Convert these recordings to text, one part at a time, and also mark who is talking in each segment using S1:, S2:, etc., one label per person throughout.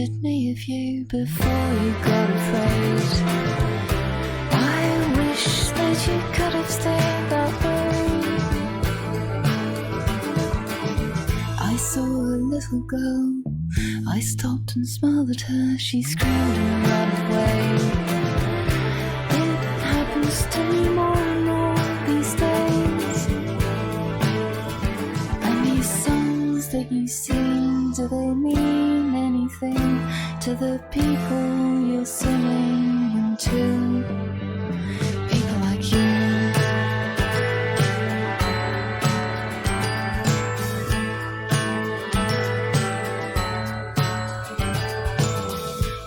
S1: reminded me of you before you got afraid. I wish that you could have stayed that way. I saw a little girl, I stopped and smiled at her, she screamed and ran away. It happens to me more and more these days. And these songs that you sing, do they mean anything to the people you're singing them to? People like you.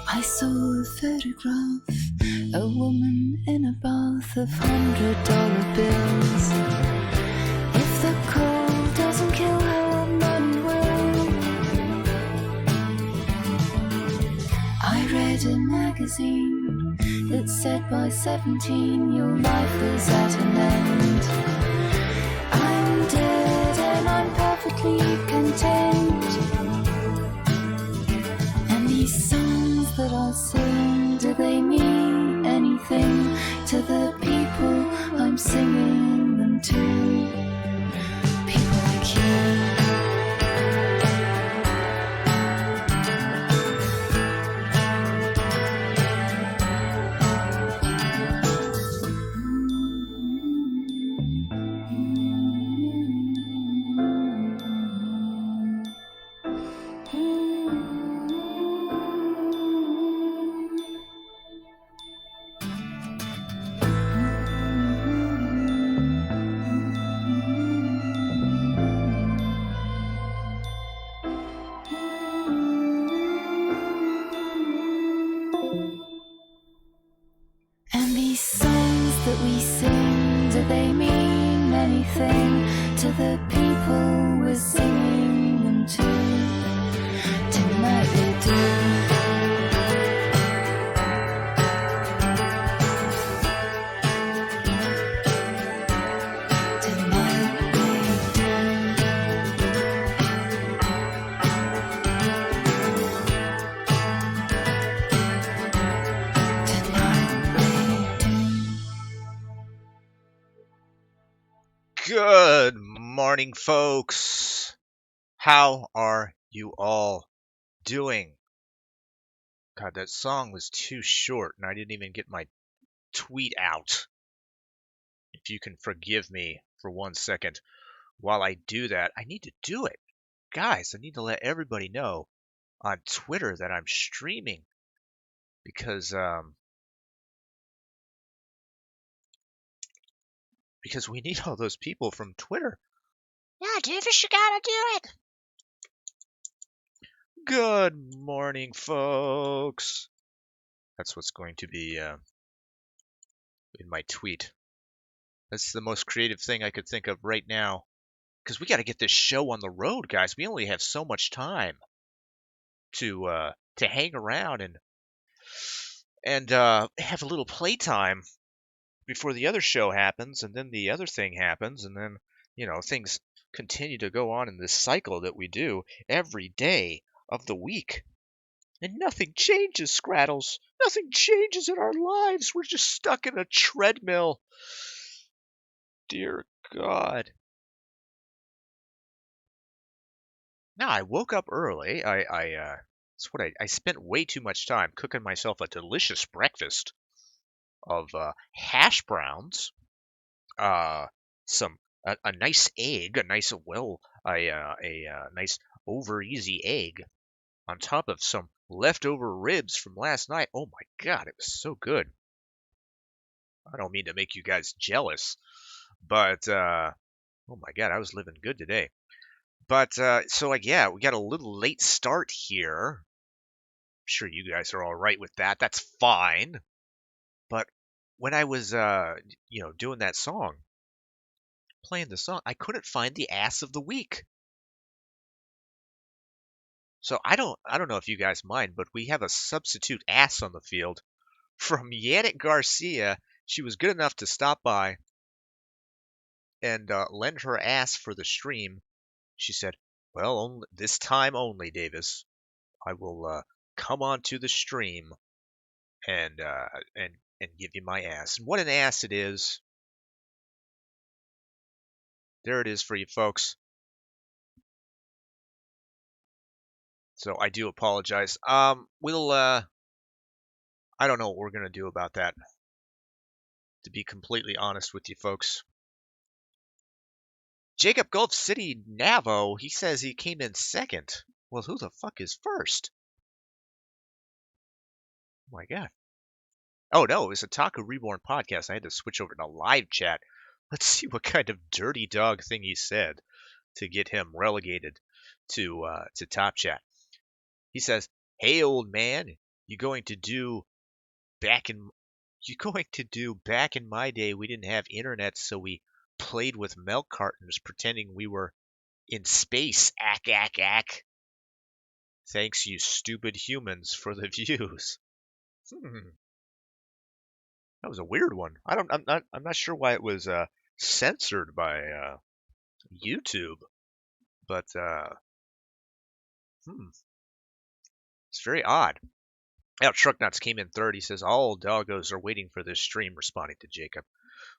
S1: I saw a photograph, a woman in a bath of $100 bills. If the cold doesn't kill her, none will. I read a magazine that said by 17 your life is at an end. I'm dead and I'm perfectly content. And these songs that I sing, do they mean anything to the people I'm singing them to? People like you. And these songs that we sing, do they mean anything to the people we're singing them to? Tonight they do. Tonight they do.
S2: Good morning, folks. How are you all doing? God, that song was too short, and I didn't even get my tweet out. If you can forgive me for 1 second while I do that, I need to do it. Guys, I need to let everybody know on Twitter that I'm streaming because we need all those people from Twitter.
S3: Yeah, Davis, you gotta do it.
S2: Good morning, folks. That's what's going to be in my tweet. That's the most creative thing I could think of right now. Because we got to get this show on the road, guys. We only have so much time to hang around and have a little playtime before the other show happens, and then the other thing happens, and then things continue to go on in this cycle that we do every day of the week. And nothing changes, Scrattles. Nothing changes in our lives. We're just stuck in a treadmill. Dear God. Now, I woke up early. I spent way too much time cooking myself a delicious breakfast of hash browns, a nice egg, a nice nice over easy egg on top of some leftover ribs from last night. Oh my God, it was so good. I don't mean to make you guys jealous, but oh my God, I was living good today. But so yeah, we got a little late start here. I'm sure you guys are all right with that. That's fine. But when I was doing that song, playing the song, I couldn't find the ass of the week. So I don't know if you guys mind, but we have a substitute ass on the field from Yannick Garcia. She was good enough to stop by and lend her ass for the stream. She said, "Well, this time only, Davis. I will come on to the stream and give you my ass. And what an ass it is. There it is for you folks. So I do apologize. We'll I don't know what we're gonna do about that. To be completely honest with you folks. Jacob Gulf City Navo, he says he came in second. Well, who the fuck is first? Oh my god. Oh no, it was a Taco Reborn podcast. I had to switch over to live chat. Let's see what kind of dirty dog thing he said to get him relegated to top chat. He says, "Hey old man, you going to do back in my day we didn't have internet, so we played with milk cartons pretending we were in space. Ack ack ack. Thanks you stupid humans for the views." That was a weird one. I'm not sure why it was censored by YouTube, but it's very odd. Now, Trucknuts came in third. He says, all doggos are waiting for this stream, responding to Jacob,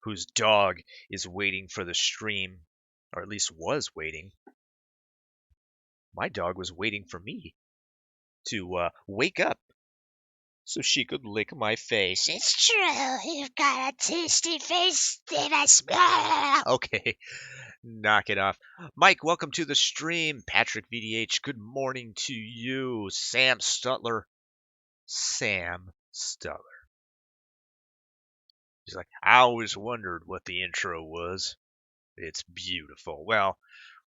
S2: whose dog is waiting for the stream, or at least was waiting. My dog was waiting for me to wake up so she could lick my face.
S3: It's true. You've got a tasty face, Davis.
S2: Okay, knock it off. Mike, welcome to the stream. Patrick VDH, good morning to you. Sam Stutler. He's like, I always wondered what the intro was. It's beautiful. Well,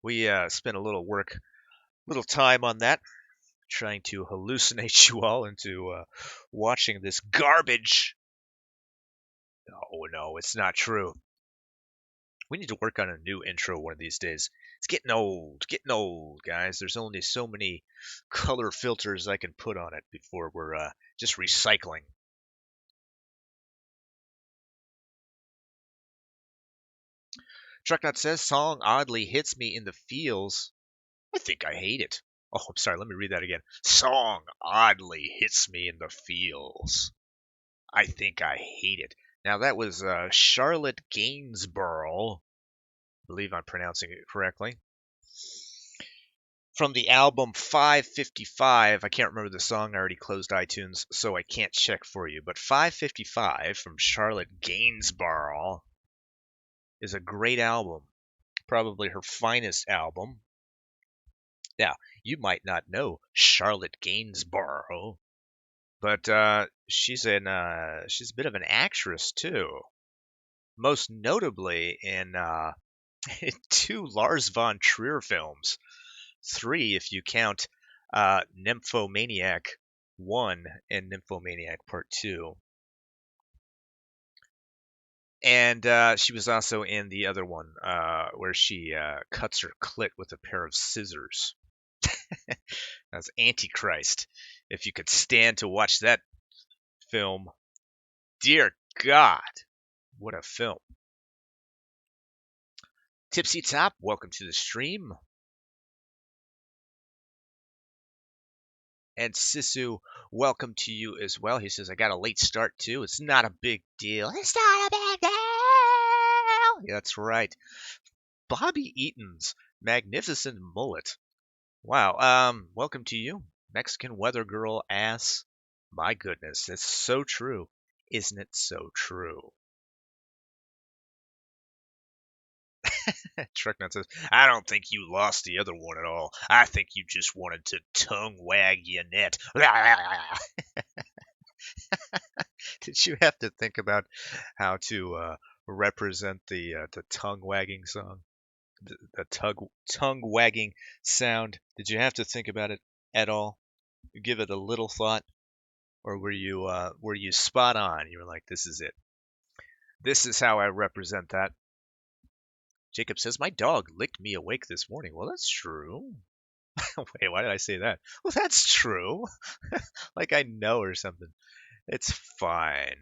S2: we spent a little time on that, trying to hallucinate you all into watching this garbage. No, it's not true. We need to work on a new intro one of these days. It's getting old, guys. There's only so many color filters I can put on it before we're just recycling. Trucknut says, song oddly hits me in the feels. I think I hate it. Oh, I'm sorry. Let me read that again. Song oddly hits me in the feels. I think I hate it. Now, that was Charlotte Gainsborough. I believe I'm pronouncing it correctly. From the album 555. I can't remember the song. I already closed iTunes, so I can't check for you. But 555 from Charlotte Gainsborough is a great album. Probably her finest album. Now, you might not know Charlotte Gainsborough, but she's a bit of an actress too. Most notably in 2 Lars von Trier films, 3 if you count Nymphomaniac 1 and Nymphomaniac Part 2. And she was also in the other one where she cuts her clit with a pair of scissors. That's Antichrist. If you could stand to watch that film, dear God, what a film. Tipsy Top, welcome to the stream. And Sisu, welcome to you as well. He says, I got a late start too. It's not a big deal.
S3: It's not a big deal.
S2: Yeah, that's right. Bobby Eaton's magnificent mullet. Wow. Welcome to you, Mexican weather girl ass. My goodness, that's so true. Isn't it so true? Trucknut says, I don't think you lost the other one at all. I think you just wanted to tongue wag your net. Did you have to think about how to represent the tongue wagging song? The tongue wagging sound. Did you have to think about it at all? Give it a little thought? Or were you spot on? You were like, this is it. This is how I represent that. Jacob says, my dog licked me awake this morning. Well, that's true. Wait, why did I say that? Well, that's true. Like I know or something. It's fine.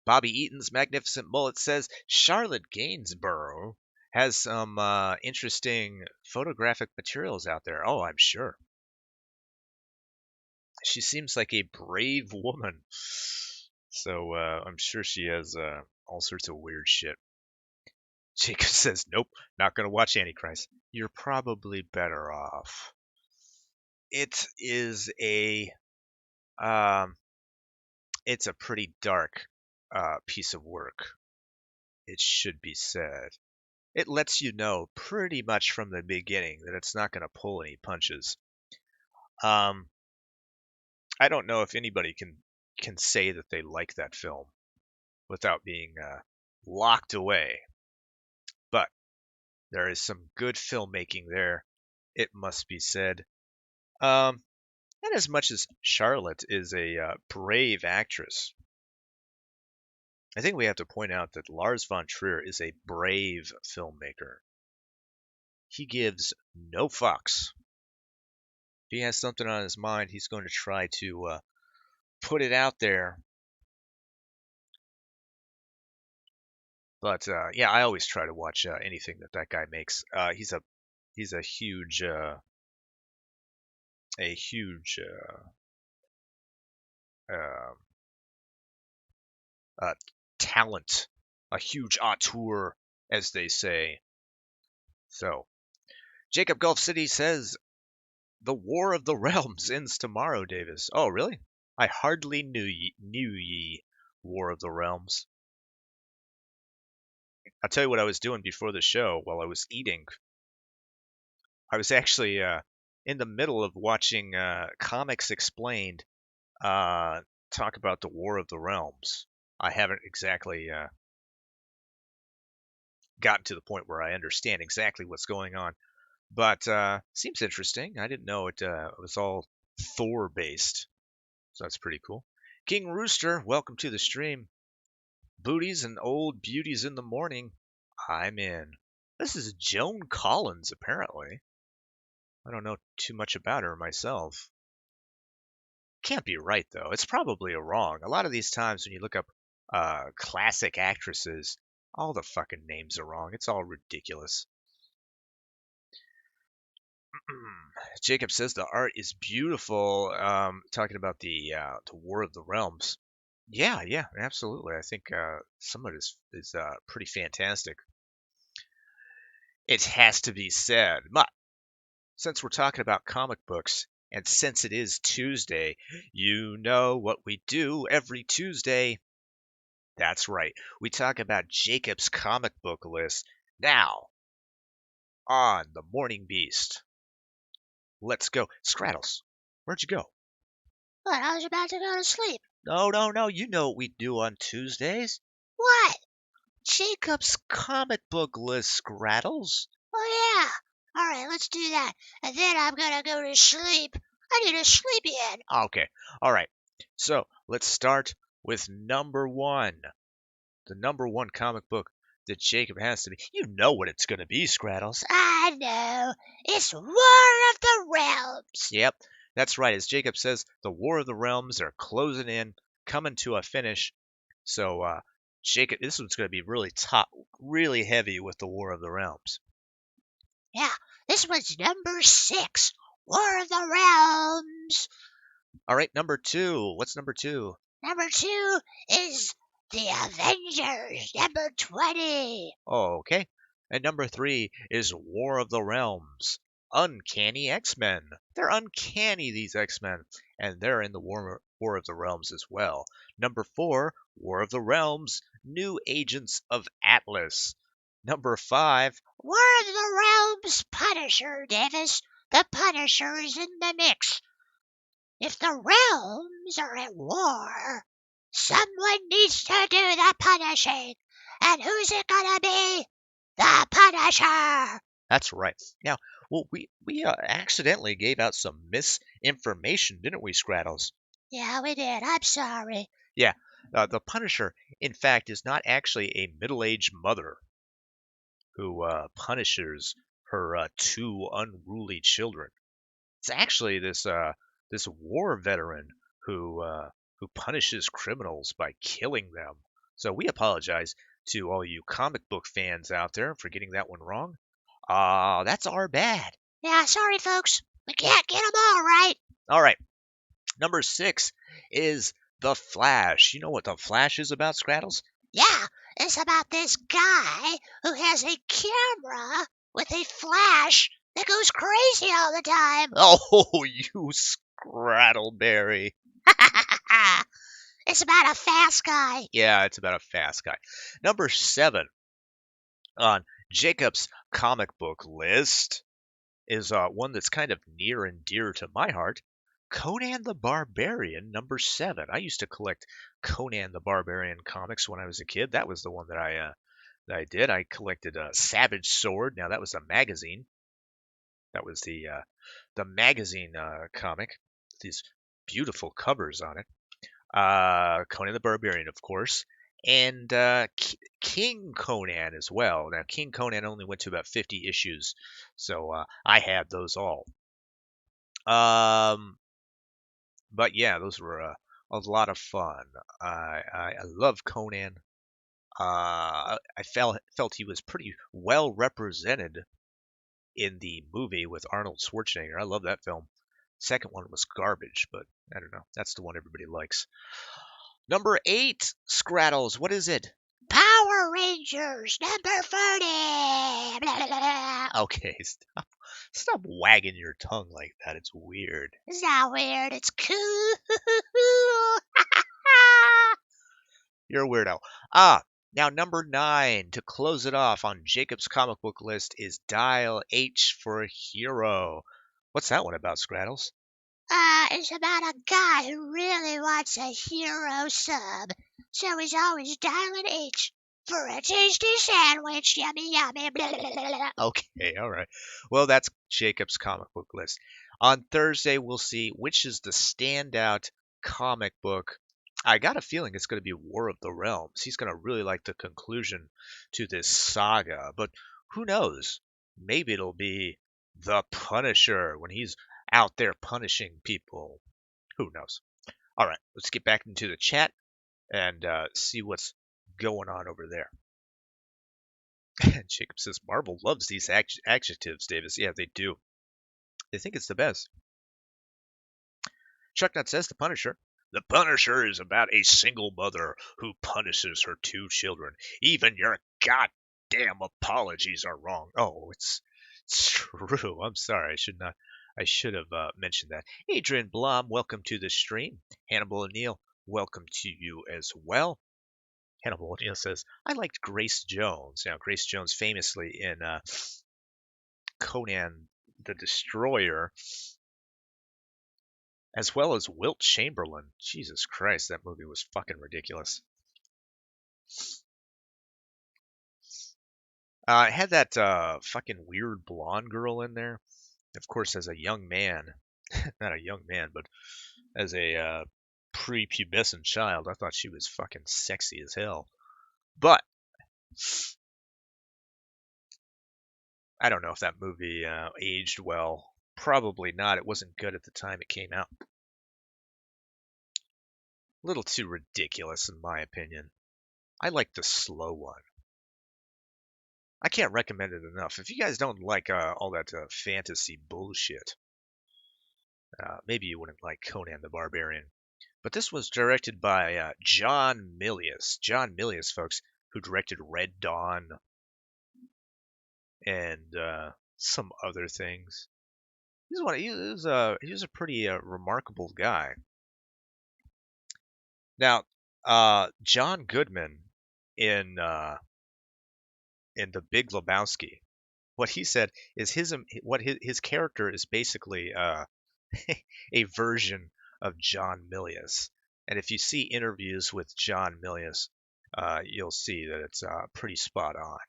S2: Bobby Eaton's magnificent mullet says, Charlotte Gainsborough has some interesting photographic materials out there. Oh, I'm sure. she seems like a brave woman. So I'm sure she has all sorts of weird shit. Jacob says, "Nope, not gonna watch Antichrist." You're probably better off. It is um, it's a pretty dark piece of work. It should be said. It lets you know pretty much from the beginning that it's not going to pull any punches. I don't know if anybody can say that they like that film without being locked away, but there is some good filmmaking there. It must be said. And as much as Charlotte is a brave actress, I think we have to point out that Lars von Trier is a brave filmmaker. He gives no fucks. If he has something on his mind, he's going to try to put it out there. But yeah, I always try to watch anything that guy makes. He's a huge uh, talent, a huge auteur, as they say. So, Jacob Gulf City says, "The War of the Realms ends tomorrow, Davis." Oh, really? I hardly knew ye, War of the Realms. I'll tell you what I was doing before the show while I was eating. I was actually in the middle of watching Comics Explained talk about the War of the Realms. I haven't exactly gotten to the point where I understand exactly what's going on, but seems interesting. I didn't know it was all Thor based, so that's pretty cool. King Rooster, welcome to the stream. Booties and old beauties in the morning. I'm in. This is Joan Collins, apparently. I don't know too much about her myself. Can't be right, though. It's probably wrong. A lot of these times when you look up classic actresses, all the fucking names are wrong. It's all ridiculous. Jacob says the art is beautiful. Talking about the War of the Realms. Yeah, absolutely. I think some of it is pretty fantastic. It has to be said, but since we're talking about comic books, and since it is Tuesday, you know what we do every Tuesday. That's right. We talk about Jacob's comic book list now on the Morning Beast. Let's go. Scrattles, where'd you go?
S3: What? I was about to go to sleep.
S2: No. You know what we do on Tuesdays.
S3: What?
S2: Jacob's comic book list, Scrattles.
S3: Oh, yeah. All right, let's do that. And then I'm going to go to sleep. I need a sleepy head.
S2: Okay. All right. So let's start with number one. The number one comic book that Jacob has to be. You know what it's going to be, Scrattles.
S3: I know. It's War of the Realms.
S2: Yep, that's right. As Jacob says, the War of the Realms are closing in, coming to a finish. So, Jacob, this one's going to be really heavy with the War of the Realms.
S3: Yeah, this one's number 6. War of the Realms.
S2: All right, number 2. What's number 2?
S3: Number 2 is The Avengers, number 20.
S2: Oh, okay. And number 3 is War of the Realms. Uncanny X-Men. They're uncanny, these X-Men. And they're in the War of the Realms as well. Number 4, War of the Realms. New Agents of Atlas. Number 5,
S3: War of the Realms Punisher, Davis. The Punisher is in the mix. If the realms are at war, someone needs to do the punishing. And who's it gonna be? The Punisher.
S2: That's right. Now, well, we accidentally gave out some misinformation, didn't we, Scrattles?
S3: Yeah, we did. I'm sorry.
S2: Yeah, the Punisher, in fact, is not actually a middle-aged mother who punishes her 2 unruly children. It's actually this war veteran who punishes criminals by killing them. So we apologize to all you comic book fans out there for getting that one wrong. That's our bad.
S3: Yeah, sorry, folks. We can't get them all right.
S2: All right. Number 6 is The Flash. You know what The Flash is about, Scrattles?
S3: Yeah, it's about this guy who has a camera with a flash that goes crazy all the time.
S2: Oh, you Scrattleberry.
S3: It's about a fast guy.
S2: Yeah, it's about a fast guy. Number 7 on Jacob's comic book list is one that's kind of near and dear to my heart. Conan the Barbarian, number 7. I used to collect Conan the Barbarian comics when I was a kid. That was the one that I did. I collected Savage Sword. Now that was a magazine. That was the magazine comic. These beautiful covers on it. Conan the Barbarian, of course, and King Conan as well. Now, King Conan only went to about 50 issues, so I had those all. But yeah, those were a lot of fun. I love Conan. I felt he was pretty well represented in the movie with Arnold Schwarzenegger. I love that film. Second one was garbage, but I don't know. That's the one everybody likes. Number 8, Scrattles. What is it?
S3: Power Rangers number 30. Blah, blah, blah.
S2: Okay, stop wagging your tongue like that. It's weird.
S3: It's not weird. It's cool.
S2: You're a weirdo. Now number 9 to close it off on Jacob's comic book list is Dial H for Hero. What's that one about, Scrattles?
S3: It's about a guy who really wants a hero sub, so he's always dialing H for a tasty sandwich. Yummy, yummy. Blah, blah, blah, blah.
S2: Okay, all right. Well, that's Jacob's comic book list. On Thursday, we'll see which is the standout comic book. I got a feeling it's going to be War of the Realms. He's going to really like the conclusion to this saga, but who knows? Maybe it'll be the Punisher when he's out there punishing people. Who knows? All right, let's get back into the chat and see what's going on over there. Jacob says Marvel loves these adjectives, Davis. Yeah, they do. They think it's the best. Chucknut says the Punisher. The Punisher is about a single mother who punishes her 2 children. Even your goddamn apologies are wrong. Oh, it's true. I'm sorry. I should have mentioned that. Adrian Blom, welcome to the stream. Hannibal O'Neill, welcome to you as well. Hannibal O'Neill says, I liked Grace Jones. Now, Grace Jones famously in Conan the Destroyer, as well as Wilt Chamberlain. Jesus Christ, that movie was fucking ridiculous. It had that fucking weird blonde girl in there. Of course, as a young man, not a young man, but as a prepubescent child, I thought she was fucking sexy as hell. But I don't know if that movie aged well. Probably not. It wasn't good at the time it came out. A little too ridiculous, in my opinion. I like the slow one. I can't recommend it enough. If you guys don't like all that fantasy bullshit, maybe you wouldn't like Conan the Barbarian. But this was directed by John Milius. John Milius, folks, who directed Red Dawn and some other things. He was a pretty remarkable guy. Now, John Goodman in The Big Lebowski, what he said is his character is basically a version of John Milius. And if you see interviews with John Milius, you'll see that it's pretty spot on.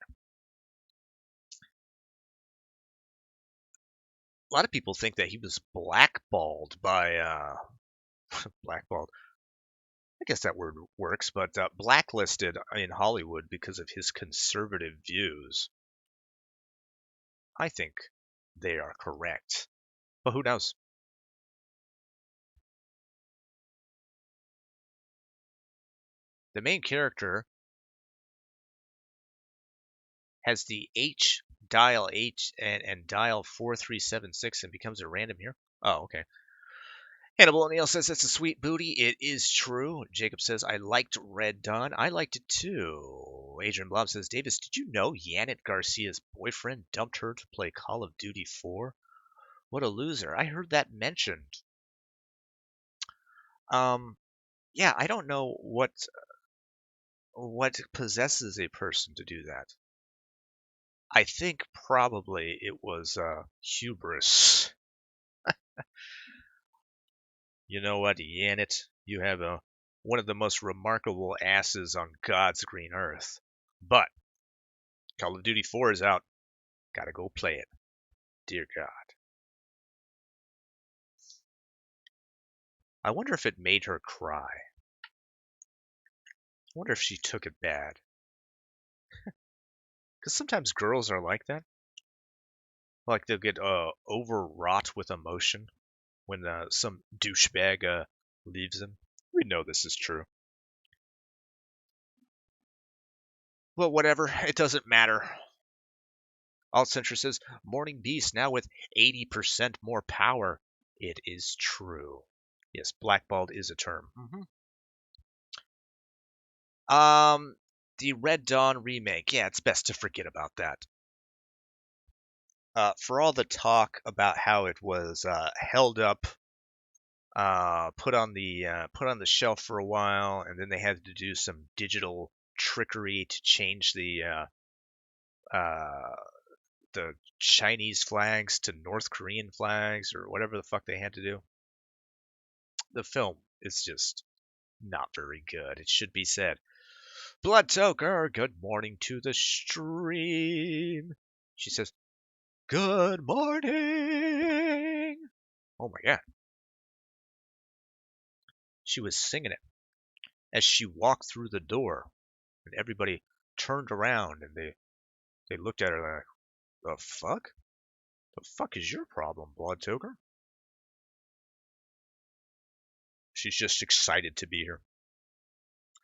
S2: A lot of people think that he was blackballed by blackballed. I guess that word works, but blacklisted in Hollywood because of his conservative views. I think they are correct, but who knows? The main character has the dial H and dial 4376 and becomes a random here. Oh, okay. Hannibal O'Neill says it's a sweet booty. It is true. Jacob says, I liked Red Dawn. I liked it too. Adrian Blob says, Davis, did you know Yannick Garcia's boyfriend dumped her to play Call of Duty 4? What a loser. I heard that mentioned. Yeah, I don't know what possesses a person to do that. I think probably it was hubris. You know what, Yanit? You have one of the most remarkable asses on God's green earth. But Call of Duty 4 is out. Gotta go play it. Dear God. I wonder if it made her cry. I wonder if she took it bad. Because sometimes girls are like that. Like they'll get overwrought with emotion when some douchebag leaves them. We know this is true. Well, whatever. It doesn't matter. Altcentra says, Morning Beast now with 80% more power. It is true. Yes, blackballed is a term. The Red Dawn remake. Yeah, it's best to forget about that. For all the talk about how it was held up, put on the shelf for a while, and then they had to do some digital trickery to change the Chinese flags to North Korean flags or whatever the fuck they had to do. The film is just not very good. It should be said. Bloodtoker, good morning to the stream. She says, good morning. Oh my God. She was singing it as she walked through the door, and everybody turned around and they looked at her like, the fuck? The fuck is your problem, Bloodtoker? She's just excited to be here.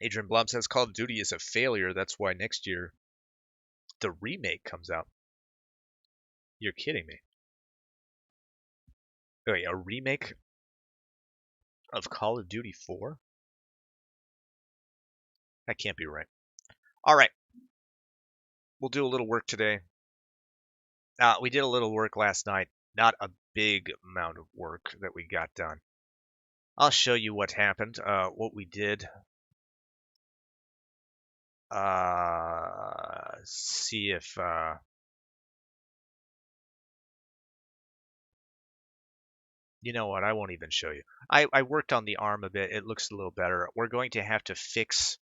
S2: Adrian Blum says Call of Duty is a failure. That's why next year the remake comes out. You're kidding me. Wait, a remake of Call of Duty 4? That can't be right. All right. We'll do a little work today. We did a little work last night. Not a big amount of work that we got done. I'll show you what happened, what we did. See if... You know what? I won't even show you. I worked on the arm a bit. It looks a little better. We're going to have to fix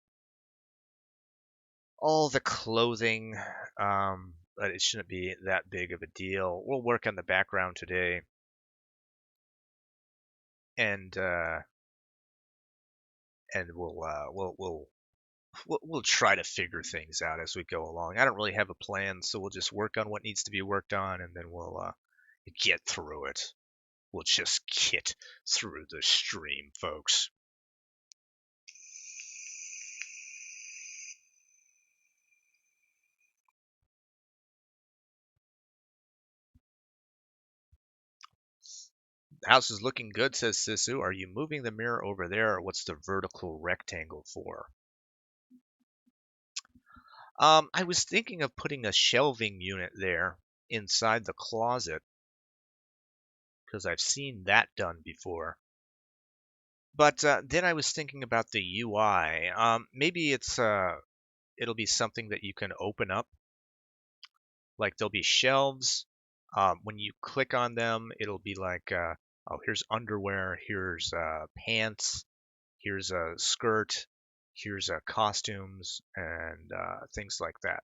S2: all the clothing, but it shouldn't be that big of a deal. We'll work on the background today, and we'll try to figure things out as we go along. I don't really have a plan, so we'll just work on what needs to be worked on, and then we'll get through it. We'll just get through the stream, folks. The house is looking good, says Sisu. Are you moving the mirror over there, or what's the vertical rectangle for? I was thinking of putting a shelving unit there inside the closet, because I've seen that done before. But then I was thinking about the UI. Maybe it'll be something that you can open up. Like there'll be shelves. When you click on them, it'll be like, oh, here's underwear, here's pants, here's a skirt, here's costumes, and things like that.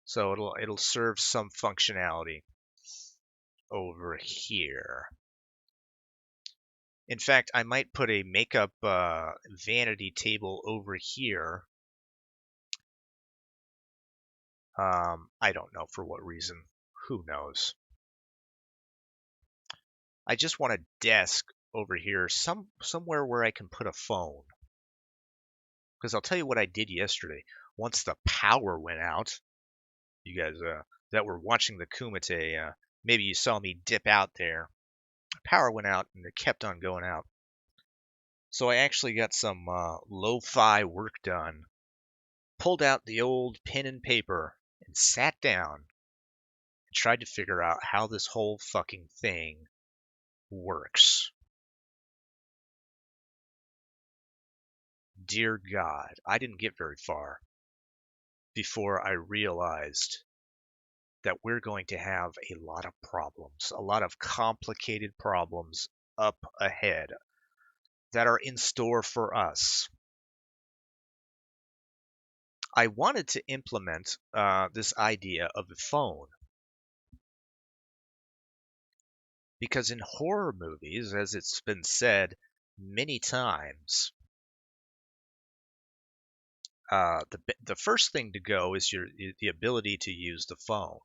S2: So it'll serve some functionality over here. In fact, I might put a makeup vanity table over here. I don't know for what reason. Who knows? I just want a desk over here, somewhere where I can put a phone. Because I'll tell you what I did yesterday. Once the power went out, you guys that were watching the Kumite, maybe you saw me dip out there. Power went out, and it kept on going out. So I actually got some lo-fi work done, pulled out the old pen and paper, and sat down and tried to figure out how this whole fucking thing works. Dear God, I didn't get very far before I realized that we're going to have a lot of problems, a lot of complicated problems up ahead that are in store for us. I wanted to implement this idea of a phone because in horror movies, as it's been said many times, the first thing to go is the ability to use the phone.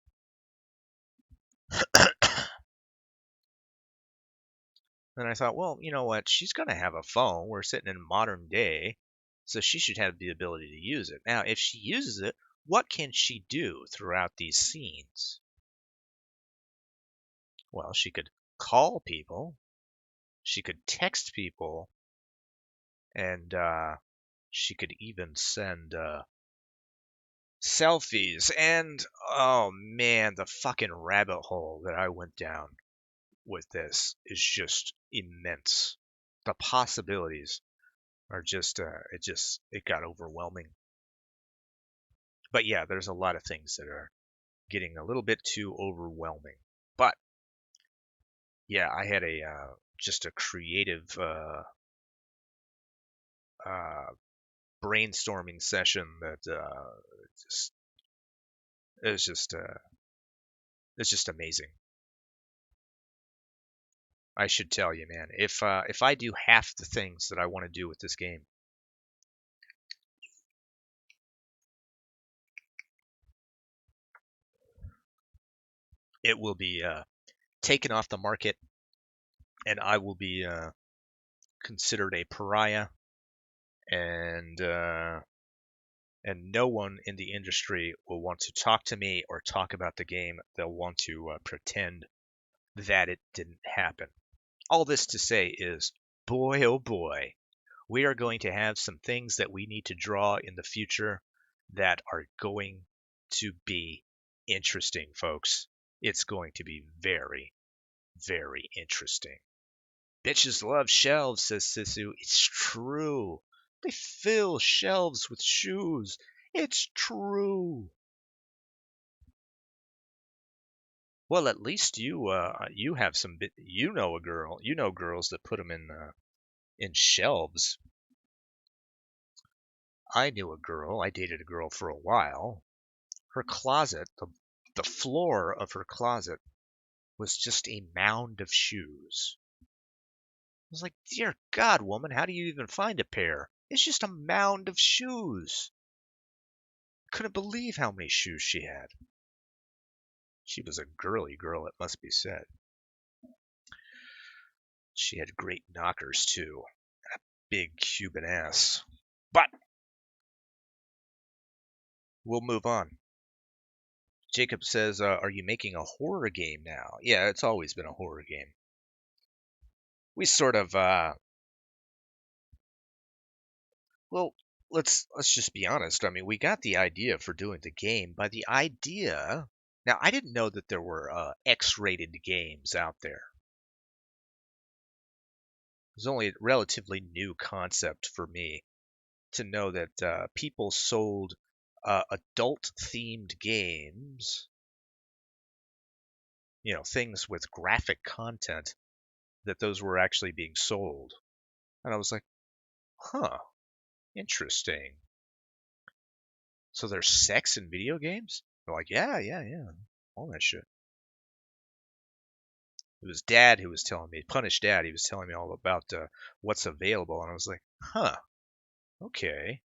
S2: And I thought, well, you know what? She's going to have a phone. We're sitting in modern day, so she should have the ability to use it. Now, if she uses it, what can she do throughout these scenes? Well, she could call people, she could text people, and she could even send selfies. And oh man, the fucking rabbit hole that I went down with this is just immense. The possibilities are just it got overwhelming. But yeah, there's a lot of things that are getting a little bit too overwhelming. But yeah, I had a just a creative brainstorming session that just it's just amazing. I should tell you, man, if I do half the things that I want to do with this game, it will be taken off the market, and I will be considered a pariah, and no one in the industry will want to talk to me or talk about the game. They'll want to pretend that it didn't happen. All this to say is, boy, oh boy, we are going to have some things that we need to draw in the future that are going to be interesting, folks. It's going to be very, very interesting. Bitches love shelves, says Sisu. It's true. They fill shelves with shoes. It's true. Well, at least you have some you know girls that put them in shelves. I dated a girl for a while. Her closet, the floor of her closet was just a mound of shoes. I was like, dear God, woman, how do you even find a pair? It's just a mound of shoes. I couldn't believe how many shoes she had. She was a girly girl, it must be said. She had great knockers, too. A big Cuban ass. But we'll move on. Jacob says, are you making a horror game now? Yeah, it's always been a horror game. We sort of, well, let's just be honest. I mean, we got the idea for doing the game by the idea. Now, I didn't know that there were X-rated games out there. It was only a relatively new concept for me to know that people sold adult-themed games, things with graphic content, that those were actually being sold. And I was like, huh, interesting. So there's sex in video games? They're like, yeah, all that shit. It was Dad who was telling me, Punish Dad, he was telling me all about what's available, and I was like, huh, okay,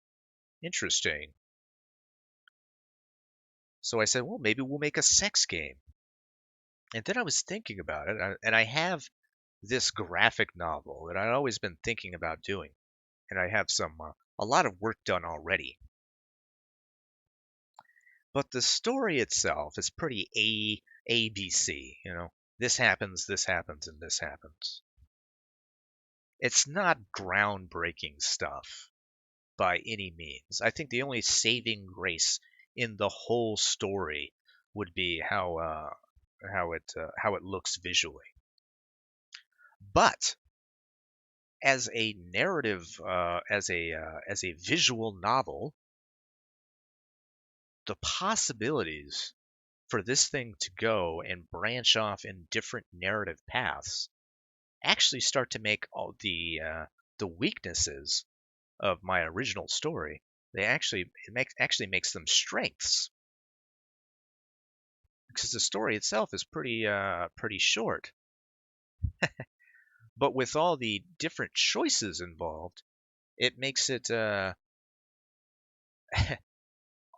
S2: interesting. So I said, well, maybe we'll make a sex game. And then I was thinking about it, and I have this graphic novel that I'd always been thinking about doing, and I have a lot of work done already. But the story itself is pretty ABC, this happens, and this happens. It's not groundbreaking stuff by any means. I think the only saving grace in the whole story would be how it looks visually. But as a narrative, as a visual novel, the possibilities for this thing to go and branch off in different narrative paths actually start to make all the weaknesses of my original story. Actually makes them strengths, because the story itself is pretty short. But with all the different choices involved, it makes it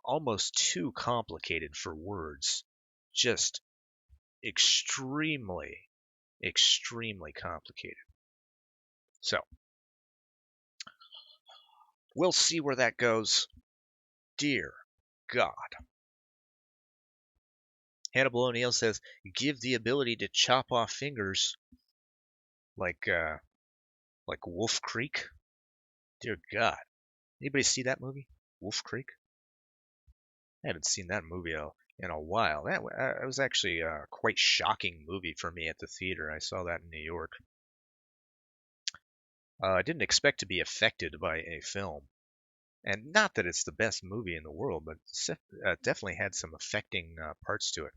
S2: almost too complicated for words. Just extremely, extremely complicated. So, we'll see where that goes. Dear God. Hannibal O'Neill says, give the ability to chop off fingers like Wolf Creek. Dear God. Anybody see that movie? Wolf Creek? I haven't seen that movie in a while. That was actually a quite shocking movie for me at the theater. I saw that in New York. I didn't expect to be affected by a film. And not that it's the best movie in the world, but definitely had some affecting parts to it.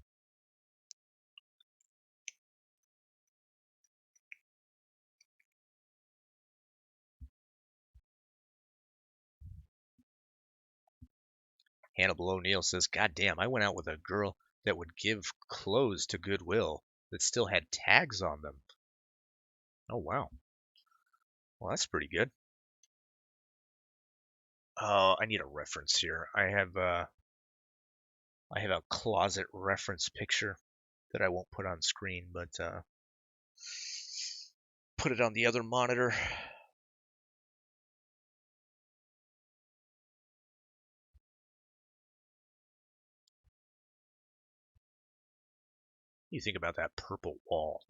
S2: Hannibal O'Neill says, God damn, I went out with a girl that would give clothes to Goodwill that still had tags on them. Oh, wow. Well, that's pretty good. Oh, I need a reference here. I have a closet reference picture that I won't put on screen, but put it on the other monitor. You think about that purple wall.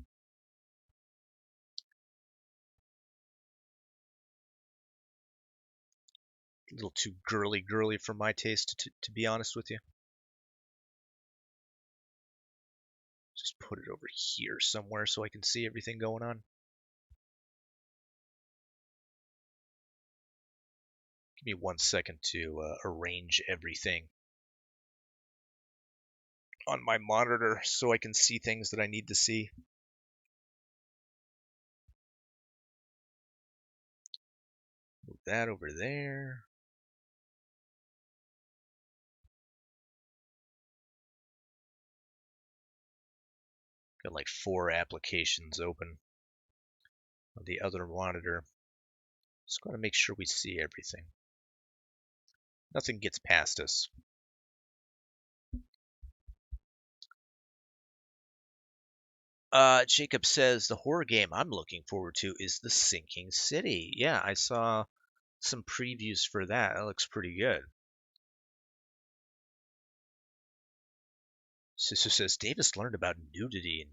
S2: A little too girly for my taste, to be honest with you. Just put it over here somewhere so I can see everything going on. Give me 1 second to arrange everything on my monitor so I can see things that I need to see. Move that over there. Got like 4 applications open on the other monitor. Just got to make sure we see everything. Nothing gets past us. Jacob says the horror game I'm looking forward to is The Sinking City. Yeah, I saw some previews for that. That looks pretty good. Sister says Davis learned about nudity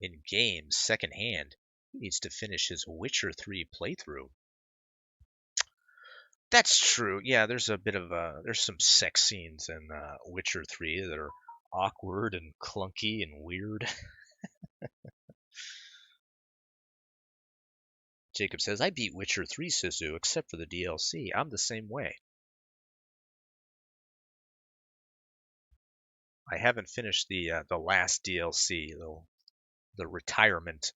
S2: in games secondhand. He needs to finish his Witcher 3 playthrough. That's true. Yeah, there's a bit of there's some sex scenes in Witcher 3 that are awkward and clunky and weird. Jacob says, I beat Witcher 3, Sisu, except for the DLC. I'm the same way. I haven't finished the last DLC, the retirement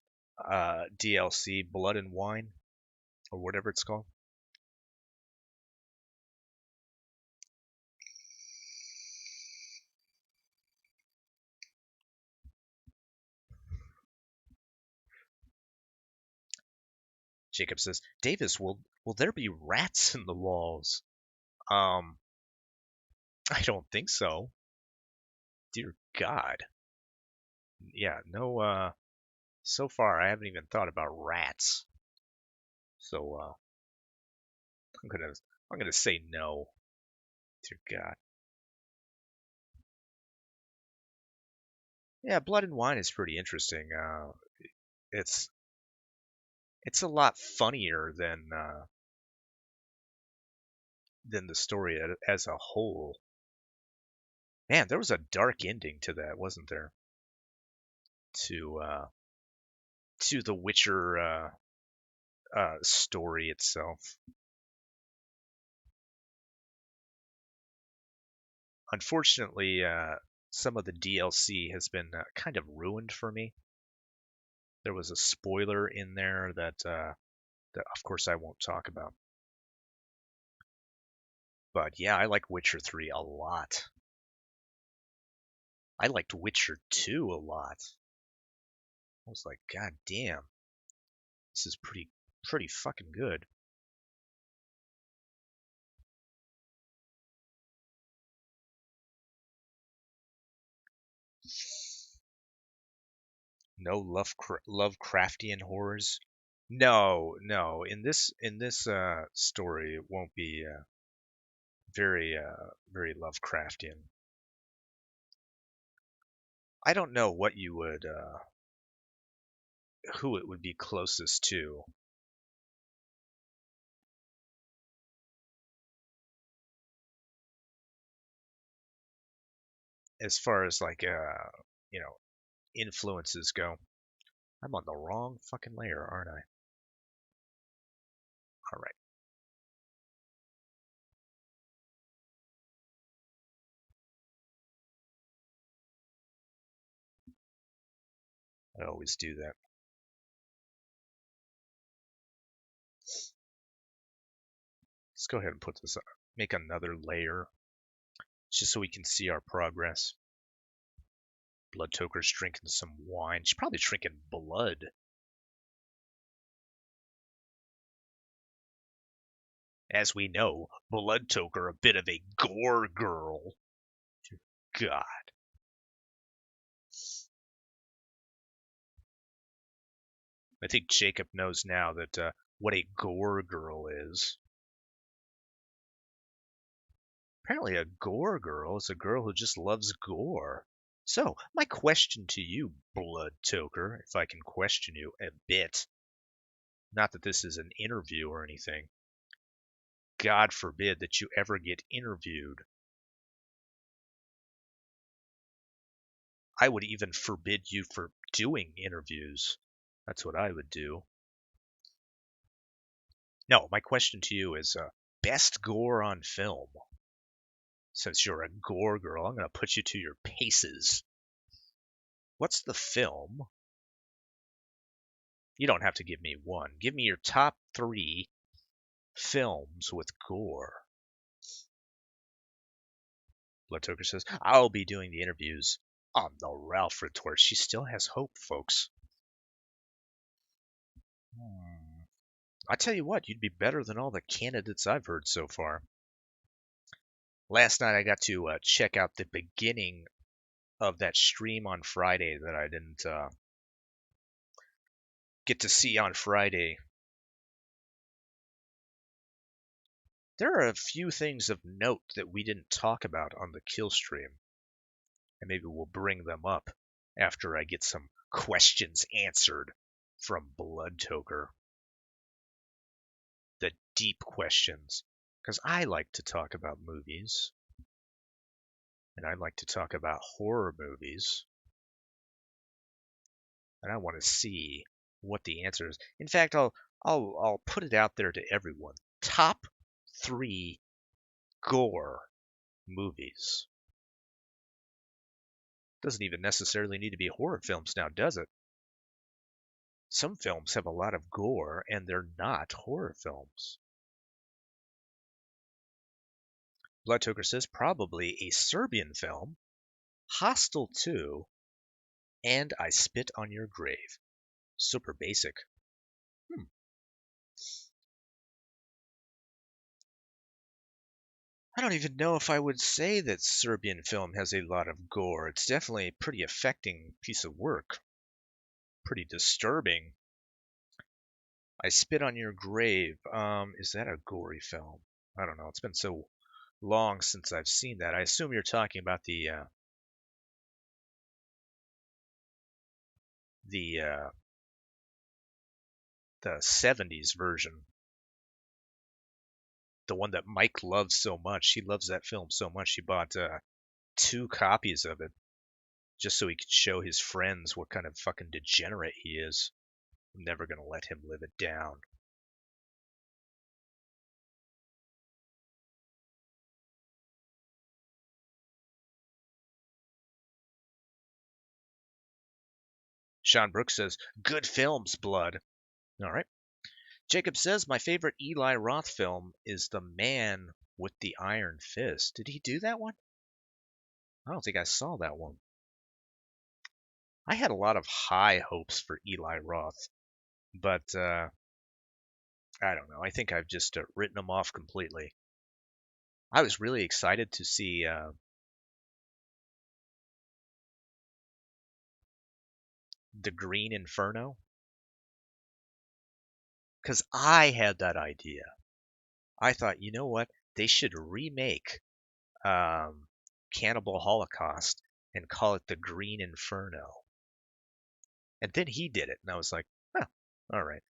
S2: DLC, Blood and Wine, or whatever it's called. Jacob says, Davis, will there be rats in the walls? I don't think so. Dear God. Yeah, no, so far I haven't even thought about rats. So, I'm gonna say no. Dear God. Yeah, Blood and Wine is pretty interesting. It's it's a lot funnier than the story as a whole. Man, there was a dark ending to that, wasn't there? To the Witcher story itself. Unfortunately, some of the DLC has been kind of ruined for me. There was a spoiler in there that of course I won't talk about. But yeah, I like Witcher 3 a lot. I liked Witcher 2 a lot. I was like, God damn, this is pretty fucking good. No Lovecraftian horrors. No, no. In this story, it won't be very Lovecraftian. I don't know what you would who it would be closest to. As far as like you know influences go. I'm on the wrong fucking layer, aren't I? All right. I always do that. Let's go ahead and put this up. Make another layer just so we can see our progress. Blood Toker's drinking some wine. She's probably drinking blood. As we know, Blood Toker a bit of a gore girl. God. I think Jacob knows now that what a gore girl is. Apparently, a gore girl is a girl who just loves gore. So, my question to you, Blood Toker, if I can question you a bit, not that this is an interview or anything, God forbid that you ever get interviewed. I would even forbid you for doing interviews. That's what I would do. No, my question to you is best gore on film. Since you're a gore girl, I'm going to put you to your paces. What's the film? You don't have to give me one. Give me your top 3 films with gore. Blood Toker says, I'll be doing the interviews on the Ralph Retort. She still has hope, folks. I tell you what, you'd be better than all the candidates I've heard so far. Last night I got to check out the beginning of that stream on Friday that I didn't get to see on Friday. There are a few things of note that we didn't talk about on the kill stream, and maybe we'll bring them up after I get some questions answered from Blood Toker. The deep questions, because I like to talk about movies, and I like to talk about horror movies, and I want to see what the answer is. In fact, I'll put it out there to everyone. Top 3 gore movies. Doesn't even necessarily need to be horror films now, does it? Some films have a lot of gore and they're not horror films. Blood Toker says probably a Serbian film, Hostel 2, and I Spit on Your Grave. Super basic. I don't even know if I would say that Serbian film has a lot of gore. It's definitely a pretty affecting piece of work. Pretty disturbing. I Spit on Your Grave. Is that a gory film? I don't know. It's been so long since I've seen that. I assume you're talking about the the 70s version, the one that Mike loves so much. He loves that film so much. He bought 2 copies of it just so he could show his friends what kind of fucking degenerate he is. I'm never gonna let him live it down. Sean Brooks says, good films, Blood. All right. Jacob says, my favorite Eli Roth film is The Man with the Iron Fist. Did he do that one? I don't think I saw that one. I had a lot of high hopes for Eli Roth, but I don't know. I think I've just written him off completely. I was really excited to see The Green Inferno, because I had that idea. I thought, you know what? They should remake Cannibal Holocaust and call it The Green Inferno. And then he did it, and I was like, huh, all right.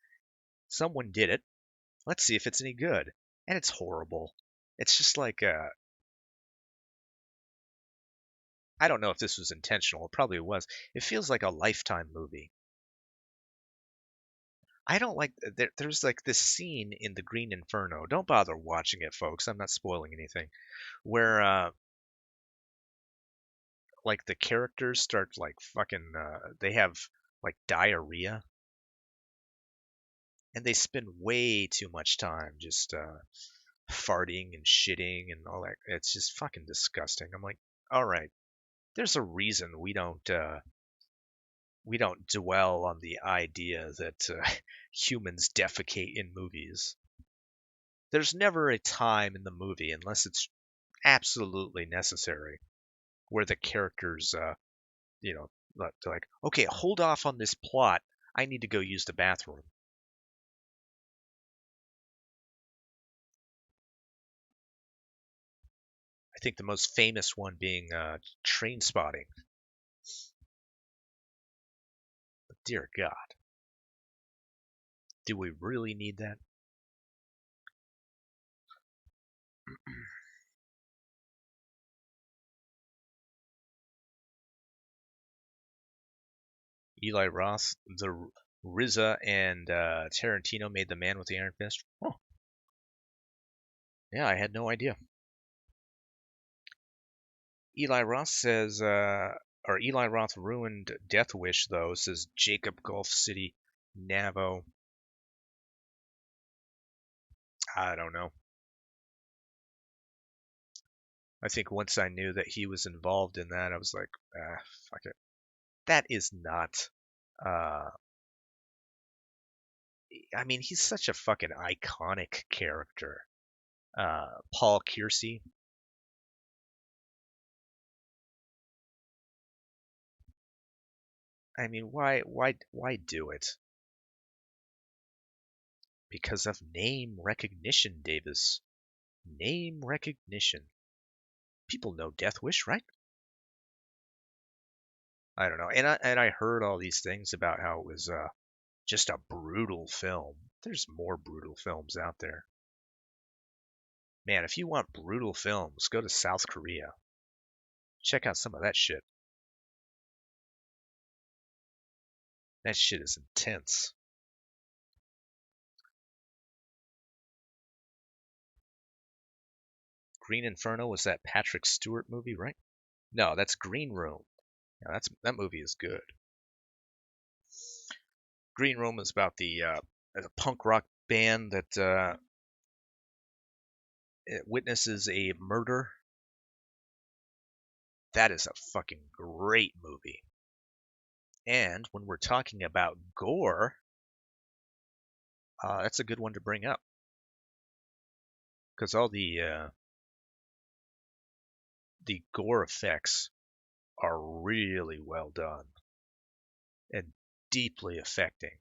S2: Someone did it. Let's see if it's any good. And it's horrible. It's just like, I don't know if this was intentional. It probably was. It feels like a Lifetime movie. I don't like, there's like this scene in The Green Inferno. Don't bother watching it, folks. I'm not spoiling anything. Where, like the characters start like fucking, they have like diarrhea. And they spend way too much time just farting and shitting and all that. It's just fucking disgusting. I'm like, all right, there's a reason we don't dwell on the idea that humans defecate in movies. There's never a time in the movie, unless it's absolutely necessary, where the characters, you know, they're like, okay, hold off on this plot. I need to go use the bathroom. I think the most famous one being Train Spotting. But dear God, do we really need that? Eli Roth, the RZA, and Tarantino made The Man with the Iron Fist. Oh, yeah, I had no idea. Eli Roth says, or Eli Roth ruined Death Wish, though, says Jacob Gulf City Navo. I don't know. I think once I knew that he was involved in that, I was like, fuck it. That is not. Uh, I mean, he's such a fucking iconic character. Paul Kersey. I mean, why do it? Because of name recognition, Davis. Name recognition. People know Death Wish, right? I don't know. And I heard all these things about how it was just a brutal film. There's more brutal films out there. Man, if you want brutal films, go to South Korea. Check out some of that shit. That shit is intense. Green Inferno was that Patrick Stewart movie, right? No, that's Green Room. Yeah, that movie is good. Green Room is about the punk rock band that it witnesses a murder. That is a fucking great movie. And when we're talking about gore, that's a good one to bring up because all the gore effects are really well done and deeply affecting.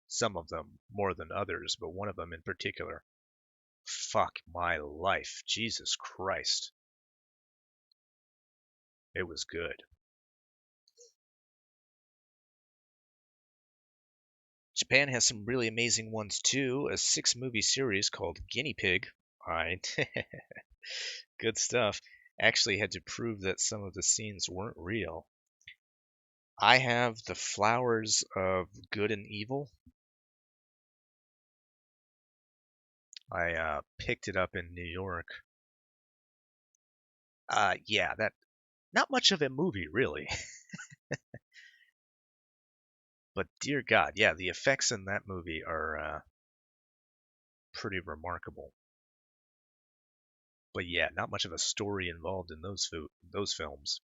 S2: Some of them more than others, but one of them in particular. Fuck my life, Jesus Christ! It was good. Japan has some really amazing ones too. A 6-movie series called Guinea Pig. Good stuff. Actually had to prove that some of the scenes weren't real. I have The Flowers of Good and Evil. I picked it up in New York. Yeah, that not much of a movie really, but dear God, yeah, the effects in that movie are pretty remarkable. But yeah, not much of a story involved in those films.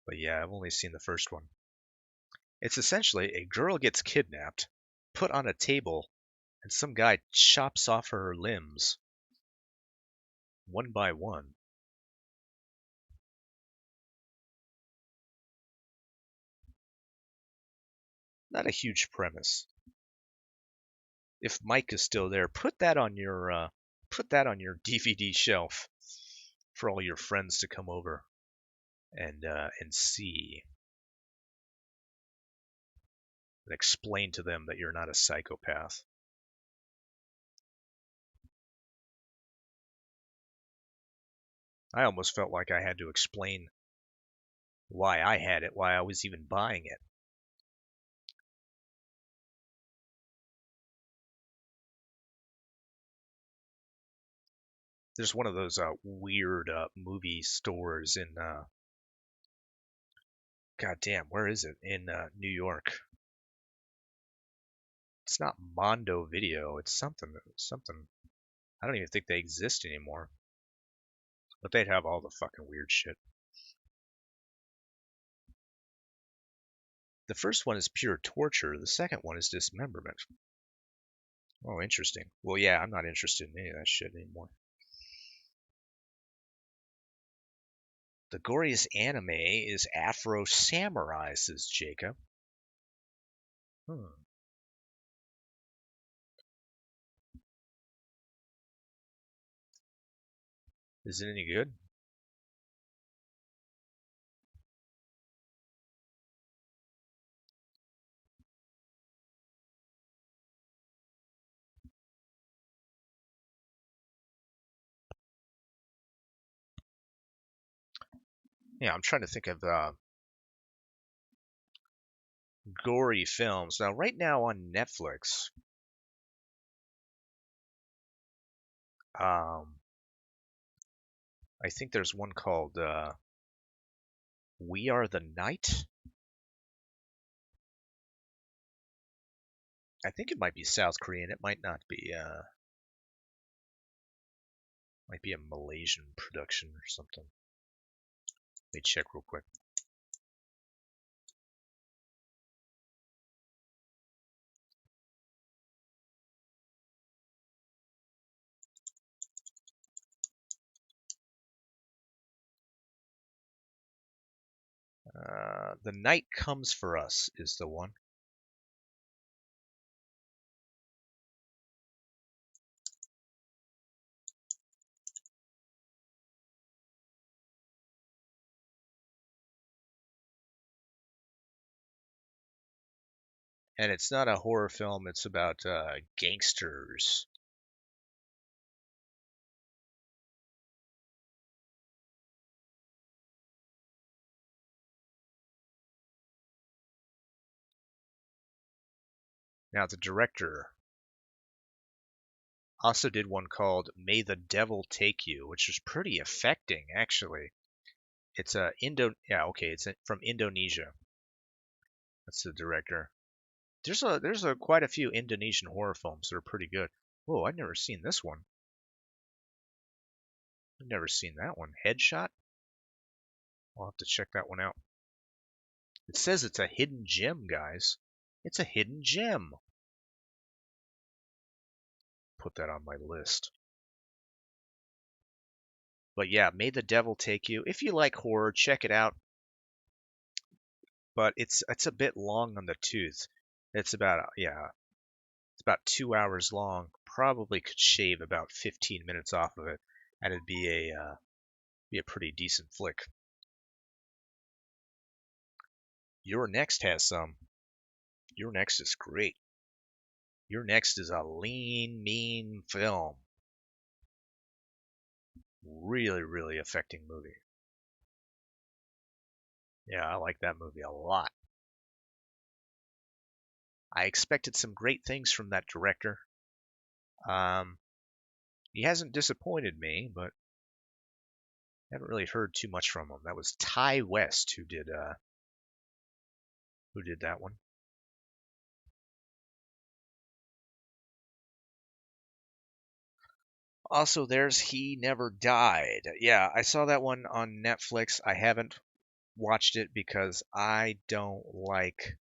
S2: But yeah, I've only seen the first one. It's essentially a girl gets kidnapped, put on a table, and some guy chops off her limbs one by one. Not a huge premise. If Mike is still there, put that on your DVD shelf for all your friends to come over and see, and explain to them that you're not a psychopath. I almost felt like I had to explain why I had it, why I was even buying it. There's one of those weird movie stores in goddamn, where is it? In New York. It's not Mondo Video. It's something. I don't even think they exist anymore. But they'd have all the fucking weird shit. The first one is pure torture. The second one is dismemberment. Oh, interesting. Well, yeah, I'm not interested in any of that shit anymore. The goriest anime is Afro Samurai, says Jacob. Is it any good? Yeah, I'm trying to think of gory films. Now, right now on Netflix, I think there's one called We Are the Night. I think it might be South Korean. It might not be. Might be a Malaysian production or something. Let me check real quick. The Night Comes for Us is the one. And it's not a horror film. It's about gangsters. Now, the director also did one called May the Devil Take You, which is pretty affecting, actually. It's it's from Indonesia. That's the director. There's quite a few Indonesian horror films that are pretty good. Whoa, I've never seen this one. I've never seen that one. Headshot? I'll have to check that one out. It says it's a hidden gem, guys. It's a hidden gem. Put that on my list. But yeah, May the Devil Take You. If you like horror, check it out. But it's a bit long on the tooth. It's about 2 hours long. Probably could shave about 15 minutes off of it, and it'd be a pretty decent flick. Your next has some. Your Next is great. Your Next is a lean, mean film. Really, really affecting movie. Yeah, I like that movie a lot. I expected some great things from that director. He hasn't disappointed me, but I haven't really heard too much from him. That was Ty West who did that one. Also, there's He Never Died. Yeah, I saw that one on Netflix. I haven't watched it because I don't like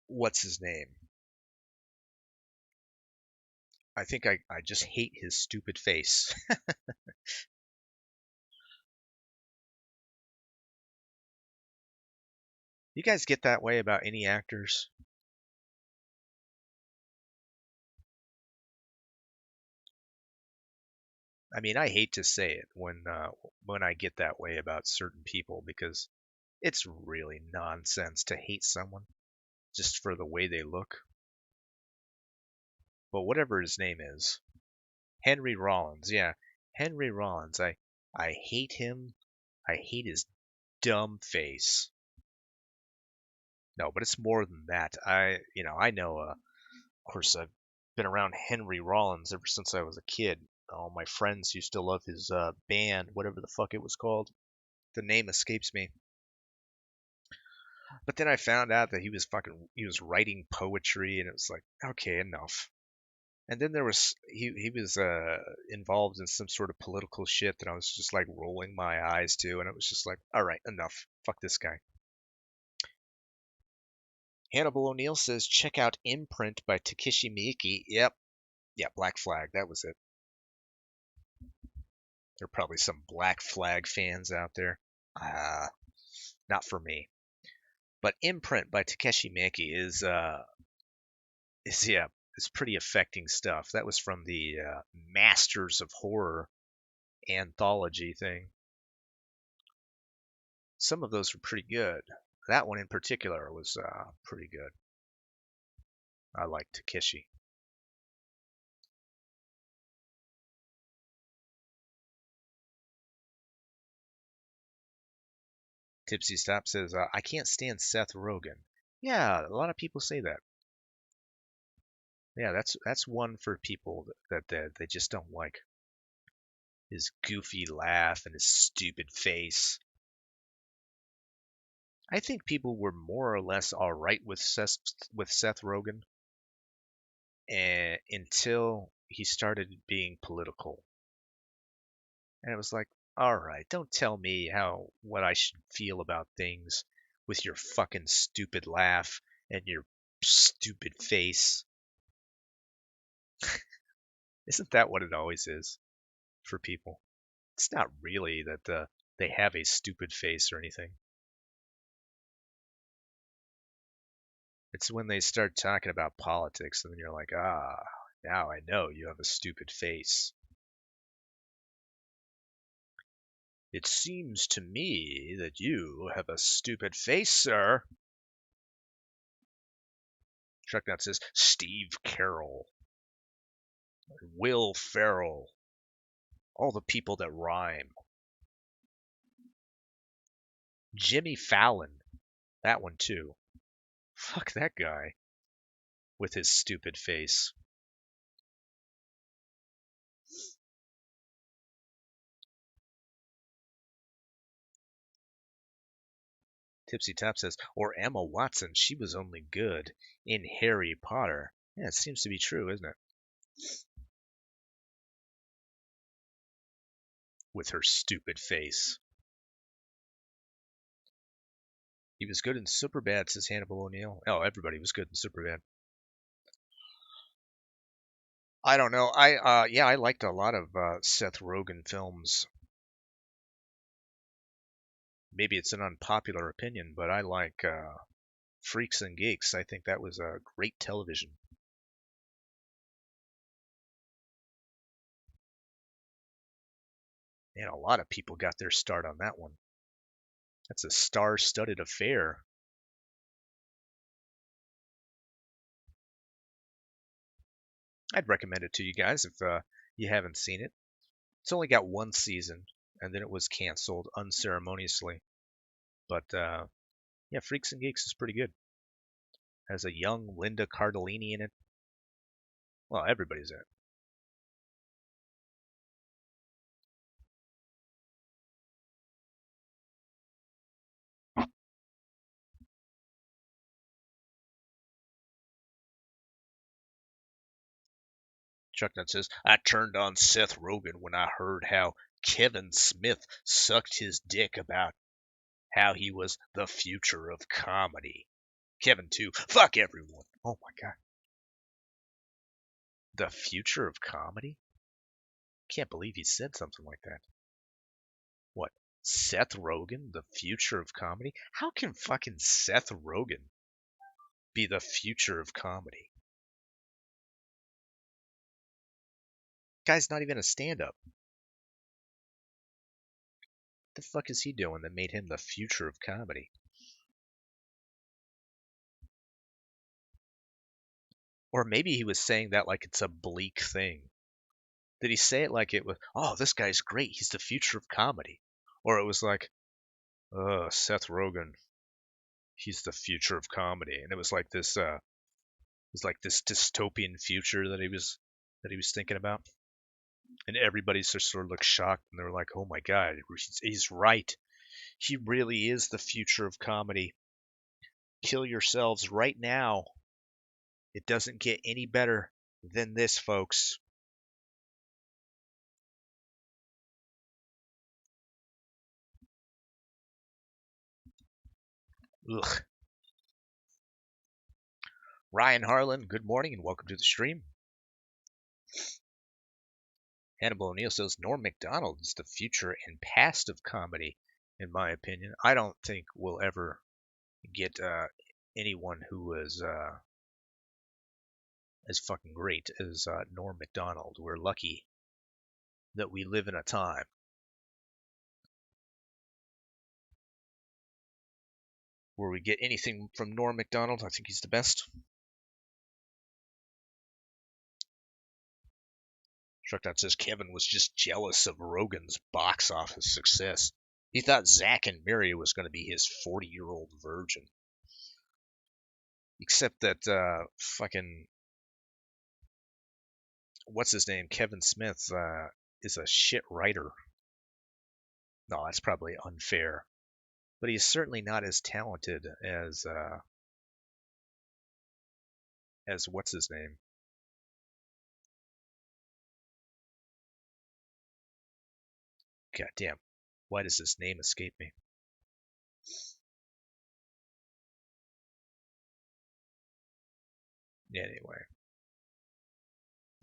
S2: what's his name. I think I just hate his stupid face. You guys get that way about any actors? I mean, I hate to say it when I get that way about certain people because it's really nonsense to hate someone just for the way they look. But whatever his name is, Henry Rollins, yeah, Henry Rollins. I hate him. I hate his dumb face. No, but it's more than that. I know. Of course, I've been around Henry Rollins ever since I was a kid. All my friends used to love his band, whatever the fuck it was called. The name escapes me. But then I found out that he was writing poetry, and it was like, okay, enough. And then he was involved in some sort of political shit that I was just like rolling my eyes to, and it was just like, all right, enough. Fuck this guy. Hannibal O'Neill says, check out Imprint by Takeshi Miike. Yep. Yeah, Black Flag. That was it. There are probably some Black Flag fans out there. Not for me. But Imprint by Takeshi Miike is pretty affecting stuff. That was from the Masters of Horror anthology thing. Some of those were pretty good. That one in particular was pretty good. I like Takeshi. Tipsy Stop says, I can't stand Seth Rogen. Yeah, a lot of people say that. Yeah, that's one for people that they just don't like. His goofy laugh and his stupid face. I think people were more or less all right with Seth Rogen until he started being political. And it was like, all right, don't tell me what I should feel about things with your fucking stupid laugh and your stupid face. Isn't that what it always is for people? It's not really that they have a stupid face or anything. It's when they start talking about politics and then you're like, now I know you have a stupid face. It seems to me that you have a stupid face, sir. Trucknut says Steve Carroll, Will Ferrell, all the people that rhyme. Jimmy Fallon, that one too. Fuck that guy with his stupid face. Tipsy Top says, or Emma Watson, she was only good in Harry Potter. Yeah, it seems to be true, isn't it? With her stupid face. He was good in Superbad, says Hannibal O'Neill. Oh, everybody was good in Superbad. I don't know. I liked a lot of Seth Rogen films. Maybe it's an unpopular opinion, but I like Freaks and Geeks. I think that was a great television. And a lot of people got their start on that one. That's a star-studded affair. I'd recommend it to you guys if you haven't seen it. It's only got one season, and then it was canceled unceremoniously. But yeah, Freaks and Geeks is pretty good. Has a young Linda Cardellini in it. Well, everybody's in it. Chuck Nut says, I turned on Seth Rogen when I heard how Kevin Smith sucked his dick about how he was the future of comedy. Kevin, too. Fuck everyone. Oh my God. The future of comedy? Can't believe he said something like that. What? Seth Rogen, the future of comedy? How can fucking Seth Rogen be the future of comedy? Guy's not even a stand-up. The fuck is he doing that made him the future of comedy? Or maybe he was saying that like it's a bleak thing. Did he say it like it was, oh, this guy's great, he's the future of comedy? Or it was like, Seth Rogen, he's the future of comedy. And it was like this dystopian future that he was thinking about. And everybody just sort of looked shocked and they were like, oh my God, he's right. He really is the future of comedy. Kill yourselves right now. It doesn't get any better than this, folks. Ugh. Ryan Harlan, good morning and welcome to the stream. Hannibal O'Neill says Norm Macdonald is the future and past of comedy, in my opinion. I don't think we'll ever get anyone who is as fucking great as Norm Macdonald. We're lucky that we live in a time where we get anything from Norm Macdonald. I think he's the best. Truckdown says Kevin was just jealous of Rogan's box office success. He thought Zack and Miri was going to be his 40-year-old virgin. Except that fucking what's his name, Kevin Smith, is a shit writer. No, that's probably unfair. But he's certainly not as talented as what's his name. God damn. Why does his name escape me? Anyway.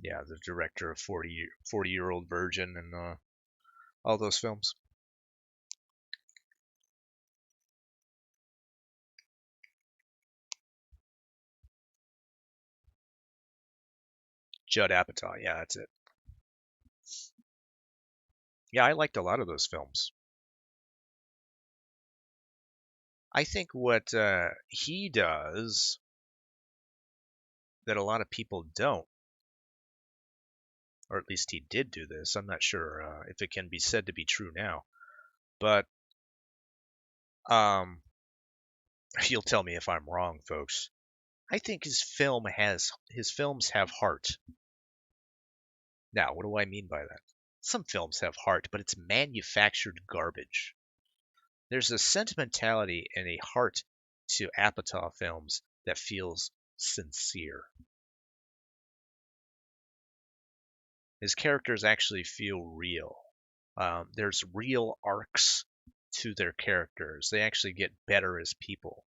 S2: Yeah, the director of 40-year-old virgin and all those films. Judd Apatow, yeah, that's it. Yeah, I liked a lot of those films. I think what he does that a lot of people don't, or at least he did do this, I'm not sure if it can be said to be true now, but you'll tell me if I'm wrong, folks. I think his films have heart. Now, what do I mean by that? Some films have heart, but it's manufactured garbage. There's a sentimentality and a heart to Apatow films that feels sincere. His characters actually feel real. There's real arcs to their characters. They actually get better as people.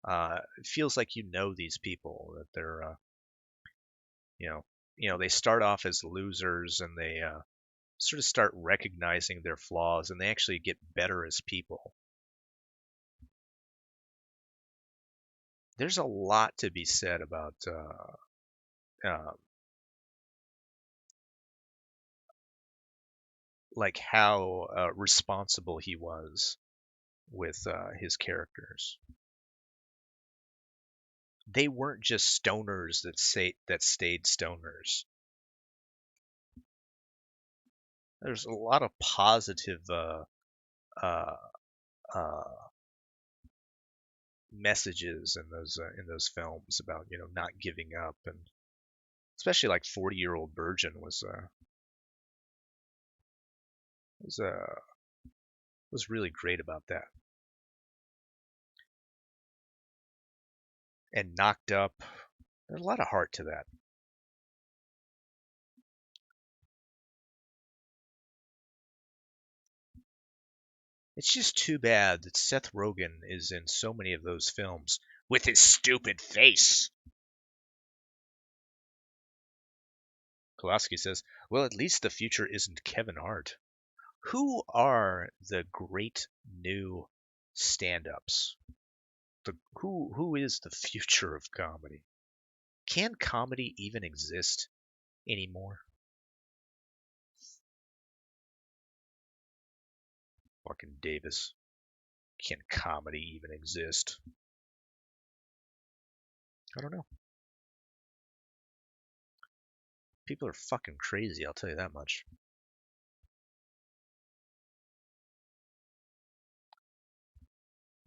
S2: It feels like you know these people, that they're, they start off as losers and they sort of start recognizing their flaws and they actually get better as people. There's a lot to be said about like how responsible he was with his characters. they weren't just stoners that stayed stoners. There's a lot of positive uh, messages in those films about not giving up, and especially like 40-Year-Old Virgin was was really great about that. And Knocked Up, there's a lot of heart to that. It's just too bad that Seth Rogen is in so many of those films with his stupid face. Kowalski says, well, at least the future isn't Kevin Hart. Who are the great new stand-ups? Who is the future of comedy? Can comedy even exist anymore? Fucking Davis. Can comedy even exist? I don't know. People are fucking crazy, I'll tell you that much.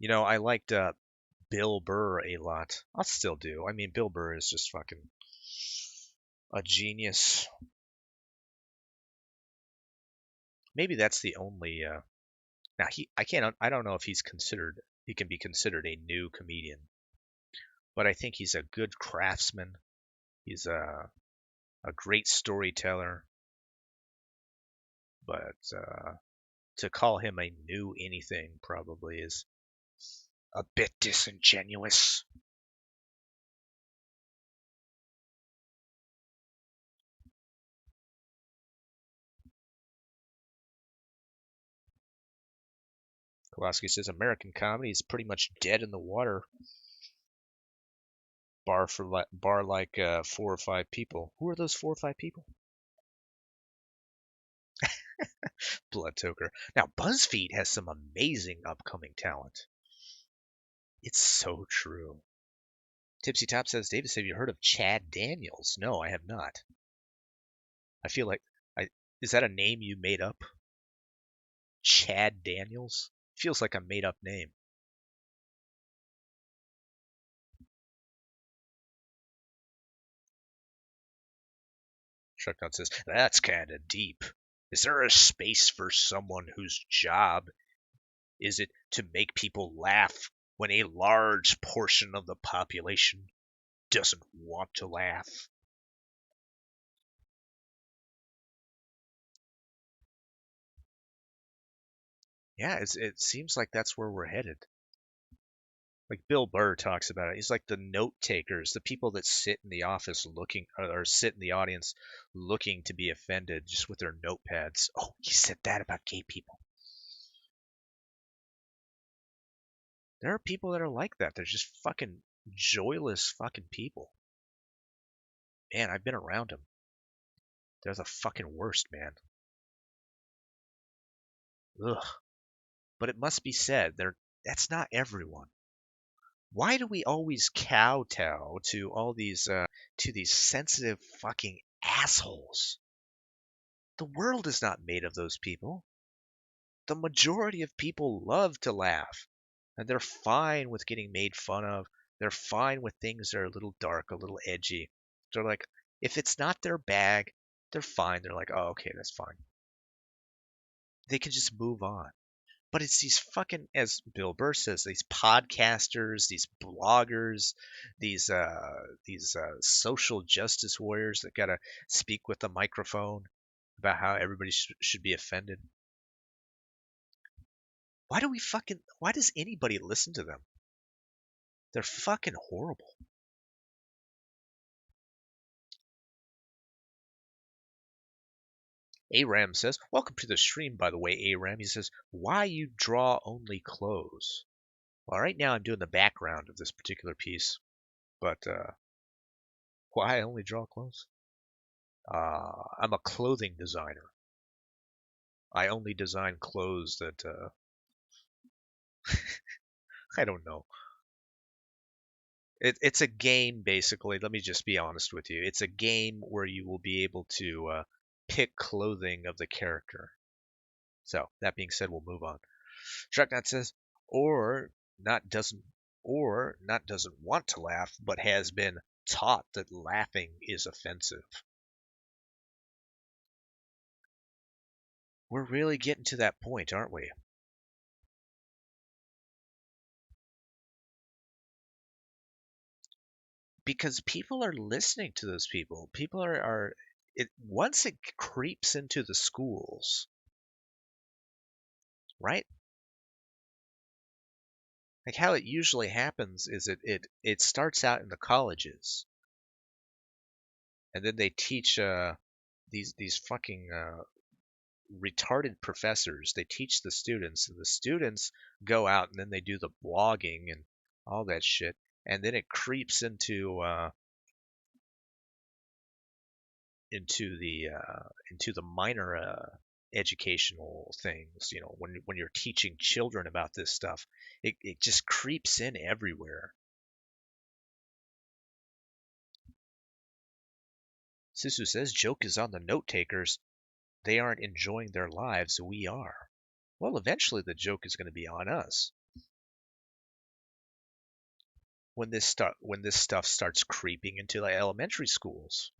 S2: I liked Bill Burr a lot. I'll still do. I mean, Bill Burr is just fucking a genius. Maybe that's the only. Now I don't know if he can be considered a new comedian, but I think he's a good craftsman. He's a great storyteller, but to call him a new anything probably is a bit disingenuous. Kowalski says American comedy is pretty much dead in the water. Bar like 4 or 5 people. Who are those 4 or 5 people? Blood Toker. Now BuzzFeed has some amazing upcoming talent. It's so true. Tipsy Top says, Davis, have you heard of Chad Daniels? No, I have not. I feel like is that a name you made up? Chad Daniels? Feels like a made up name. Chuck says, that's kind of deep. Is there a space for someone whose job is it to make people laugh when a large portion of the population doesn't want to laugh? Yeah, it seems like that's where we're headed. Like Bill Burr talks about it. He's like the note takers, the people that sit in the office looking, or sit in the audience looking to be offended just with their notepads. Oh, you said that about gay people. There are people that are like that. They're just fucking joyless fucking people. Man, I've been around them. They're the fucking worst, man. Ugh. But it must be said, that's not everyone. Why do we always kowtow to all these to these sensitive fucking assholes? The world is not made of those people. The majority of people love to laugh, and they're fine with getting made fun of. They're fine with things that are a little dark, a little edgy. They're like, if it's not their bag, they're fine. They're like, oh, okay, that's fine. They can just move on. But it's these fucking, as Bill Burr says, these podcasters, these bloggers, these social justice warriors that gotta speak with the microphone about how everybody should be offended. Why does anybody listen to them? They're fucking horrible. Aram says, welcome to the stream, by the way, Aram. He says, why you draw only clothes? Well, right now I'm doing the background of this particular piece, but why I only draw clothes? I'm a clothing designer. I only design clothes that, I don't know. It's a game, basically. Let me just be honest with you. It's a game where you will be able to pick clothing of the character. So that being said, we'll move on. Shreknut says, or not doesn't or not doesn't want to laugh, but has been taught that laughing is offensive. We're really getting to that point, aren't we? Because people are listening to those people. People are it once it creeps into the schools, right? Like how it usually happens is it starts out in the colleges, and then they teach these fucking retarded professors. They teach the students, and the students go out and then they do the blogging and all that shit, and then it creeps into the minor educational things. You know, when you're teaching children about this stuff, it just creeps in everywhere. Sisu says joke is on the note takers. They aren't enjoying their lives, we are. Well, eventually the joke is going to be on us when this stuff starts creeping into like elementary schools.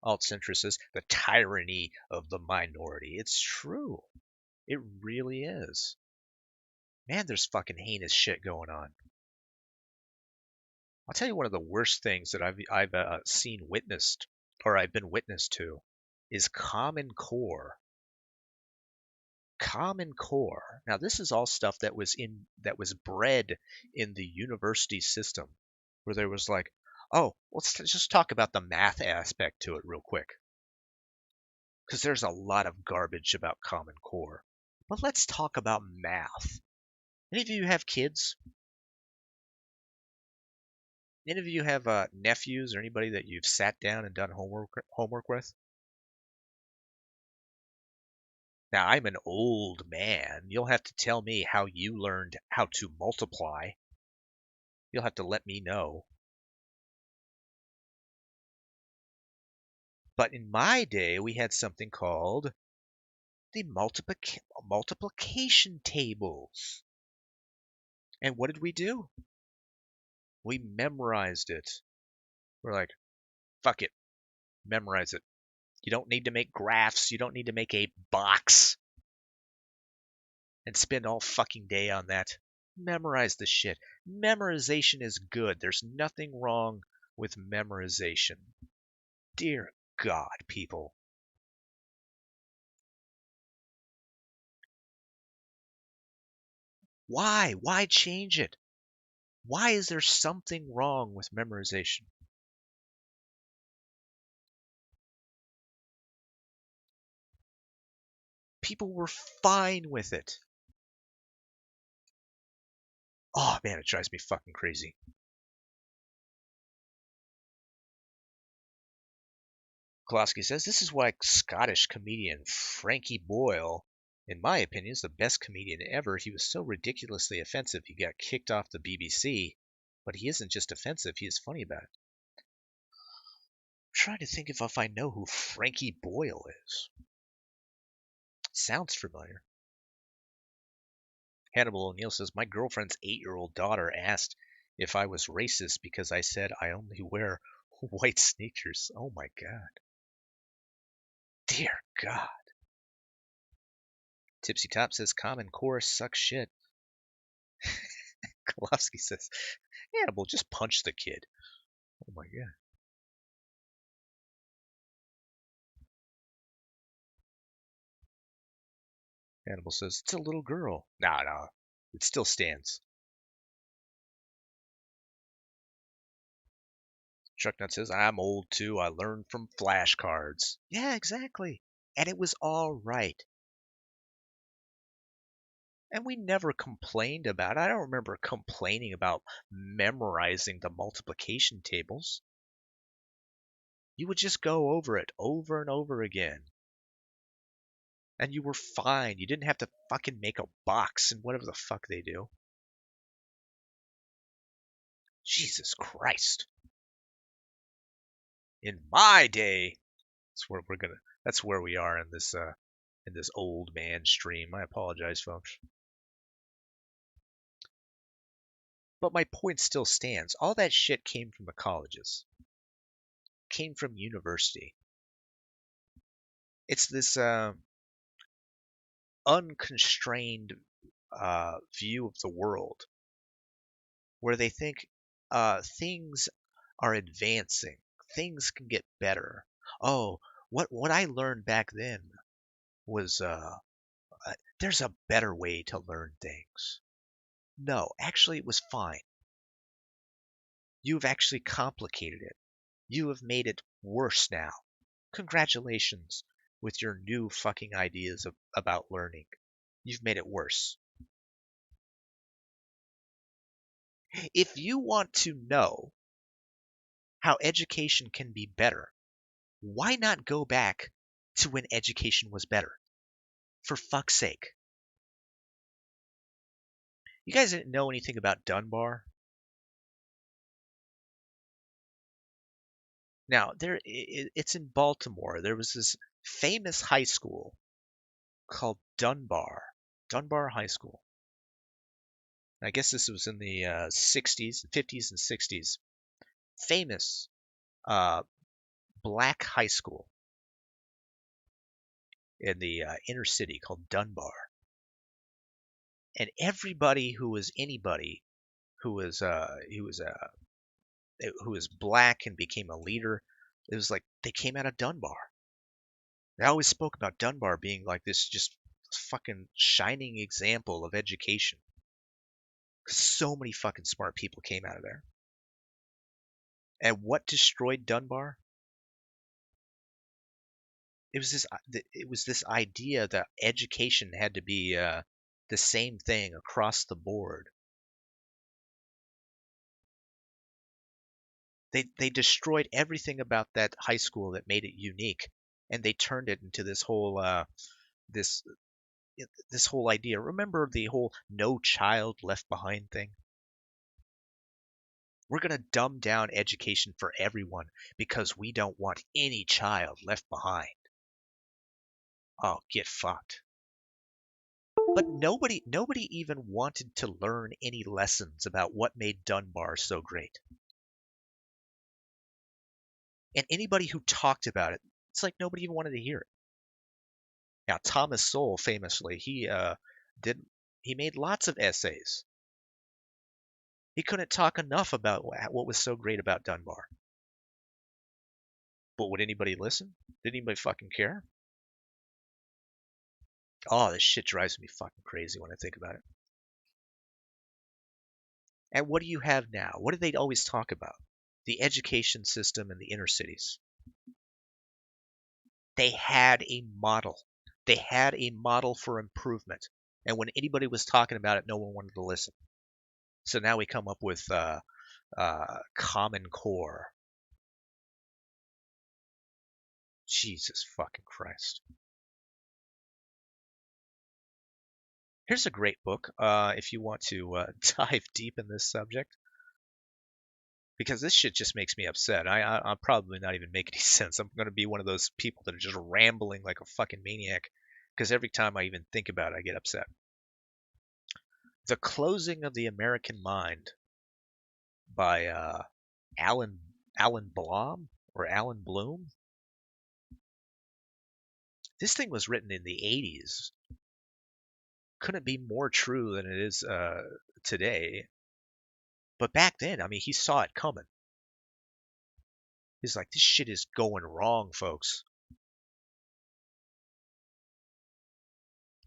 S2: Alt-centrist says the tyranny of the minority. It's true. It really is. Man, there's fucking heinous shit going on. I'll tell you one of the worst things that I've witnessed, or I've been witness to, is Common Core. Common Core. Now, this is all stuff that was bred in the university system, where there was like, oh, let's just talk about the math aspect to it real quick, because there's a lot of garbage about Common Core. But let's talk about math. Any of you have kids? Any of you have nephews or anybody that you've sat down and done homework with? Now, I'm an old man. You'll have to tell me how you learned how to multiply. You'll have to let me know. But in my day, we had something called the multiplication tables. And what did we do? We memorized it. We're like, fuck it, memorize it. You don't need to make graphs. You don't need to make a box and spend all fucking day on that. Memorize the shit. Memorization is good. There's nothing wrong with memorization. Dear God, people. Why? Why change it? Why is there something wrong with memorization? People were fine with it. Oh man, it drives me fucking crazy. Klosky says this is why Scottish comedian Frankie Boyle, in my opinion, is the best comedian ever. He was so ridiculously offensive he got kicked off the BBC, but he isn't just offensive, he is funny about it. I'm trying to think if I know who Frankie Boyle is. Sounds familiar. Hannibal O'Neill says, my girlfriend's 8-year-old daughter asked if I was racist because I said I only wear white sneakers. Oh my God. Dear God. Tipsy Top says, Common Core sucks shit. Kolofsky says, Hannibal, just punch the kid. Oh my God. Hannibal says, it's a little girl. Nah, it still stands. Trucknut says, I'm old too. I learned from flashcards. Yeah, exactly. And it was all right. And we never complained about it. I don't remember complaining about memorizing the multiplication tables. You would just go over it over and over again. And you were fine. You didn't have to fucking make a box and whatever the fuck they do. Jesus Christ. In my day, that's where we are in this old man stream. I apologize, folks. But my point still stands. All that shit came from the colleges. Came from university. It's this unconstrained view of the world where they think things are advancing, things can get better. Oh, what I learned back then was there's a better way to learn things. No, actually, it was fine. You've actually complicated it. You have made it worse now. Congratulations with your new fucking ideas about learning. You've made it worse. If you want to know how education can be better, why not go back to when education was better? For fuck's sake. You guys didn't know anything about Dunbar? Now, it's in Baltimore. There was this famous high school called Dunbar High School. I guess this was in the 60s, 50s, and 60s. Famous black high school in the inner city called Dunbar. And everybody who was anybody who was black and became a leader, it was like they came out of Dunbar. They always spoke about Dunbar being like this just fucking shining example of education. So many fucking smart people came out of there. And what destroyed Dunbar? It was this idea that education had to be the same thing across the board. They destroyed everything about that high school that made it unique, and they turned it into this whole this this whole idea. Remember the whole no child left behind thing? We're going to dumb down education for everyone because we don't want any child left behind. Oh, get fucked. But nobody even wanted to learn any lessons about what made Dunbar so great. And anybody who talked about it, it's like nobody even wanted to hear it. Now, Thomas Sowell, famously, he made lots of essays. He couldn't talk enough about what was so great about Dunbar. But would anybody listen? Did anybody fucking care? Oh, this shit drives me fucking crazy when I think about it. And what do you have now? What do they always talk about? The education system in the inner cities. They had a model. They had a model for improvement. And when anybody was talking about it, no one wanted to listen. So now we come up with Common Core. Jesus fucking Christ. Here's a great book if you want to dive deep in this subject. Because this shit just makes me upset. I'm probably not even making any sense. I'm going to be one of those people that are just rambling like a fucking maniac. Because every time I even think about it, I get upset. The Closing of the American Mind by Alan Blum or Alan Bloom. This thing was written in the 80s. Couldn't be more true than it is today. But back then, I mean, he saw it coming. He's like, this shit is going wrong, folks.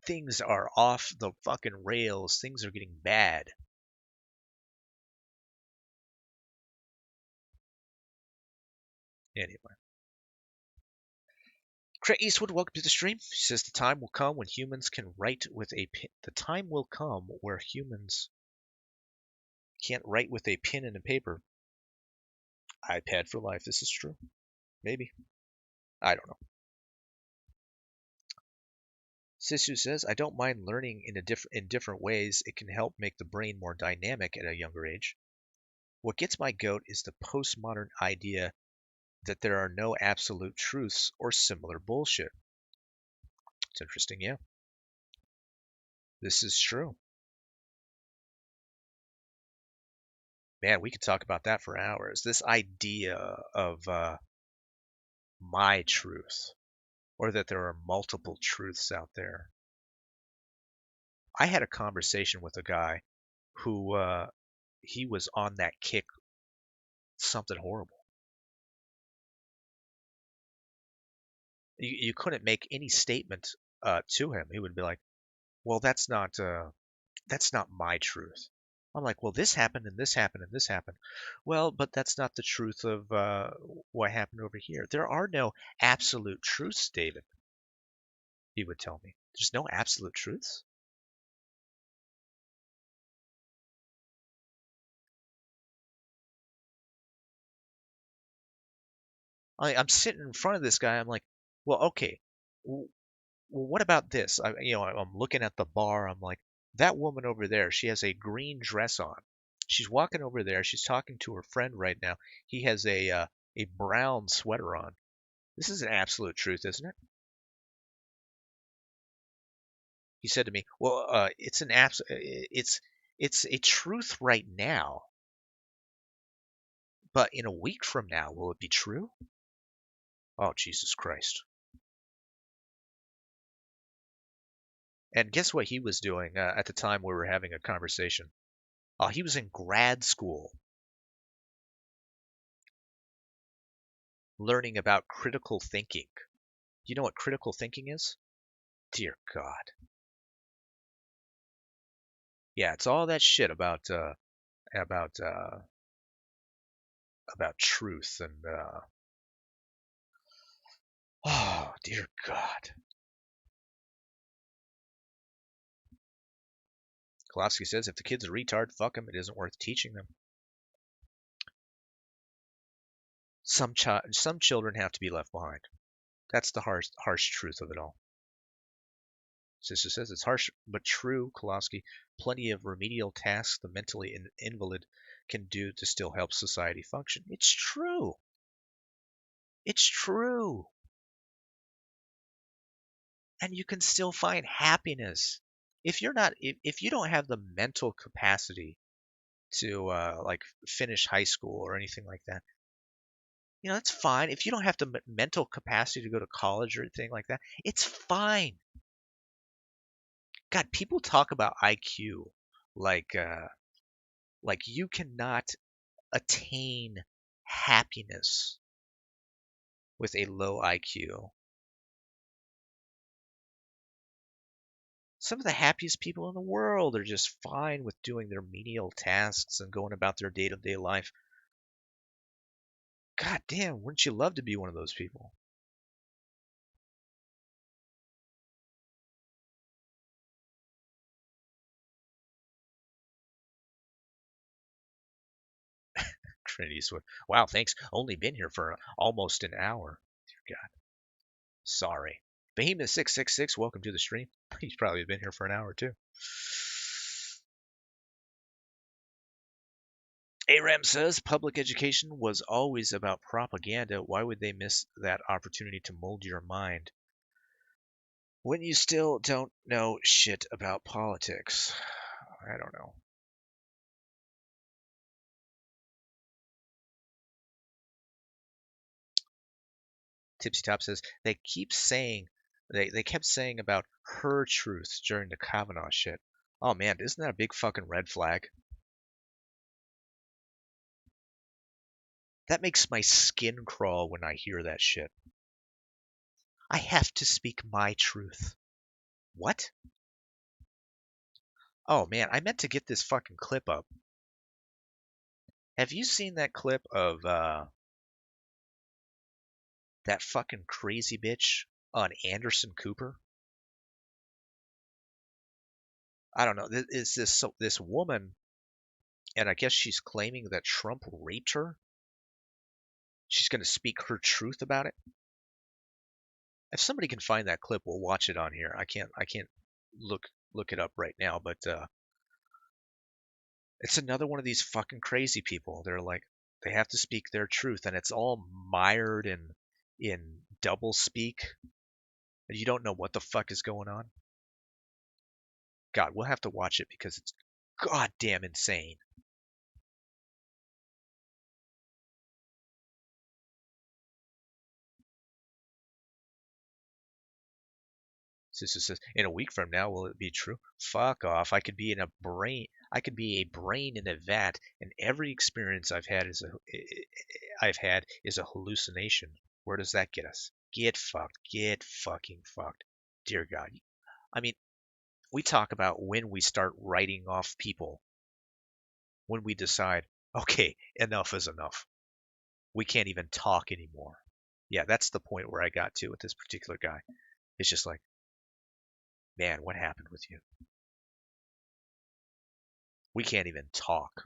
S2: Things are off the fucking rails. Things are getting bad. Anyway. Craig Eastwood, welcome to the stream. She says the time will come when humans can write with a pen. The time will come where humans can't write with a pen and a paper. iPad for life. This is true. Maybe. I don't know. Sisu says, I don't mind learning in different ways. It can help make the brain more dynamic at a younger age. What gets my goat is the postmodern idea that there are no absolute truths or similar bullshit. It's interesting, yeah. This is true. Man, we could talk about that for hours. This idea of my truth, or that there are multiple truths out there. I had a conversation with a guy who he was on that kick, something horrible. You couldn't make any statement to him. He would be like, "Well, that's not my truth." I'm like, "Well, this happened and this happened and this happened." Well, but that's not the truth of what happened over here. There are no absolute truths, David. He would tell me. There's no absolute truths. I'm sitting in front of this guy. I'm like, "Well, okay. Well, what about this?" I'm looking at the bar. I'm like, "That woman over there, she has a green dress on. She's walking over there. She's talking to her friend right now. He has a brown sweater on. This is an absolute truth, isn't it?" He said to me, "Well, it's a truth right now, but in a week from now, will it be true?" Oh, Jesus Christ! And guess what he was doing at the time we were having a conversation? He was in grad school learning about critical thinking. You know what critical thinking is? Dear God. Yeah, it's all that shit about truth and oh dear God. Klofsky says if the kid's a retard, fuck him. It isn't worth teaching them. Some children have to be left behind. That's the harsh truth of it all. Sister says it's harsh but true, Kolosky. Plenty of remedial tasks the mentally invalid can do to still help society function. It's true. It's true. And you can still find happiness. If you don't have the mental capacity to like finish high school or anything like that, it's fine. If you don't have the mental capacity to go to college or anything like that, it's fine. God, people talk about IQ like you cannot attain happiness with a low IQ. Some of the happiest people in the world are just fine with doing their menial tasks and going about their day-to-day life. God damn, wouldn't you love to be one of those people? Trinity Swift. Wow, thanks. Only been here for almost an hour. Dear God. Sorry. Behemoth666, welcome to the stream. He's probably been here for an hour too. ARAM says public education was always about propaganda. Why would they miss that opportunity to mold your mind when you still don't know shit about politics? I don't know. Tipsy Top says they kept saying about her truth during the Kavanaugh shit. Oh man, isn't that a big fucking red flag? That makes my skin crawl when I hear that shit. I have to speak my truth. What? Oh man, I meant to get this fucking clip up. Have you seen that clip of that fucking crazy bitch on Anderson Cooper? I don't know. Is this woman, and I guess she's claiming that Trump raped her? She's going to speak her truth about it. If somebody can find that clip, we'll watch it on here. I can't look it up right now, but It's another one of these fucking crazy people. They're like, they have to speak their truth, and it's all mired in double speak. You don't know what the fuck is going on. God, we'll have to watch it because it's goddamn insane. Sister says, in a week from now, will it be true? Fuck off. I could be a brain in a vat, and every experience I've had is a hallucination. Where does that get us? Get fucked. Get fucking fucked. Dear God. I mean, we talk about when we start writing off people, when we decide, okay, enough is enough. We can't even talk anymore. Yeah, that's the point where I got to with this particular guy. It's just like, man, what happened with you? We can't even talk.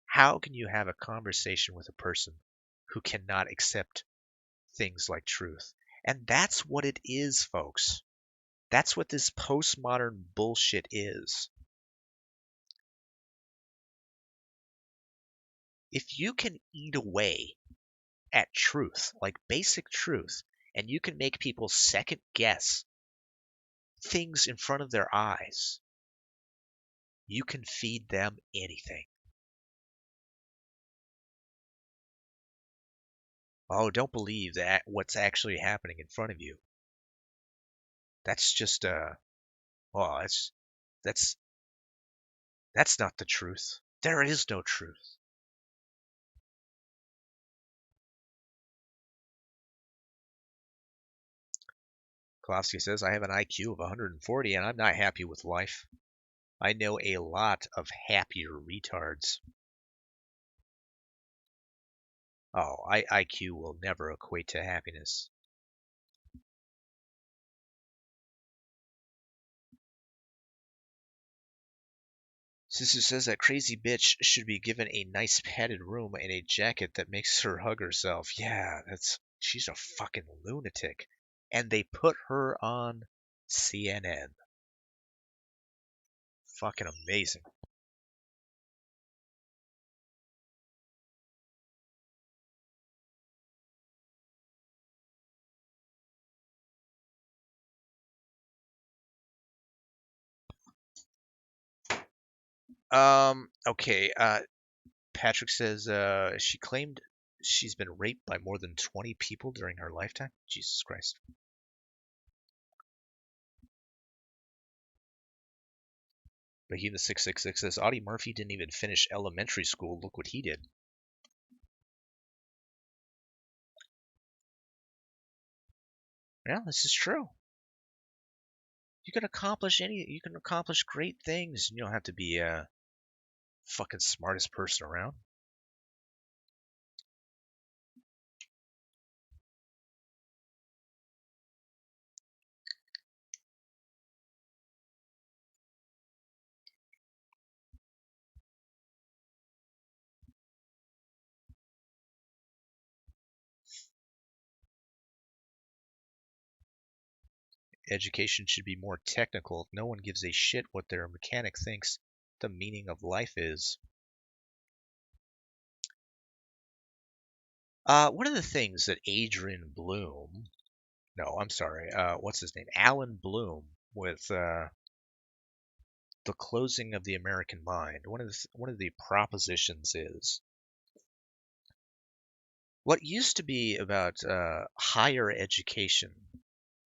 S2: How can you have a conversation with a person who cannot accept things like truth? And that's what it is, folks. That's what this postmodern bullshit is. If you can eat away at truth, like basic truth, and you can make people second guess things in front of their eyes, you can feed them anything. Oh, don't believe that what's actually happening in front of you. That's just well, that's that's not the truth. There is no truth. Klofsky says, I have an IQ of 140 and I'm not happy with life. I know a lot of happier retards. Oh, IQ will never equate to happiness. Sister says that crazy bitch should be given a nice padded room and a jacket that makes her hug herself. Yeah, she's a fucking lunatic. And they put her on CNN. Fucking amazing. Okay, Patrick says she claimed she's been raped by more than 20 people during her lifetime. Jesus Christ. Behemoth 666 says Audie Murphy didn't even finish elementary school. Look what he did. Yeah, this is true. You can accomplish great things. You don't have to be fucking smartest person around. Education should be more technical. No one gives a shit what their mechanic thinks the meaning of life is. One of the things that Adrian Bloom, no, I'm sorry, what's his name? Alan Bloom with the closing of the American mind. One of the propositions is what used to be about higher education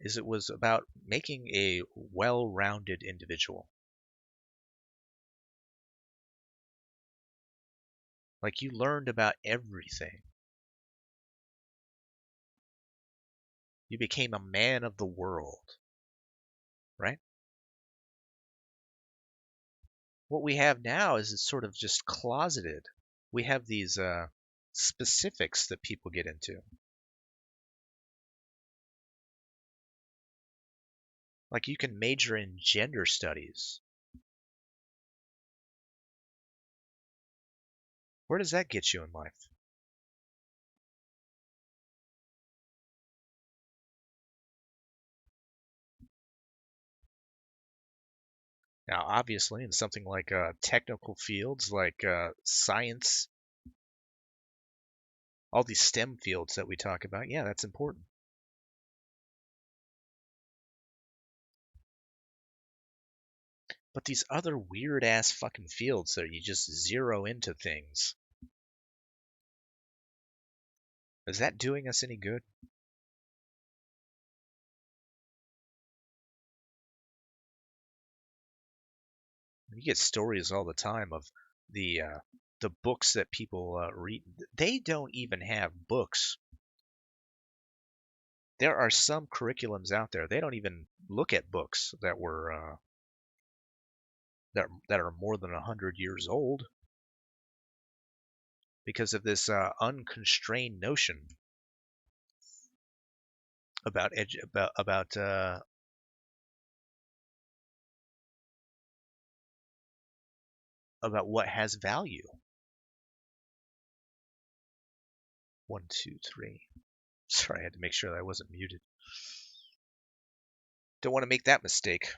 S2: is it was about making a well-rounded individual. Like you learned about everything. You became a man of the world, right? What we have now is it's sort of just closeted. We have these specifics that people get into. Like you can major in gender studies. Where does that get you in life? Now, obviously, in something like technical fields like science, all these STEM fields that we talk about, yeah, that's important. But these other weird ass fucking fields that you just zero into things, is that doing us any good? You get stories all the time of the books that people read. They don't even have books. There are some curriculums out there. They don't even look at books that were that are more than 100 years old because of this unconstrained notion about about what has value. 1, 2, 3. Sorry, I had to make sure that I wasn't muted. Don't want to make that mistake.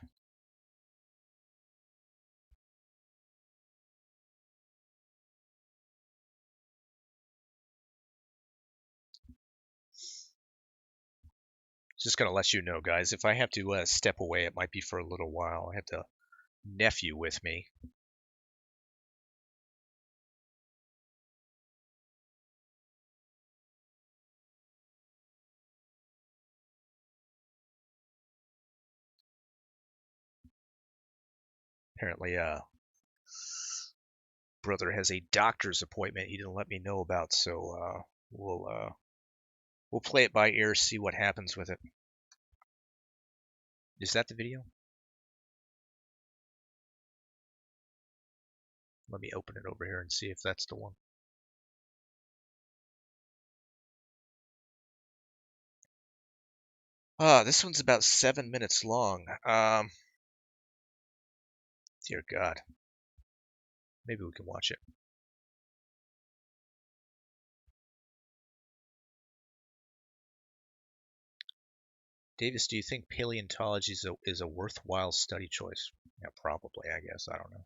S2: Just gonna let you know, guys, if I have to step away, it might be for a little while. I have the nephew with me. Apparently, brother has a doctor's appointment he didn't let me know about, so we'll play it by ear, see what happens with it. Is that the video? Let me open it over here and see if that's the one. This one's about 7 minutes long. Dear God. Maybe we can watch it. Davis, do you think paleontology is a worthwhile study choice? Yeah, probably, I guess. I don't know.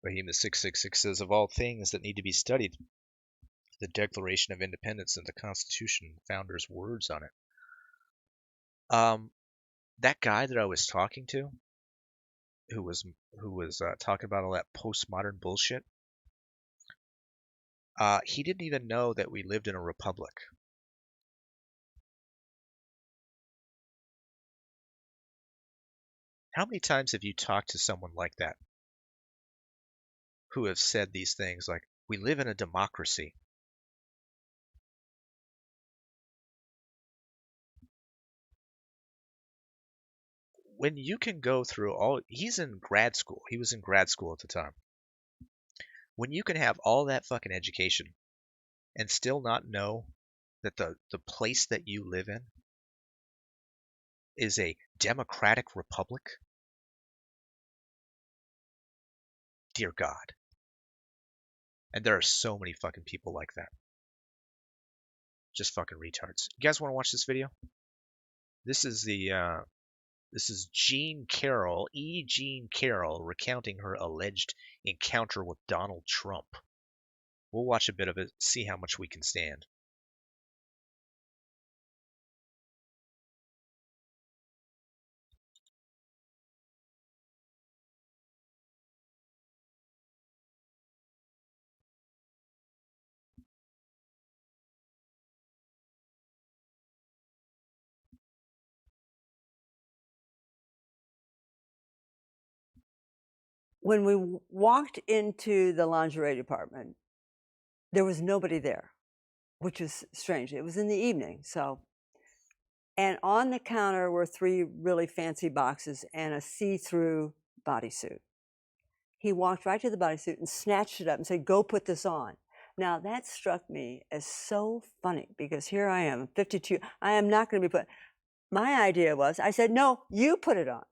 S2: Behemoth 666 says, of all things that need to be studied, the Declaration of Independence and the Constitution, founders' words on it. That guy that I was talking to, who was talking about all that postmodern bullshit, he didn't even know that we lived in a republic. How many times have you talked to someone like that who have said these things like, we live in a democracy? When you can go through all, he's in grad school. He was in grad school at the time. When you can have all that fucking education and still not know that the place that you live in is a democratic republic, dear God. And there are so many fucking people like that. Just fucking retards. You guys want to watch this video? This is Jean Carroll, Jean Carroll, recounting her alleged encounter with Donald Trump. We'll watch a bit of it, see how much we can stand.
S4: When we walked into the lingerie department, there was nobody there, which was strange. It was in the evening, so. And on the counter were 3 really fancy boxes and a see-through bodysuit. He walked right to the bodysuit and snatched it up and said, go put this on. Now, that struck me as so funny because here I am, 52. I am not going to be put. My idea was, I said, no, you put it on.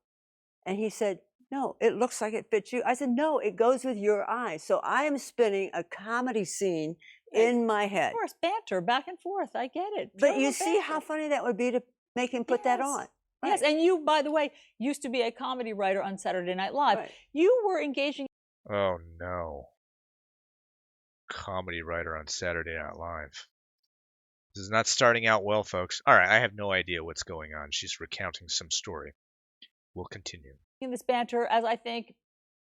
S4: And he said, no, it looks like it fits you. I said, no, it goes with your eyes. So I am spinning a comedy scene in my head.
S5: Of course, banter back and forth. I get it.
S4: But
S5: Pure
S4: you see
S5: banter.
S4: how funny that would be to make him put that
S5: Yes.
S4: on.
S5: Yes,
S4: Right.
S5: and you, by the way, used to be a comedy writer on Saturday Night Live.
S4: Right.
S5: You were engaging.
S2: Oh no. Comedy writer on Saturday Night Live. This is not starting out well, folks. All right, I have no idea what's going on. She's recounting some story. We'll continue.
S5: in this banter, as I think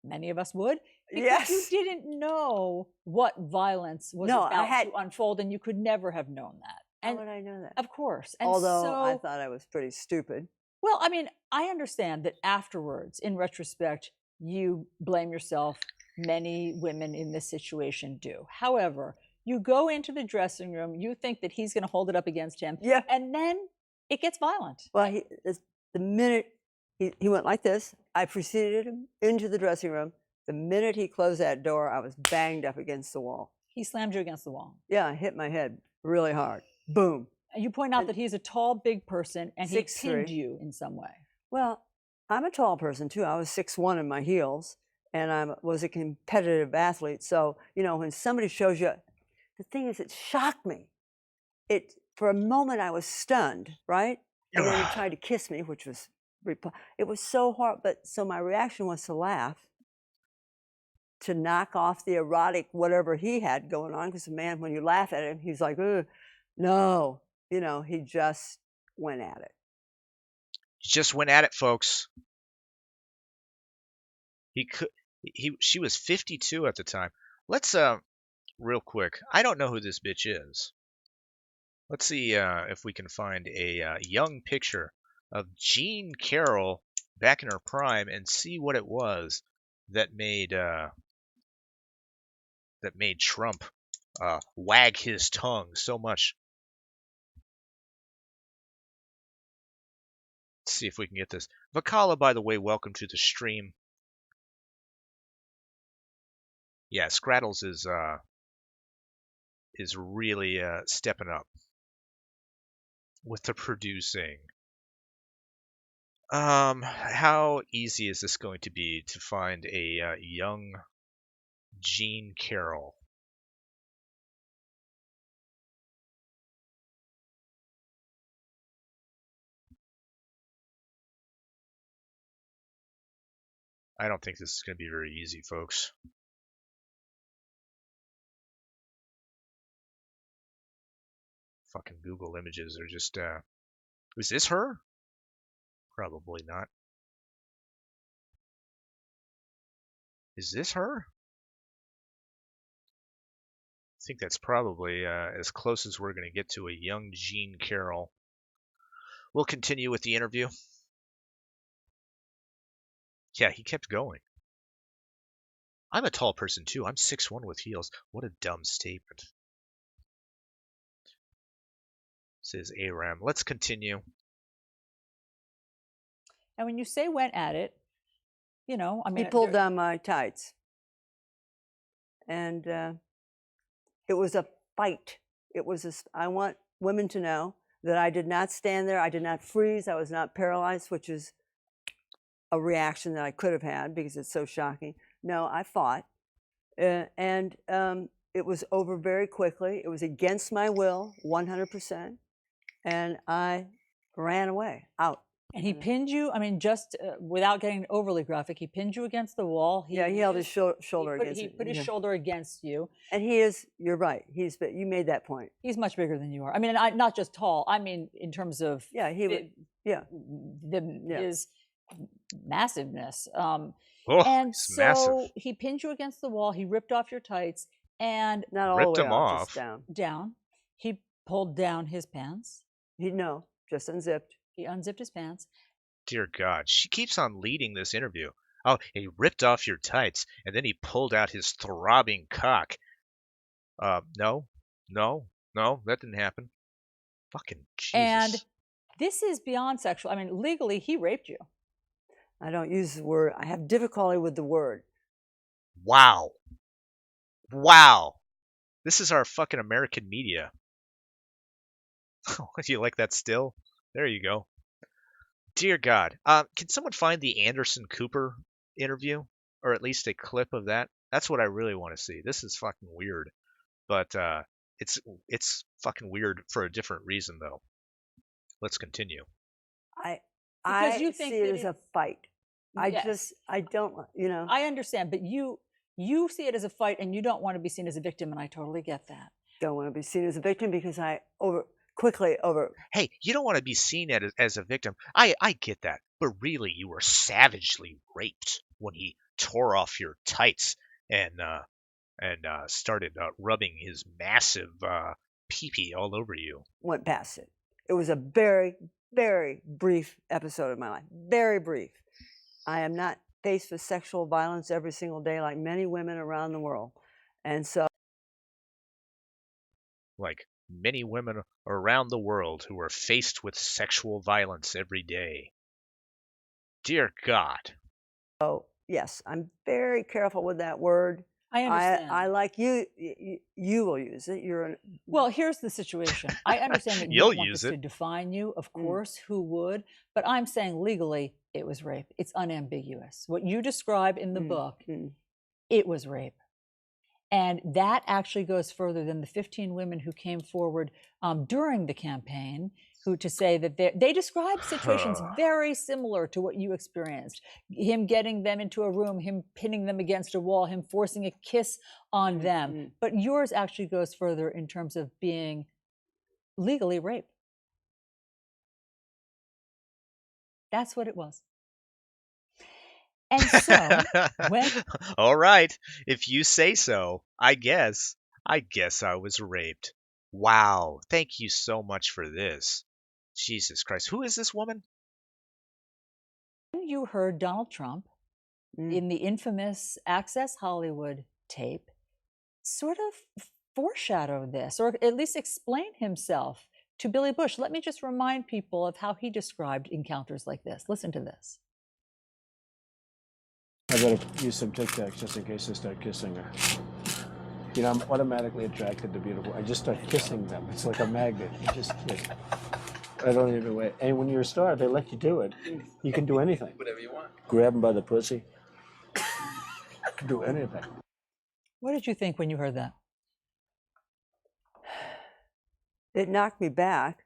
S5: many of us would, because
S4: Yes.
S5: you didn't know what violence was
S4: No, I
S5: about
S4: had-
S5: to unfold, and you could never have known that.
S4: How
S5: And
S4: would I know that?
S5: of course, and
S4: Although I
S5: so,
S4: thought I was pretty stupid.
S5: well, I mean, I understand that afterwards, in retrospect, you blame yourself. Many women in this situation do. However, you go into the dressing room, you think that he's going to hold it up against him,
S4: Yeah.
S5: and then it gets violent.
S4: Well, the minute he went like this, I preceded him into the dressing room. The minute he closed that door, I was banged up against the wall.
S5: He slammed you against the wall.
S4: Yeah, I hit my head really hard. Boom.
S5: And you point out
S4: And-
S5: that he's a tall, big person, and he
S4: 6'3".
S5: pinned you in some way.
S4: Well, I'm a tall person too. I was 6'1" in my heels, and I was a competitive athlete. So, you know, when somebody shows you, the thing is, it shocked me. For a moment, I was stunned, right? And then he tried to kiss me, which was, it was so hard. But so my reaction was to laugh, to knock off the erotic whatever he had going on. Because the man, when you laugh at him, he's like, ugh, no, you know, he just went at it.
S2: He just went at it, folks. She was 52 at the time. Let's real quick. I don't know who this bitch is. Let's see if we can find a young picture of Jean Carroll back in her prime and see what it was that made Trump wag his tongue so much. Let's see if we can get this. Vakala, by the way, welcome to the stream. Yeah, Scraddles is really stepping up with the producing. How easy is this going to be to find a young Jean Carroll? I don't think this is going to be very easy, folks. Fucking Google Images are just, is this her? Probably not. Is this her? I think that's probably as close as we're going to get to a young Jean Carroll. We'll continue with the interview. Yeah, he kept going. I'm a tall person too. I'm 6'1" with heels. What a dumb statement. Says Aram. Let's continue.
S5: And when you say went at it, you know, I mean,
S4: He pulled down my tights. And it was a fight. It was I want women to know that I did not stand there. I did not freeze. I was not paralyzed, which is a reaction that I could have had because it's so shocking. No, I fought. And it was over very quickly. It was against my will, 100%. And I ran away, out.
S5: And he pinned you, I mean, just without getting overly graphic, he pinned you against the wall.
S4: He held his shoulder against
S5: He
S4: it.
S5: put his
S4: Yeah.
S5: shoulder against you.
S4: And he is, you're right, you made that point.
S5: He's much bigger than you are. I mean, not just tall. I mean, in terms of
S4: Yeah, yeah.
S5: his massiveness.
S2: Oh,
S5: And
S2: it's
S5: so
S2: massive.
S5: he pinned you against the wall. He ripped off your tights and
S4: Not all
S2: Ripped
S4: the way
S2: him
S4: off, just
S2: off.
S4: down.
S5: down. He pulled down his pants.
S4: No, just unzipped.
S5: He unzipped his pants.
S2: Dear God, she keeps on leading this interview. Oh, he ripped off your tights, and then he pulled out his throbbing cock. No, that didn't happen. Fucking Jesus.
S5: And this is beyond sexual. I mean, legally, he raped you.
S4: I don't use the word. I have difficulty with the word.
S2: Wow. This is our fucking American media. Do you like that still? There you go. Dear God. Can someone find the Anderson Cooper interview, or at least a clip of that? That's what I really want to see. This is fucking weird, but it's fucking weird for a different reason though. Let's continue.
S4: I
S5: Because you
S4: I
S5: think
S4: see it
S5: that
S4: as a
S5: it's
S4: fight. I
S5: yes.
S4: just I don't
S5: I understand, but you see it as a fight, and you don't want to be seen as a victim, and I totally get that.
S4: don't want to be seen as a victim because I quickly over
S2: Hey, you don't want to be seen as a victim. I get that, but really, you were savagely raped when he tore off your tights and started rubbing his massive pee-pee all over you.
S4: went past it. It was a very, very brief episode of my life. Very brief. I am not faced with sexual violence every single day like many women around the world. And so
S2: Like many women around the world who are faced with sexual violence every day. Dear God.
S4: yes, I'm very careful with that word.
S5: I understand.
S4: I like you will use it.
S5: Well, here's the situation. I understand that you
S2: You'll
S5: don't want
S2: use
S5: this to
S2: it.
S5: define you. Of course, who would? But I'm saying legally, it was rape. It's unambiguous. What you describe in the book, it was rape. And that actually goes further than the 15 women who came forward during the campaign to say that they described situations very similar to what you experienced. Him getting them into a room, him pinning them against a wall, him forcing a kiss on them. But yours actually goes further in terms of being legally rape. That's what it was. And so,
S2: all right, if you say so, I guess I was raped. Wow, thank you so much for this. Jesus Christ, who is this woman?
S5: You heard Donald Trump in the infamous Access Hollywood tape sort of foreshadow this, or at least explain himself to Billy Bush. Let me just remind people of how he described encounters like this. Listen to this.
S6: I better use some Tic Tacs just in case I start kissing her. You know, I'm automatically attracted to beautiful. I just start kissing them. It's like a magnet. You just kiss. I don't even wait. And when you're a star, they let you do it. You can do anything.
S7: Whatever you want.
S6: Grab them by the pussy. Do anything.
S5: What did you think when you heard that?
S4: It knocked me back.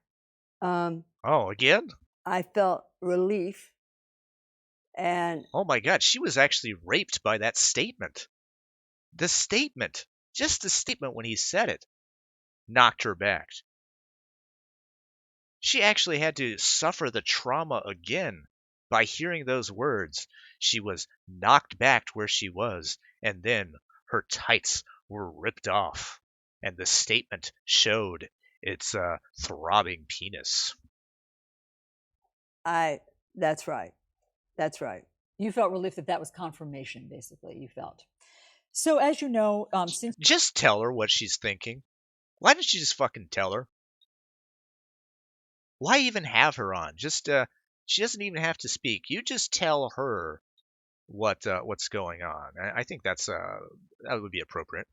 S2: Oh, again?
S4: I felt relief. And
S2: oh my God, she was actually raped by that statement. The statement, just the statement when he said it, knocked her back. She actually had to suffer the trauma again by hearing those words. She was knocked back where she was, and then her tights were ripped off, and the statement showed its throbbing penis.
S4: That's right. That's right.
S5: You felt relief that was confirmation, basically, you felt. So as you know, since...
S2: Just tell her what she's thinking. Why don't you just fucking tell her? Why even have her on? Just she doesn't even have to speak. You just tell her what's going on. I think that would be appropriate.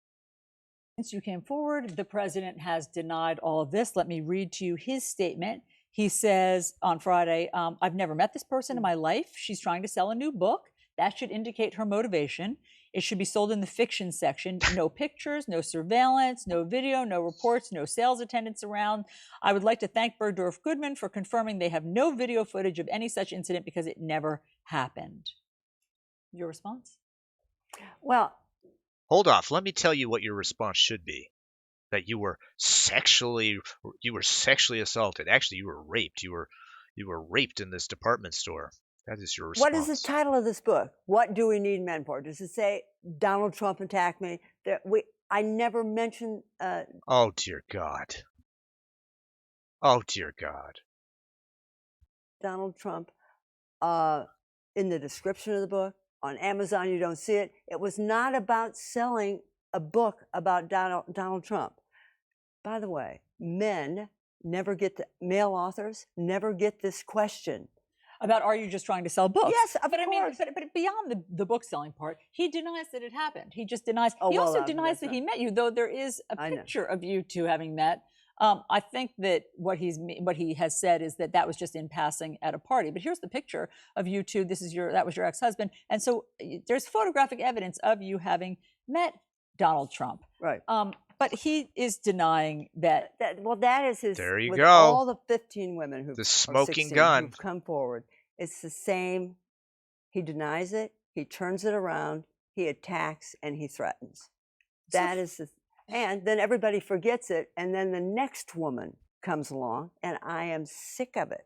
S5: Since you came forward, the president has denied all of this. Let me read to you his statement. He says on Friday, I've never met this person in my life. She's trying to sell a new book. That should indicate her motivation. It should be sold in the fiction section. No pictures, no surveillance, no video, no reports, no sales attendants around. I would like to thank Bergdorf Goodman for confirming they have no video footage of any such incident because it never happened. Your response?
S4: Well,
S2: hold off. Let me tell you what your response should be. That you were sexually assaulted. Actually, you were raped. You were raped in this department store. That is your response.
S4: What is the title of this book? What do we need men for? Does it say Donald Trump attacked me? I never mentioned.
S2: Oh dear God. Oh dear God.
S4: Donald Trump. In the description of the book on Amazon, you don't see it. It was not about selling a book about Donald Trump. By the way, male authors never get this question.
S5: About are you just trying to sell books?
S4: Yes, of
S5: course.
S4: I mean,
S5: but beyond the book selling part, he denies that it happened. He just denies. He also denies that he met you, though there is a picture of you two having met I think that what he has said is that was just in passing at a party. But here's the picture of you two. That was your ex-husband, and so there's photographic evidence of you having met Donald Trump.
S4: Right.
S5: But he is denying that.
S4: That is his.
S2: There you
S4: with
S2: go.
S4: All the 15 women
S2: The smoking gun.
S4: who've come forward, it's the same. He denies it. He turns it around. He attacks and he threatens. And then everybody forgets it, and then the next woman comes along, and I am sick of it.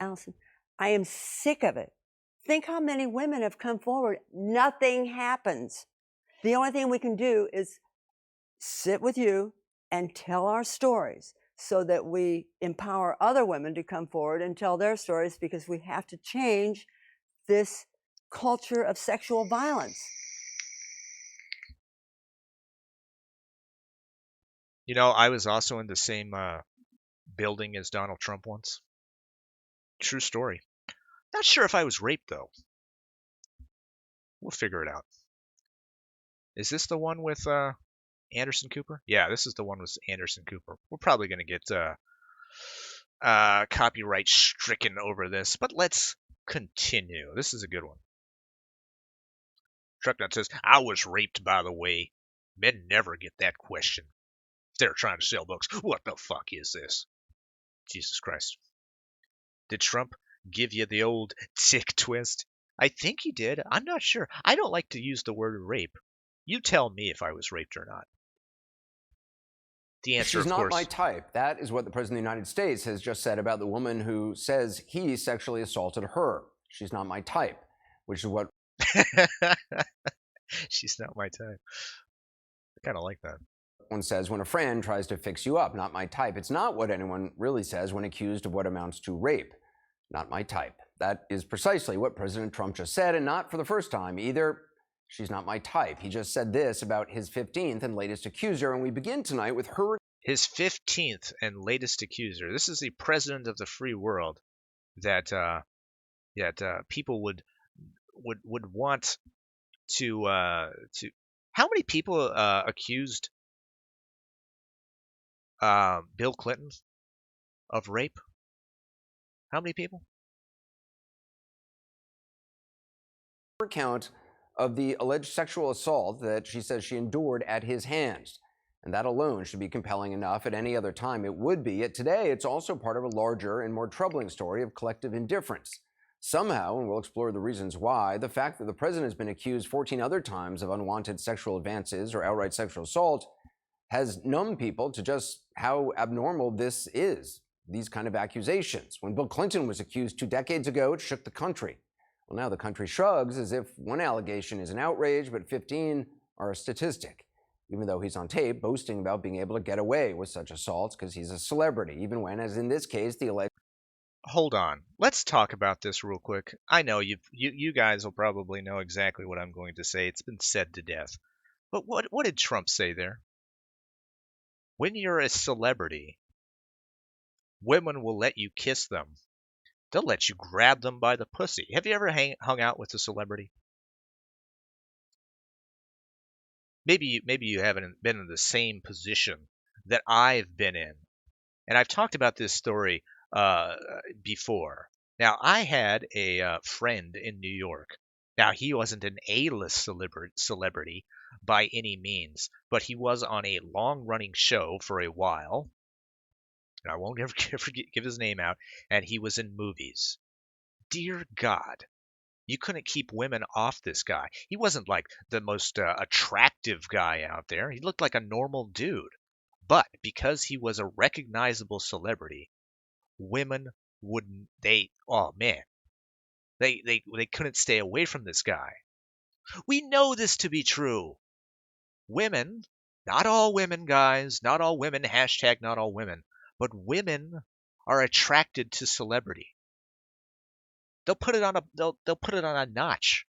S4: Allison, I am sick of it. Think how many women have come forward. Nothing happens. The only thing we can do is sit with you and tell our stories so that we empower other women to come forward and tell their stories, because we have to change this culture of sexual violence.
S2: You know, I was also in the same building as Donald Trump once. True story. Not sure if I was raped, though. We'll figure it out. Is this the one with Anderson Cooper? Yeah, this is the one with Anderson Cooper. We're probably going to get copyright stricken over this, but let's continue. This is a good one. Trucknut says, I was raped, by the way. Men never get that question. If they're trying to sell books, what the fuck is this? Jesus Christ. Did Trump give you the old tick twist? I think he did. I'm not sure. I don't like to use the word rape. You tell me if I was raped or not. The answer,
S7: She's
S2: of
S7: not
S2: course.
S7: my type. That is what the President of the United States has just said about the woman who says he sexually assaulted her. She's not my type, which is what...
S2: She's not my type. I kind of like that.
S7: One says when a friend tries to fix you up. Not my type. It's not what anyone really says when accused of what amounts to rape. Not my type. That is precisely what President Trump just said, and not for the first time either. She's not my type. He just said this about his 15th and latest accuser, and we begin tonight with her.
S2: His 15th and latest accuser. This is the president of the free world that people would want to. How many people accused Bill Clinton of rape? How many people?
S7: Account of the alleged sexual assault that she says she endured at his hands. And that alone should be compelling enough. At any other time, it would be. Yet today, it's also part of a larger and more troubling story of collective indifference. Somehow, and we'll explore the reasons why, the fact that the president has been accused 14 other times of unwanted sexual advances or outright sexual assault has numbed people to just how abnormal this is, these kind of accusations. When Bill Clinton was accused 2 decades ago, it shook the country. Well, now the country shrugs as if one allegation is an outrage, but 15 are a statistic, even though he's on tape boasting about being able to get away with such assaults because he's a celebrity, even when, as in this case, the alleged...
S2: Hold on. Let's talk about this real quick. I know you guys will probably know exactly what I'm going to say. It's been said to death. But what did Trump say there? When you're a celebrity, women will let you kiss them. They'll let you grab them by the pussy. Have you ever hung out with a celebrity? Maybe you haven't been in the same position that I've been in. And I've talked about this story before. Now, I had a friend in New York. Now, he wasn't an A-list celebrity by any means, but he was on a long-running show for a while. And I won't ever give his name out, and he was in movies. Dear God, you couldn't keep women off this guy. He wasn't like the most attractive guy out there. He looked like a normal dude. But because he was a recognizable celebrity, women wouldn't, they couldn't stay away from this guy. We know this to be true. Women, not all women, guys, not all women, hashtag not all women, but women are attracted to celebrity. They'll put it on a notch.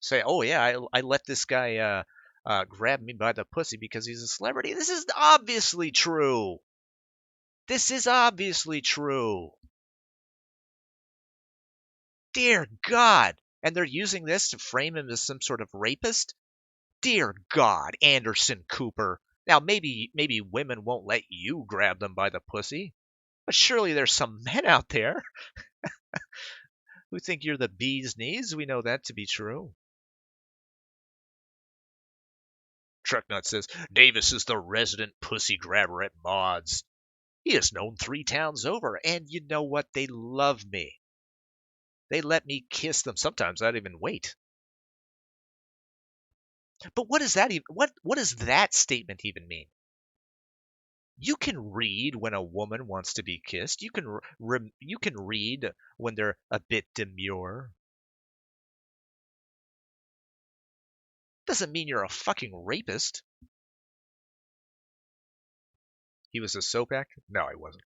S2: Say, oh yeah, I let this guy grab me by the pussy because he's a celebrity. This is obviously true. This is obviously true. Dear God. And they're using this to frame him as some sort of rapist? Dear God, Anderson Cooper. Now maybe women won't let you grab them by the pussy, but surely there's some men out there who think you're the bee's knees. We know that to be true. Trucknut says, Davis is the resident pussy grabber at Maud's. He is known 3 towns over, and you know what? They love me. They let me kiss them. Sometimes I'd even wait. But what does that even what does that statement even mean? You can read when a woman wants to be kissed. You can read when they're a bit demure. Doesn't mean you're a fucking rapist. He was a Sopak? No, I wasn't.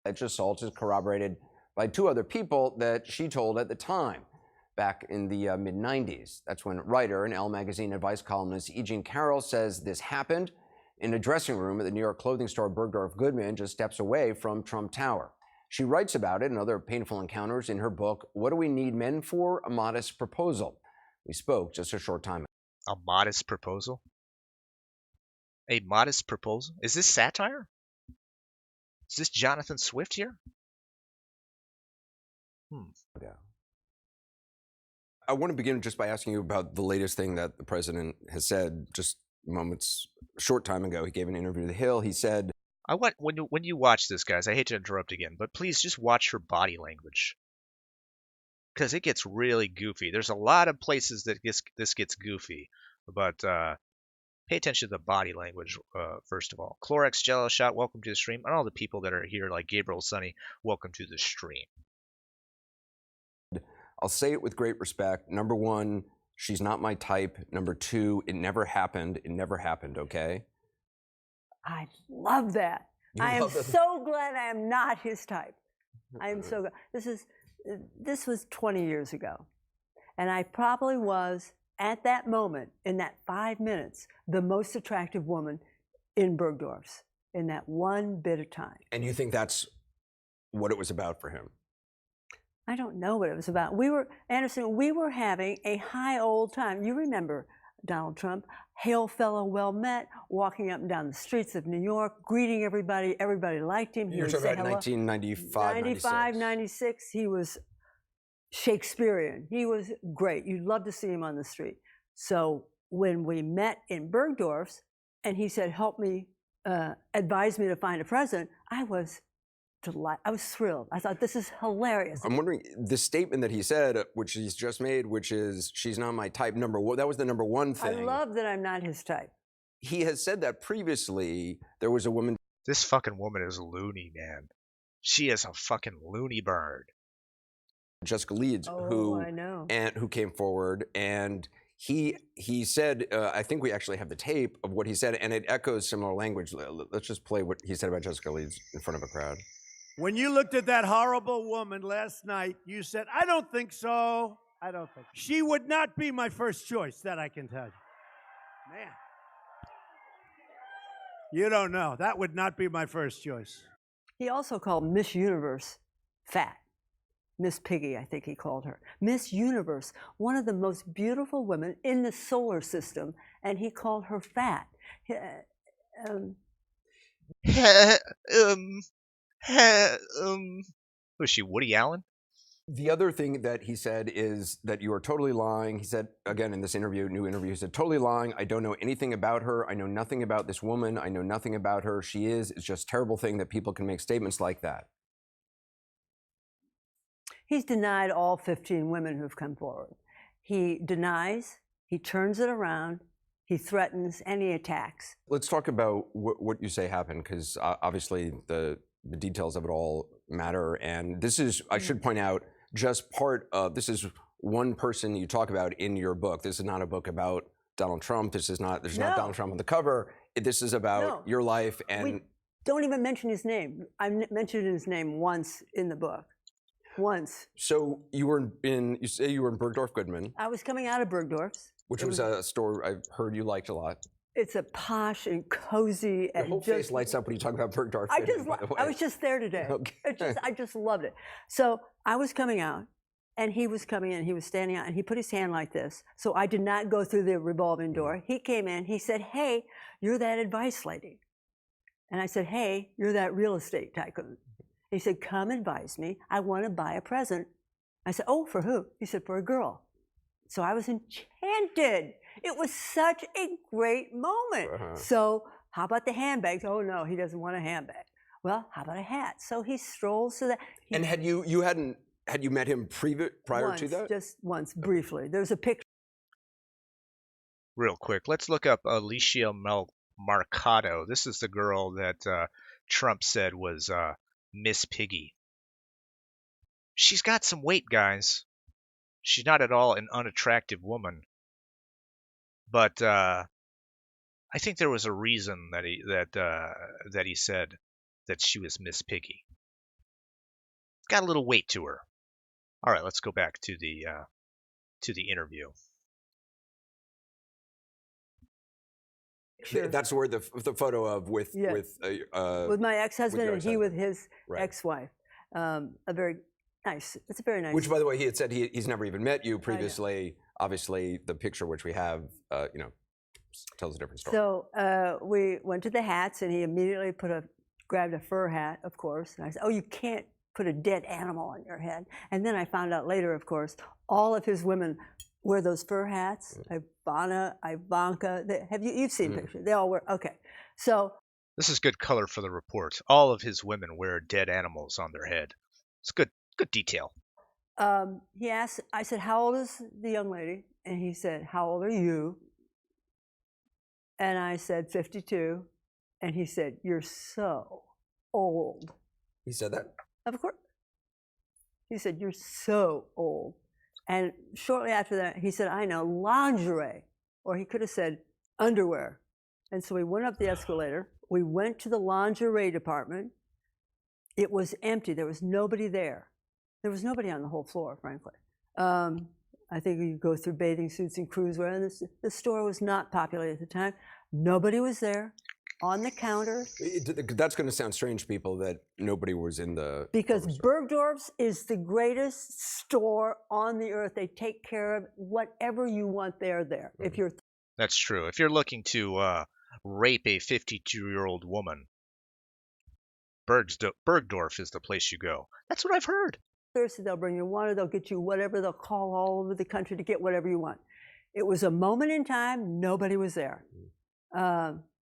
S7: Alleged assault is corroborated by 2 other people that she told at the time, back in the mid-90s. That's when writer and Elle magazine advice columnist E. Jean Carroll says this happened in a dressing room at the New York clothing store Bergdorf Goodman, just steps away from Trump Tower. She writes about it and other painful encounters in her book, What Do We Need Men For? A Modest Proposal. We spoke just a short time ago.
S2: A modest proposal? A modest proposal? Is this satire? Is this Jonathan Swift here?
S7: Yeah. I want to begin just by asking you about the latest thing that the president has said just short time ago. He gave an interview to The Hill. He said,
S2: I want when you watch this, guys, I hate to interrupt again, but please just watch her body language. Because it gets really goofy. There's a lot of places that this gets goofy, but pay attention to the body language, first of all. Clorox Jello Shot, welcome to the stream. And all the people that are here, like Gabriel Sunny, welcome to the stream.
S7: I'll say it with great respect. Number 1, she's not my type. Number 2, it never happened. It never happened, okay?
S4: I love that. I am so glad I am not his type. I am so glad. This was 20 years ago. And I probably was, at that moment, in that 5 minutes, the most attractive woman in Bergdorf's in that one bit of time.
S7: And you think that's what it was about for him?
S4: I don't know what it was about. Anderson, we were having a high old time. You remember Donald Trump, hail fellow, well met, walking up and down the streets of New York, greeting everybody. Everybody liked him.
S7: You're talking about 1995,
S4: 96. He was Shakespearean. He was great. You'd love to see him on the street. So when we met in Bergdorf's and he said, help me, advise me to find a president, I was delighted. I was thrilled. I thought, this is hilarious.
S7: I'm wondering, the statement that he said, which he's just made, which is, she's not my type, that was the number 1 thing.
S4: I love that I'm not his type.
S7: He has said that previously. There was a woman.
S2: This fucking woman is loony, man. She is a fucking loony bird.
S7: Jessica Leeds, who came forward, and he said, I think we actually have the tape of what he said, and it echoes similar language. Let's just play what he said about Jessica Leeds in front of a crowd.
S8: When you looked at that horrible woman last night, you said, I don't think so. I don't think so. She would not be my first choice, that I can tell you. Man. You don't know. That would not be my first choice.
S4: He also called Miss Universe fat. Miss Piggy, I think he called her. Miss Universe, one of the most beautiful women in the solar system, and he called her fat.
S2: Was she Woody Allen?
S7: The other thing that he said is that you are totally lying. He said, again, in this interview, new interview, he said, totally lying. I don't know anything about her. I know nothing about this woman. I know nothing about her. It's just a terrible thing that people can make statements like that.
S4: He's denied all 15 women who've come forward. He denies, he turns it around, he threatens, and he attacks.
S7: Let's talk about what you say happened, because obviously the details of it all matter. And this is, I should point out, just part of, this is one person you talk about in your book. This is not a book about Donald Trump. There's not Donald Trump on the cover. This is about your life. And
S4: we don't even mention his name. I mentioned his name once in the book. Once.
S7: So you say you were in Bergdorf Goodman.
S4: I was coming out of Bergdorf's.
S7: Which was a store I've heard you liked a lot.
S4: It's a posh and cozy.
S7: Your whole face lights up when you talk about Bergdorf Goodman, by the way.
S4: I was just there today.
S7: Okay.
S4: I just loved it. So I was coming out, And he was coming in, he was standing out, and he put his hand like this. So I did not go through the revolving door. He came in, he said, hey, you're that advice lady. And I said, hey, you're that real estate tycoon. He said, come advise me. I want to buy a present. I said, oh, for who? He said, for a girl. So I was enchanted. It was such a great moment. So how about the handbags? Oh, no, he doesn't want a handbag. Well, how about a hat? So he strolls to that.
S7: And had you met him prior to that?
S4: Just once, briefly. There's a picture.
S2: Real quick, let's look up Alicia Mercado. This is the girl that Trump said was Miss Piggy. She's got some weight, guys. She's not at all an unattractive woman. But I think there was a reason that he said that she was Miss Piggy. Got a little weight to her. All right, let's go back to the interview.
S4: Sure.
S7: That's where the photo of with
S4: my ex-husband and he with his ex-wife. A very nice. It's a very nice.
S7: Which, by the way, he had said he's never even met you previously. Obviously, the picture which we have, tells a different story.
S4: So we went to the hats, and he immediately grabbed a fur hat, of course. And I said, "Oh, you can't put a dead animal on your head." And then I found out later, of course, all of his women wear those fur hats. Ivanka. You've seen pictures? They all wear. Okay, so
S2: this is good color for the report. All of his women wear dead animals on their head. It's good detail.
S4: He asked. I said, "How old is the young lady?" And he said, "How old are you?" And I said, 52. And he said, "You're so old."
S7: He said that?
S4: Of course. He said, "You're so old." And shortly after that, he said, "I know, lingerie." Or he could have said underwear. And so we went up the escalator. We went to the lingerie department. It was empty. There was nobody there. There was nobody on the whole floor, frankly. I think you go through bathing suits and cruisewear, and the store was not populated at the time. Nobody was there on the counter.
S7: That's going to sound strange to people that nobody was in the...
S4: Because Bergdorf's is the greatest store on the earth. They take care of whatever you want, they're there. If you're...
S2: That's true. If you're looking to rape a 52-year-old woman, Bergdorf is the place you go. That's what I've heard.
S4: Thirsty, they'll bring you water, they'll get you whatever, they'll call all over the country to get whatever you want. It was a moment in time, nobody was there.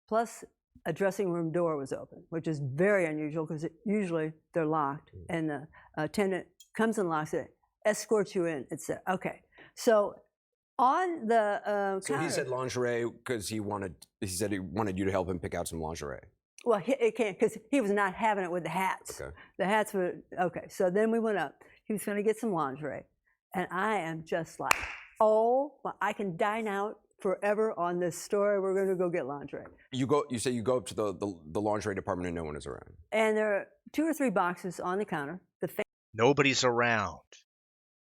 S4: Plus, a dressing room door was open, which is very unusual because usually they're locked, and the attendant comes and locks it, escorts you in, etc. Okay, so on the
S7: so he said lingerie because he said he wanted you to help him pick out some lingerie.
S4: Well, it can't, because he was not having it with the hats.
S7: Okay.
S4: The hats were, okay. So then we went up. He was going to get some lingerie. And I am just like, oh, well, I can dine out forever on this story. We're going to go get lingerie.
S7: You say you go up to the lingerie department and no one is around.
S4: And there are 2 or 3 boxes on the counter.
S2: Nobody's around.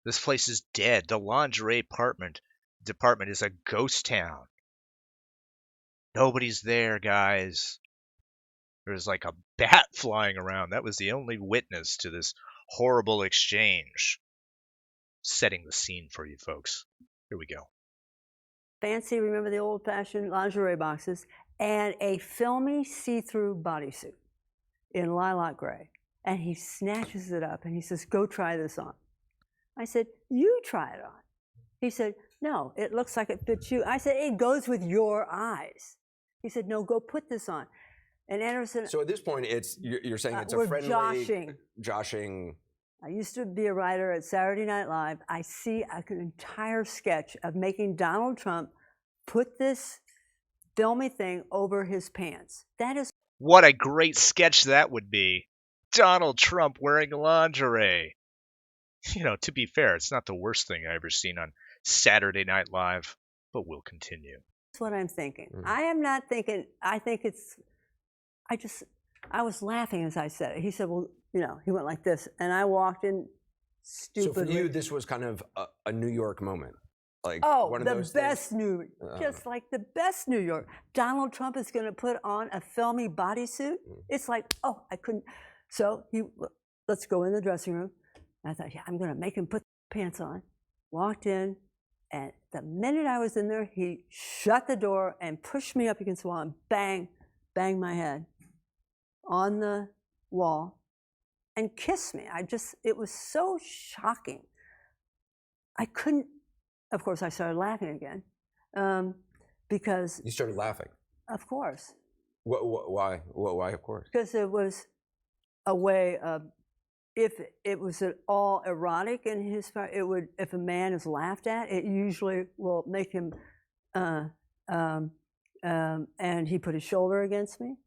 S2: This place is dead. The lingerie department is a ghost town. Nobody's there, guys. There's like a bat flying around. That was the only witness to this horrible exchange. Setting the scene for you folks. Here we go.
S4: Fancy, remember the old-fashioned lingerie boxes, and a filmy see-through bodysuit in lilac gray. And he snatches it up and he says, "Go try this on." I said, "You try it on." He said, "No, it looks like it fits you." I said, "It goes with your eyes." He said, "No, go put this on." And Anderson.
S7: So at this point, you're saying it's a friendly joshing.
S4: I used to be a writer at Saturday Night Live. I see an entire sketch of making Donald Trump put this filmy thing over his pants. That is.
S2: What a great sketch that would be. Donald Trump wearing lingerie. To be fair, it's not the worst thing I ever seen on Saturday Night Live, but we'll continue.
S4: That's what I'm thinking. I am not thinking, I think it's. I was laughing as I said it. He said, "Well, he went like this." And I walked in stupidly.
S7: So for you, this was kind of a New York moment. Like
S4: one of those best New York. Just like the best New York. Donald Trump is going to put on a filmy bodysuit. It's like, oh, I couldn't. So let's go in the dressing room. I thought, yeah, I'm going to make him put pants on, walked in, and the minute I was in there, he shut the door and pushed me up against the wall and banged my head on the wall and kissed me. It was so shocking. I couldn't, of course, I started laughing again because.
S7: You started laughing?
S4: Of course.
S7: Why? Why, of course?
S4: Because it was a way of, if it was at all erotic in his part, it would, if a man is laughed at, it usually will make him, and he put his shoulder against me.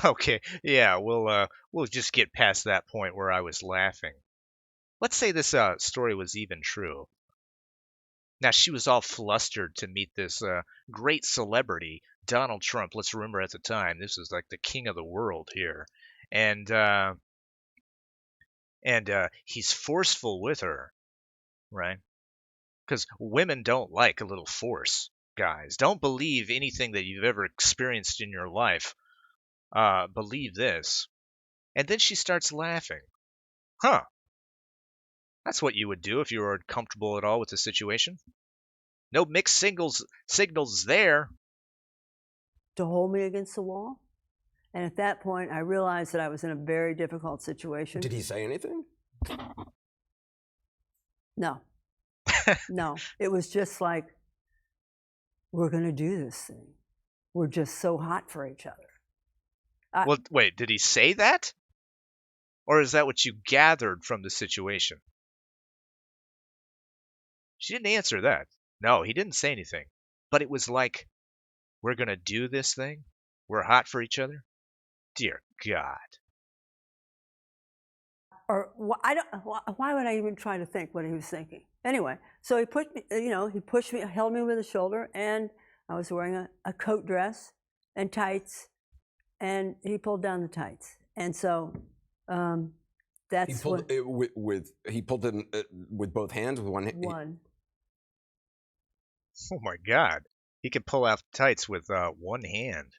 S2: Okay, yeah, we'll just get past that point where I was laughing. Let's say this story was even true. Now, she was all flustered to meet this great celebrity, Donald Trump. Let's remember at the time, this was like the king of the world here. And he's forceful with her, right? Because women don't like a little force, guys. Don't believe anything that you've ever experienced in your life. Believe this. And then she starts laughing. Huh. That's what you would do if you were uncomfortable at all with the situation. No mixed signals there.
S4: To hold me against the wall. And at that point, I realized that I was in a very difficult situation.
S7: Did he say anything?
S4: No. No. It was just like, we're going to do this thing. We're just so hot for each other.
S2: Well, wait, did he say that? Or is that what you gathered from the situation? She didn't answer that. No, he didn't say anything. But it was like, we're going to do this thing? We're hot for each other? Dear God.
S4: Or why would I even try to think what he was thinking? Anyway, so he pushed me, held me with his shoulder, and I was wearing a coat dress and tights, and he pulled down the tights. And so that's
S7: he pulled it with both hands, with one hand?
S4: One.
S2: Oh my God. He can pull out tights with one hand.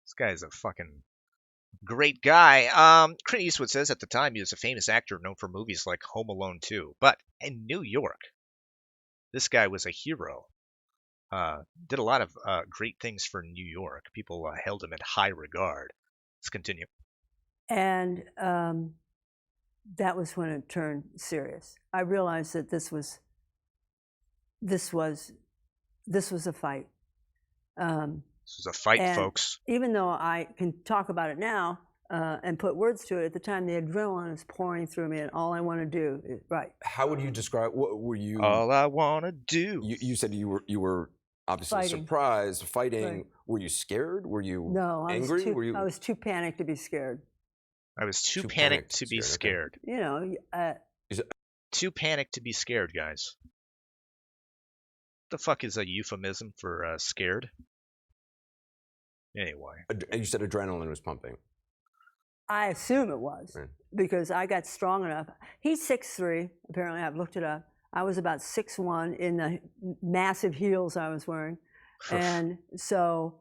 S2: This guy's a fucking great guy. Clint Eastwood says at the time he was a famous actor known for movies like Home Alone 2. But in New York, this guy was a hero. Did a lot of great things for New York. People held him in high regard. Let's continue.
S4: And that was when it turned serious. I realized that this was a fight.
S2: This was a fight, folks.
S4: Even though I can talk about it now and put words to it, at the time the adrenaline is pouring through me, and all I want to do is right.
S7: How would you describe? What were you?
S2: All I want to do.
S7: You said you were obviously
S4: Fighting.
S7: surprised, fighting.
S4: Right.
S7: Were you scared? Were you
S4: angry?
S7: Were
S4: I was too panicked to be scared.
S2: I was too panicked to be scared.
S4: You know.
S2: Too panicked to be scared, guys. The fuck is a euphemism for scared? Anyway.
S7: You said adrenaline was pumping.
S4: I assume it was,
S7: right,
S4: because I got strong enough. He's 6'3", apparently. I've looked it up. I was about 6'1" in the massive heels I was wearing. And so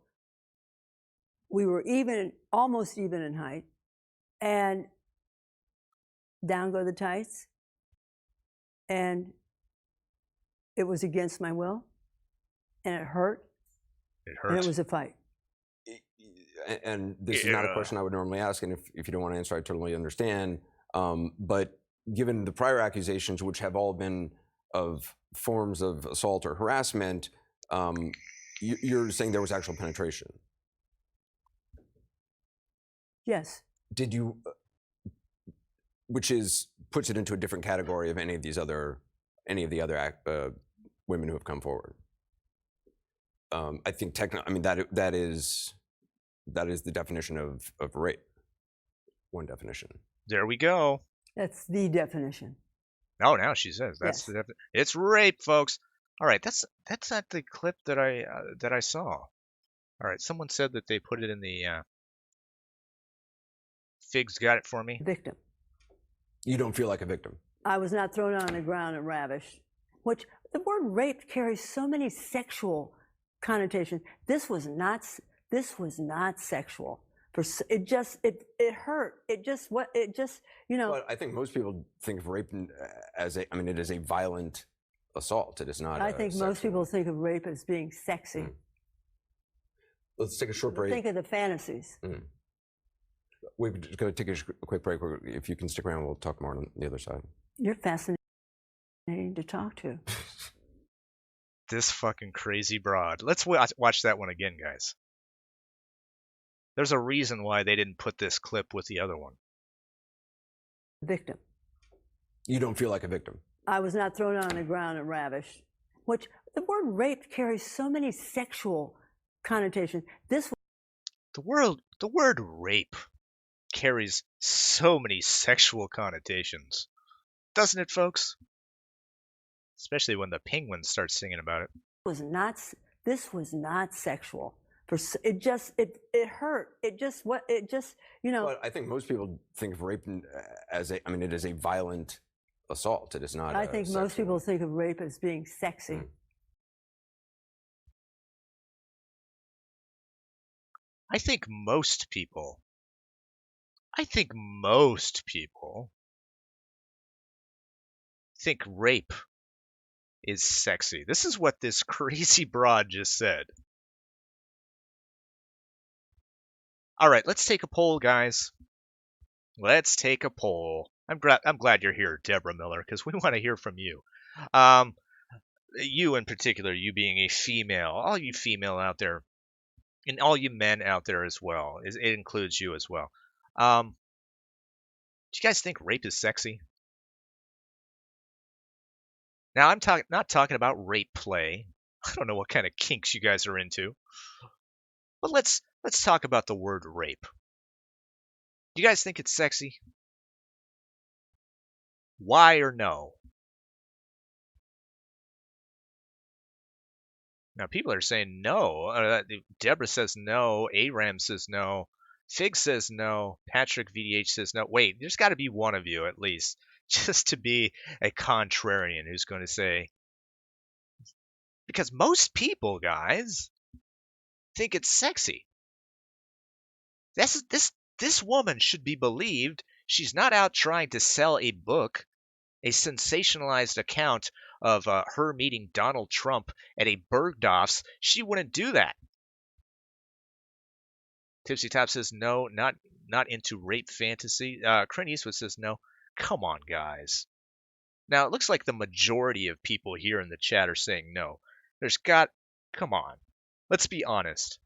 S4: we were almost even in height. And down go the tights. And it was against my will. And it hurt.
S2: It hurt.
S4: And it was a fight.
S7: And this is not a question I would normally ask, and if you don't want to answer, I totally understand. But given the prior accusations, which have all been of forms of assault or harassment, you're saying there was actual penetration?
S4: Yes.
S7: Did you, which puts it into a different category of any of the other women who have come forward? I think that is the definition of rape. One definition.
S2: There we go.
S4: That's the definition.
S2: Oh, now she says that's the definition. It's rape, folks. All right, that's not the clip that I saw. All right, someone said that they put it in the. Figs got it for me.
S4: Victim.
S7: You don't feel like a victim.
S4: I was not thrown on the ground and ravished. Which the word rape carries so many sexual connotations. This was not sexual. It hurt. It just what it just
S7: Well, I think most people think of rape as it is a violent assault. It is not.
S4: I think most people think of rape as being sexy.
S7: Let's take a short break.
S4: Think of the fantasies.
S7: We're just going to take a quick break. If you can stick around, we'll talk more on the other side.
S4: You're fascinating to talk to.
S2: This fucking crazy broad. Let's watch that one again, guys. There's a reason why they didn't put this clip with the other one.
S4: Victim.
S7: You don't feel like a victim.
S4: I was not thrown on the ground and ravished. Which the word rape carries so many sexual connotations.
S2: The word rape carries so many sexual connotations, doesn't it, folks? Especially when the Penguins start singing about it.
S4: This was not sexual. It hurt. It just
S7: Well, I think most people think of rape as it is a violent assault. It is not.
S4: I think most people think of rape as being sexy.
S2: I think most people think rape is sexy. This is what this crazy broad just said. All right, let's take a poll, guys. Let's take a poll. I'm glad you're here, Deborah Miller, because we want to hear from you. You in particular, you being a female, all you female out there, and all you men out there as well. It includes you as well. Do you guys think rape is sexy? Now, I'm not talking about rape play. I don't know what kind of kinks you guys are into. But let's talk about the word rape. Do you guys think it's sexy? Why or no? Now, people are saying no. Deborah says no. Aram says no. Fig says no. Patrick VDH says no. Wait, there's got to be one of you at least, just to be a contrarian who's going to say, because most people, guys, think it's sexy. This woman should be believed. She's not out trying to sell a book, a sensationalized account of her meeting Donald Trump at a Bergdorf's. She wouldn't do that. Tipsy Top says no, not into rape fantasy. Clint Eastwood says no. Come on, guys. Now, it looks like the majority of people here in the chat are saying no. Come on. Let's be honest.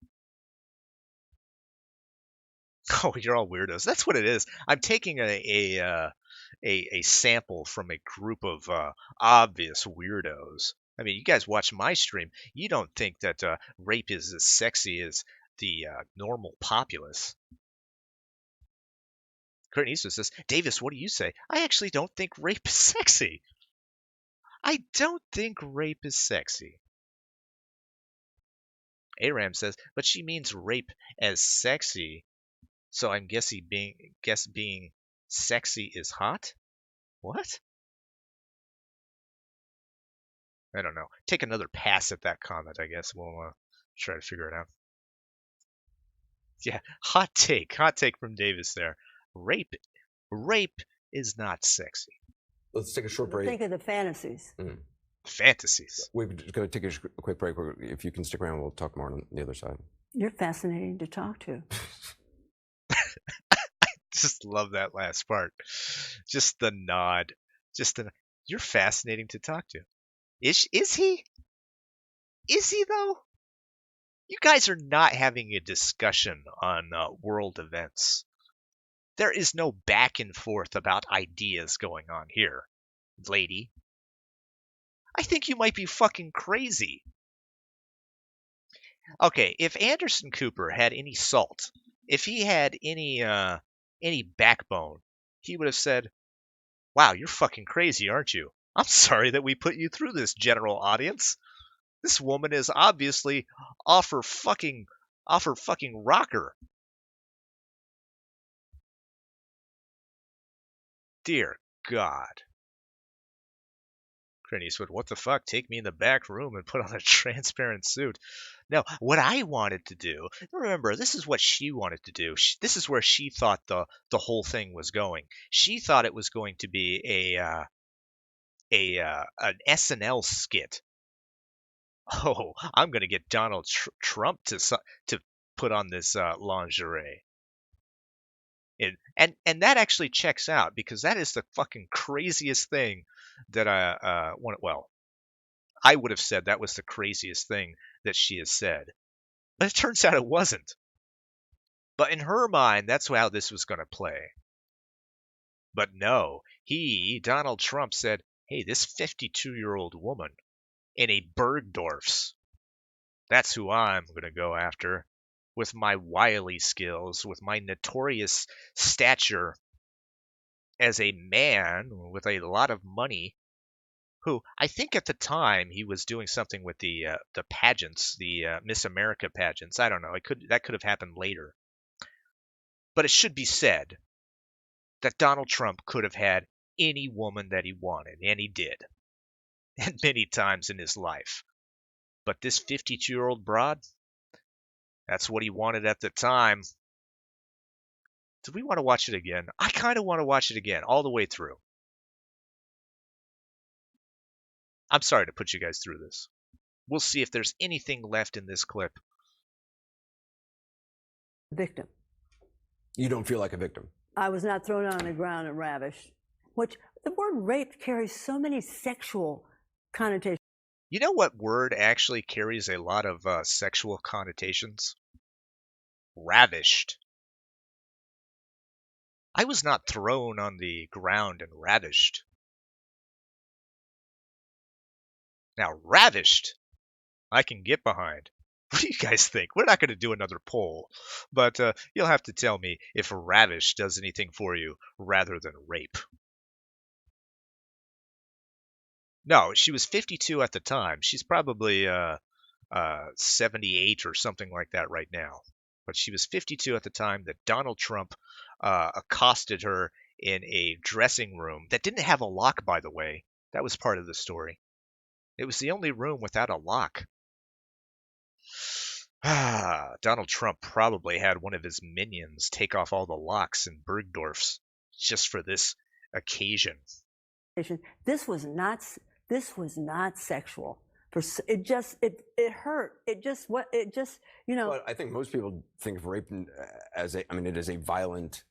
S2: Oh, you're all weirdos. That's what it is. I'm taking a sample from a group of obvious weirdos. I mean, you guys watch my stream. You don't think that rape is as sexy as the normal populace. Kurt Eastwood says, Davis, what do you say? I actually don't think rape is sexy. I don't think rape is sexy. Aram says, but she means rape as sexy. So I'm guessing being sexy is hot? What? I don't know. Take another pass at that comment, I guess. We'll try to figure it out. Yeah, hot take from Davis there. Rape is not sexy.
S7: Let's take a short break.
S4: Think of the fantasies.
S2: Fantasies.
S7: We're just going to take a quick break. If you can stick around, we'll talk more on the other side.
S4: You're fascinating to talk to.
S2: Just love that last part. Just the nod. You're fascinating to talk to. Is he? Is he though? You guys are not having a discussion on world events. There is no back and forth about ideas going on here, lady. I think you might be fucking crazy. Okay, if Anderson Cooper had any salt, if he had any backbone, he would have said, wow, you're fucking crazy, aren't you? I'm sorry that we put you through this, general audience. This woman is obviously off her fucking rocker. Dear God. Clint Eastwood, what the fuck? Take me in the back room and put on a transparent suit. No, what I wanted to do, remember, this is what she wanted to do. This is where she thought the whole thing was going. She thought it was going to be an SNL skit. Oh, I'm going to get Donald Trump to put on this lingerie. And that actually checks out, because that is the fucking craziest thing that I would have said that was the craziest thing that she has said. But it turns out it wasn't. But in her mind, that's how this was going to play. But no, Donald Trump, said, hey, this 52-year-old woman in a Bergdorf's, that's who I'm going to go after. With my wily skills, with my notorious stature as a man with a lot of money, who I think at the time he was doing something with the pageants, the Miss America pageants. I don't know. That could have happened later. But it should be said that Donald Trump could have had any woman that he wanted, and he did, and many times in his life. But this 52-year-old broad, that's what he wanted at the time. Do we want to watch it again? I kind of want to watch it again, all the way through. I'm sorry to put you guys through this. We'll see if there's anything left in this clip.
S4: Victim.
S7: You don't feel like a victim?
S4: I was not thrown on the ground and ravished. Which the word rape carries so many sexual connotations.
S2: You know what word actually carries a lot of sexual connotations? Ravished. I was not thrown on the ground and ravished. Now, ravished, I can get behind. What do you guys think? We're not going to do another poll, but you'll have to tell me if ravished does anything for you rather than rape. No, she was 52 at the time. She's probably 78 or something like that right now. But she was 52 at the time that Donald Trump accosted her in a dressing room that didn't have a lock, by the way. That was part of the story. It was the only room without a lock. Donald Trump probably had one of his minions take off all the locks in Bergdorf's just for this occasion.
S4: This was not sexual. It hurt.
S7: But I think most people think of rape as it is a violent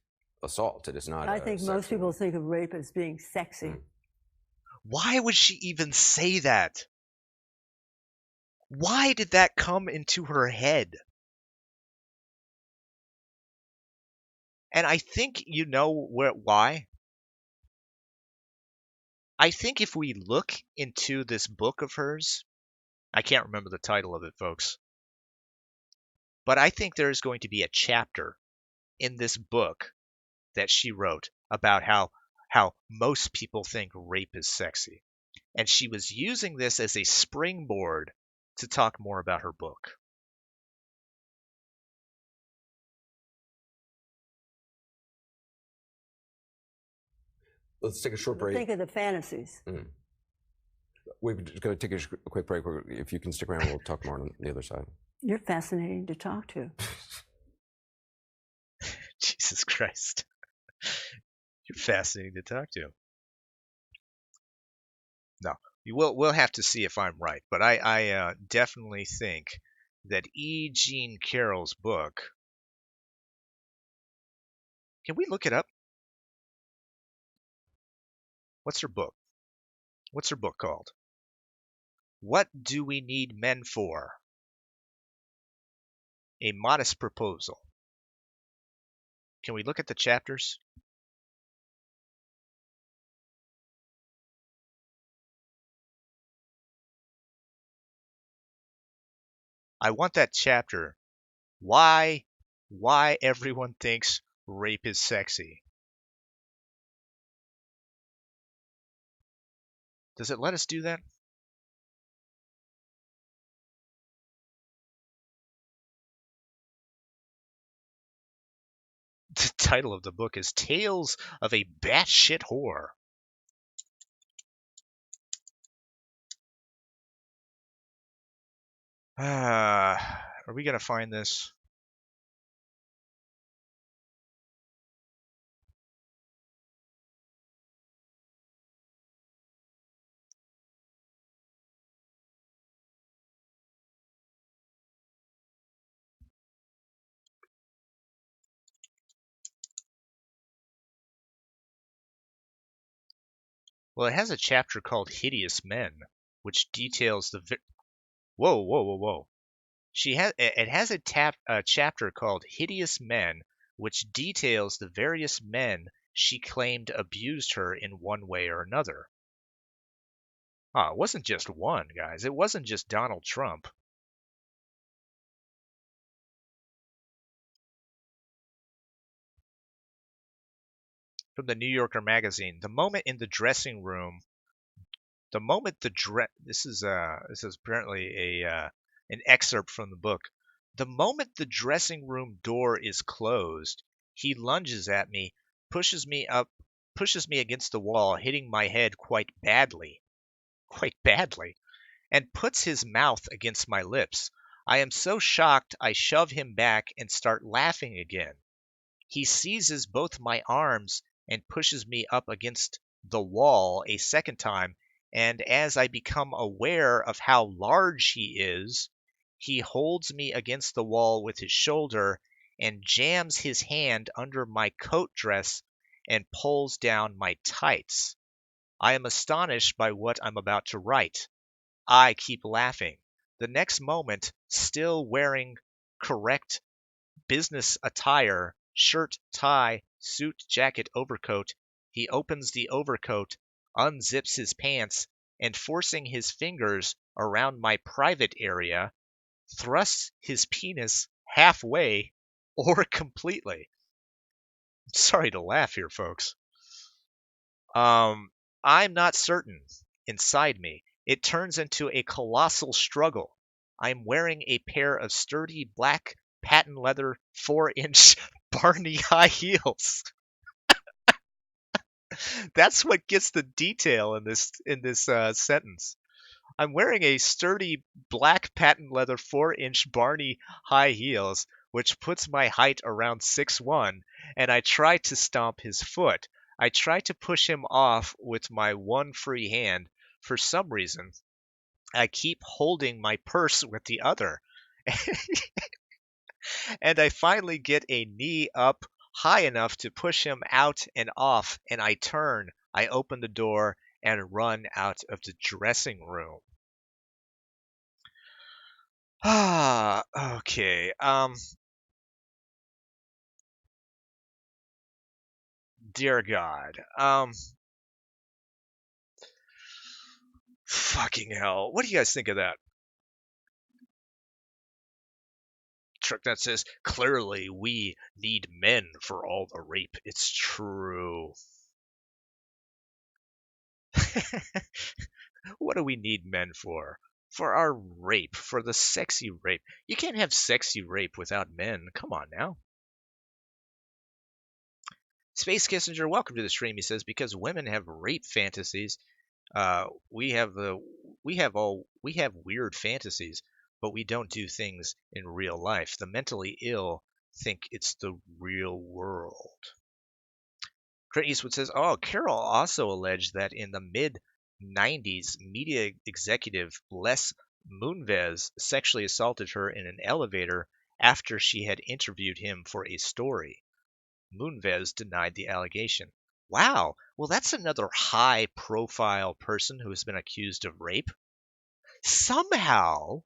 S7: assault. It is not.
S4: I think most people think of rape as being sexy.
S2: Why would she even say that? Why did that come into her head? And I think you know why. I think if we look into this book of hers, I can't remember the title of it, folks, but I think there's going to be a chapter in this book that she wrote about how most people think rape is sexy. And she was using this as a springboard to talk more about her book.
S7: Let's take a short break.
S4: Think of the fantasies.
S7: We're going to take a quick break. If you can stick around, we'll talk more on the other side.
S4: You're fascinating to talk to.
S2: Jesus Christ. You're fascinating to talk to. No, we'll have to see if I'm right, but I definitely think that E. Jean Carroll's book. Can we look it up? What's her book? What's her book called? What Do We Need Men For? A Modest Proposal. Can we look at the chapters? I want that chapter. Why everyone thinks rape is sexy. Does it let us do that? The title of the book is Tales of a Batshit Whore. Are we gonna find this? Well, it has a chapter called "Hideous Men," which details the. Whoa, whoa, whoa, whoa! It has a chapter called "Hideous Men," which details the various men she claimed abused her in one way or another. It wasn't just one, guys. It wasn't just Donald Trump. From the New Yorker magazine, the moment in the dressing room, the moment the this is apparently an excerpt from the book. The moment the dressing room door is closed, he lunges at me, pushes me against the wall, hitting my head quite badly, and puts his mouth against my lips. I am so shocked I shove him back and start laughing again. He seizes both my arms and pushes me up against the wall a second time, and as I become aware of how large he is, he holds me against the wall with his shoulder and jams his hand under my coat dress and pulls down my tights. I am astonished by what I'm about to write. I keep laughing. The next moment, still wearing correct business attire, shirt, tie, suit, jacket, overcoat, he opens the overcoat, unzips his pants, and forcing his fingers around my private area, thrusts his penis halfway or completely. I'm sorry to laugh here, folks. I'm not certain. Inside me, it turns into a colossal struggle. I'm wearing a pair of sturdy black patent leather 4-inch Barney high heels. That's what gets the detail in this sentence. I'm wearing a sturdy black patent leather 4-inch Barney high heels, which puts my height around 6'1", and I try to stomp his foot. I try to push him off with my one free hand. For some reason, I keep holding my purse with the other. And I finally get a knee up high enough to push him out and off, and I turn, I open the door, and run out of the dressing room. Okay. Dear God. Fucking hell. What do you guys think of that? Truck that says, clearly we need men for all the rape. It's true. What do we need men for? For our rape, for the sexy rape. You can't have sexy rape without men. Come on now. Space Kissinger, welcome to the stream. He says, because women have rape fantasies, we have weird fantasies, but we don't do things in real life. The mentally ill think it's the real world. Clint Eastwood says, oh, Carol also alleged that in the mid-90s, media executive Les Moonves sexually assaulted her in an elevator after she had interviewed him for a story. Moonves denied the allegation. Wow, well, that's another high-profile person who has been accused of rape. Somehow,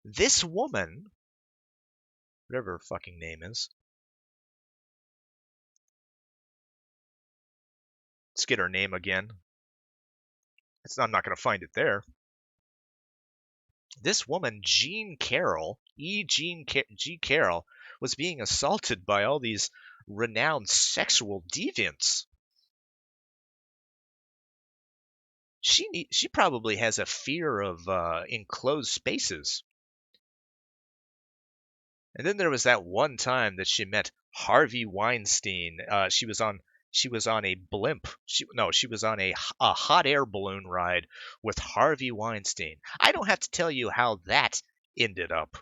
S2: this woman, whatever her fucking name is, let's get her name again. I'm not going to find it there. This woman, Jean Carroll, G. Carroll, was being assaulted by all these renowned sexual deviants. She probably has a fear of enclosed spaces. And then there was that one time that she met Harvey Weinstein. She was on She was on a blimp. She was on a hot air balloon ride with Harvey Weinstein. I don't have to tell you how that ended up.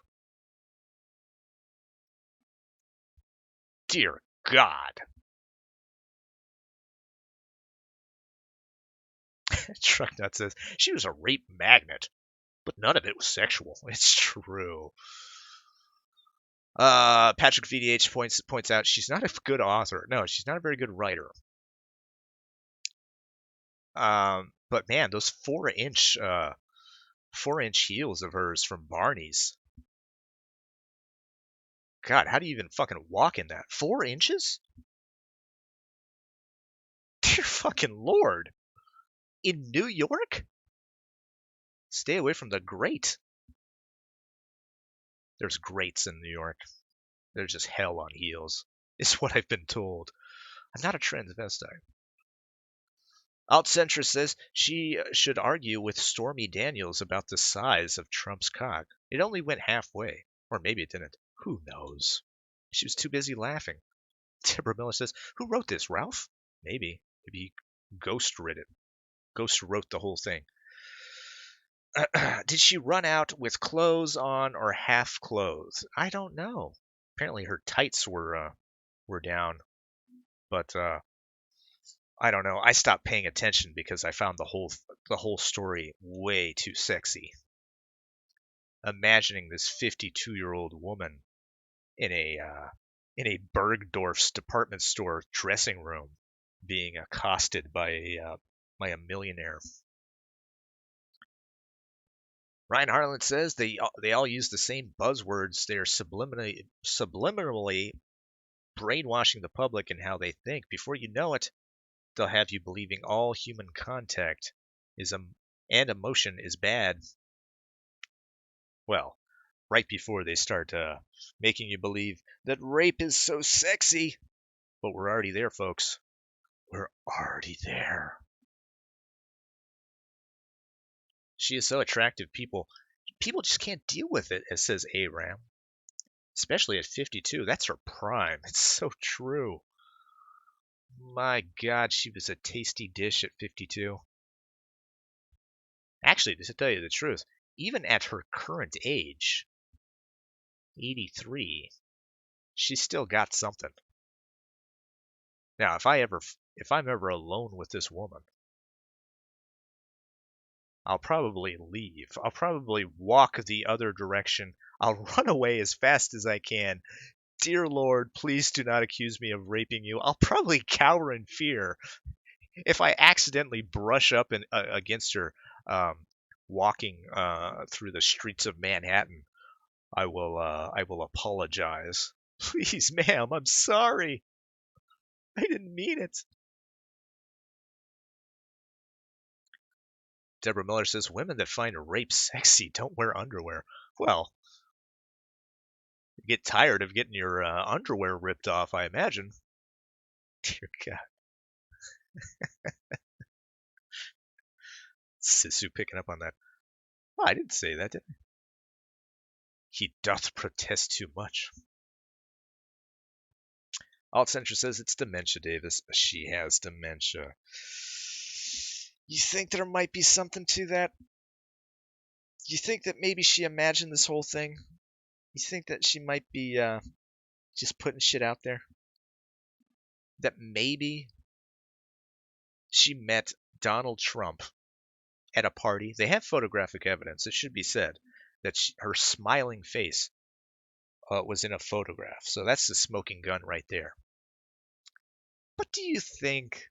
S2: Dear God. Trucknut says she was a rape magnet, but none of it was sexual. It's true. Patrick VDH points out she's not a good author. No, she's not a very good writer. But man, those 4-inch heels of hers from Barney's. God, how do you even fucking walk in that? 4 inches? Dear fucking Lord. In New York? Stay away from the grate. There's grates in New York. They're just hell on heels, is what I've been told. I'm not a transvestite. Altcentrist says she should argue with Stormy Daniels about the size of Trump's cock. It only went halfway. Or maybe it didn't. Who knows? She was too busy laughing. Deborah Miller says, who wrote this, Ralph? Maybe. Maybe he ghost wrote it. Ghost wrote the whole thing. Did she run out with clothes on or half clothes? I don't know. Apparently her tights were down. But I don't know. I stopped paying attention because I found the whole story way too sexy. Imagining this 52-year-old woman in a Bergdorf's department store dressing room being accosted by a millionaire. Ryan Harlan says they all use the same buzzwords. They are subliminally brainwashing the public in how they think. Before you know it, they'll have you believing all human contact and emotion is bad. Well, right before they start making you believe that rape is so sexy. But we're already there, folks. We're already there. She is so attractive, people just can't deal with it, as says Aram. Especially at 52. That's her prime. It's so true. My God, she was a tasty dish at 52. Actually, to tell you the truth, even at her current age, 83, she's still got something. Now, if I'm ever alone with this woman, I'll probably leave. I'll probably walk the other direction. I'll run away as fast as I can. Dear Lord, please do not accuse me of raping you. I'll probably cower in fear. If I accidentally brush up against her walking through the streets of Manhattan, I will apologize. Please, ma'am, I'm sorry. I didn't mean it. Deborah Miller says, women that find rape sexy don't wear underwear. Well, you get tired of getting your underwear ripped off, I imagine. Dear God. Sisu picking up on that. Oh, I didn't say that, did I? He doth protest too much. Altcentra says it's dementia, Davis. She has dementia. You think there might be something to that? You think that maybe she imagined this whole thing? You think that she might be just putting shit out there? That maybe she met Donald Trump at a party. They have photographic evidence, it should be said, that her smiling face was in a photograph. So that's the smoking gun right there. But do you think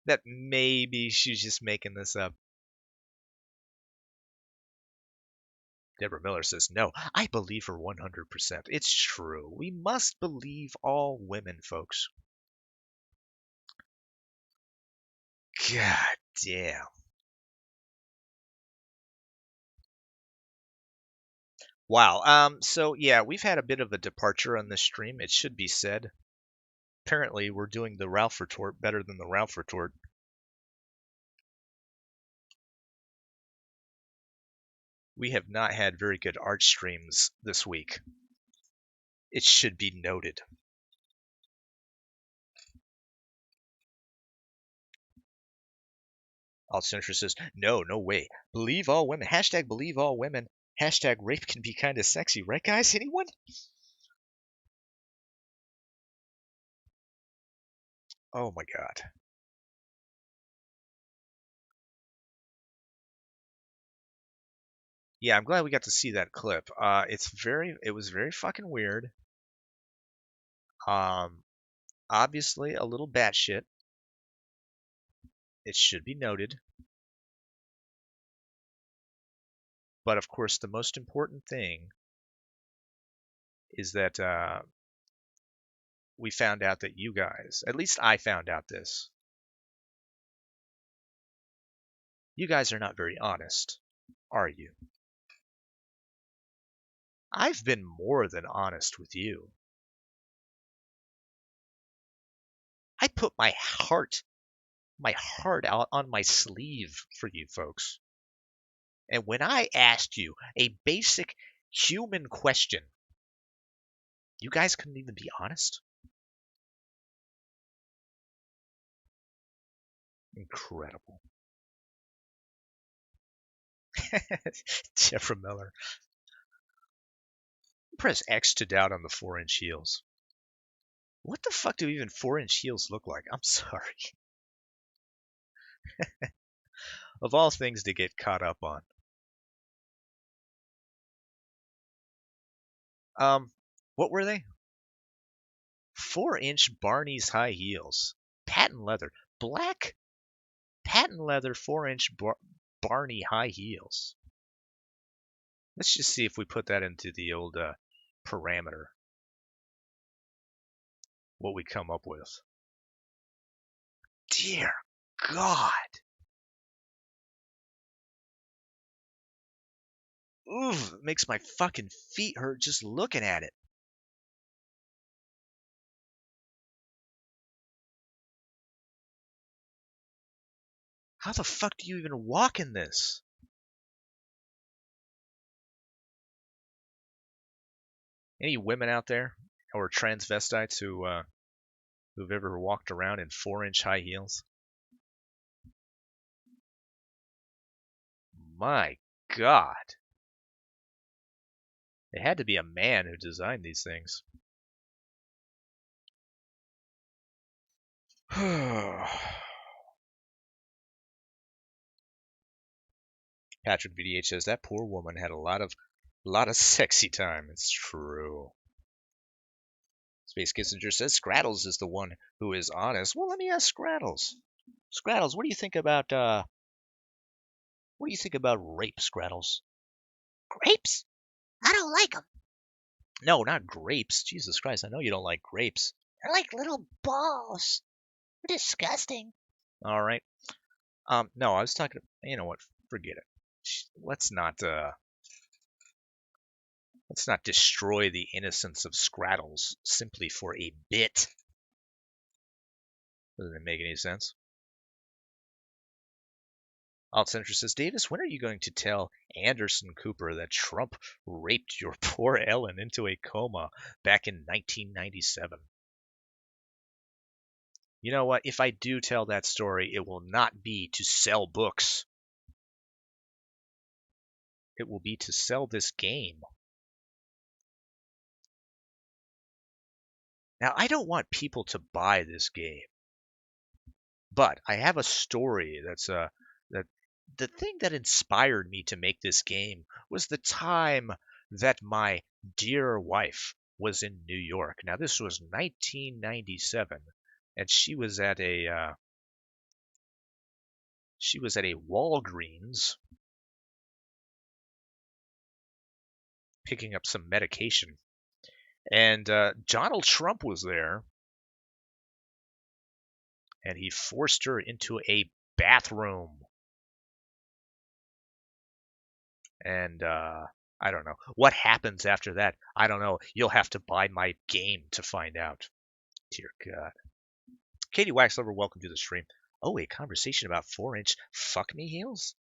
S2: that maybe she's just making this up? Deborah Miller says, no, I believe her 100%. It's true. We must believe all women, folks. God damn. Wow. So yeah, we've had a bit of a departure on this stream. It should be said. Apparently, we're doing the Ralph Retort better than the Ralph Retort. We have not had very good art streams this week. It should be noted. Alt-centrist says, no way. Believe all women. Hashtag believe all women. Hashtag rape can be kind of sexy, right, guys? Anyone? Oh my god. Yeah, I'm glad we got to see that clip. It was very fucking weird. Obviously a little batshit. It should be noted. But of course, the most important thing is that we found out that you guys, at least I found out this, you guys are not very honest, are you? I've been more than honest with you. I put my heart out on my sleeve for you folks. And when I asked you a basic human question, you guys couldn't even be honest? Incredible. Jeffrey Miller. Press X to doubt on the 4-inch heels. What the fuck do even 4-inch heels look like? I'm sorry. Of all things to get caught up on. What were they? 4-inch Barney's high heels. Patent leather. Black patent leather 4-inch Barney high heels. Let's just see if we put that into the old parameter. What we come up with. Dear God. Oof, it makes my fucking feet hurt just looking at it. How the fuck do you even walk in this? Any women out there or transvestites who've ever walked around in 4-inch high heels? My God. It had to be a man who designed these things. Patrick VDH says that poor woman had a lot of sexy time. It's true. Space Kissinger says Scrattles is the one who is honest. Well, let me ask Scrattles. Scrattles, what do you think about rape, Scrattles?
S3: Grapes? I don't like them.
S2: No, not grapes. Jesus Christ, I know you don't like grapes.
S3: They're like little balls. They're disgusting.
S2: All right. No, I was talking. You know what? Forget it. Let's not destroy the innocence of Scrattles simply for a bit. Doesn't it make any sense? Alt-Center says, Davis, when are you going to tell Anderson Cooper that Trump raped your poor Ellen into a coma back in 1997? You know what? If I do tell that story, it will not be to sell books. It will be to sell this game. Now, I don't want people to buy this game, but I have a story that's that the thing that inspired me to make this game was the time that my dear wife was in New York. Now, this was 1997, and she was at a Walgreens picking up some medication. And Donald Trump was there, and he forced her into a bathroom. And I don't know. What happens after that? I don't know. You'll have to buy my game to find out. Dear God. Katie Waxlover, welcome to the stream. Oh, a conversation about 4-inch fuck me heels?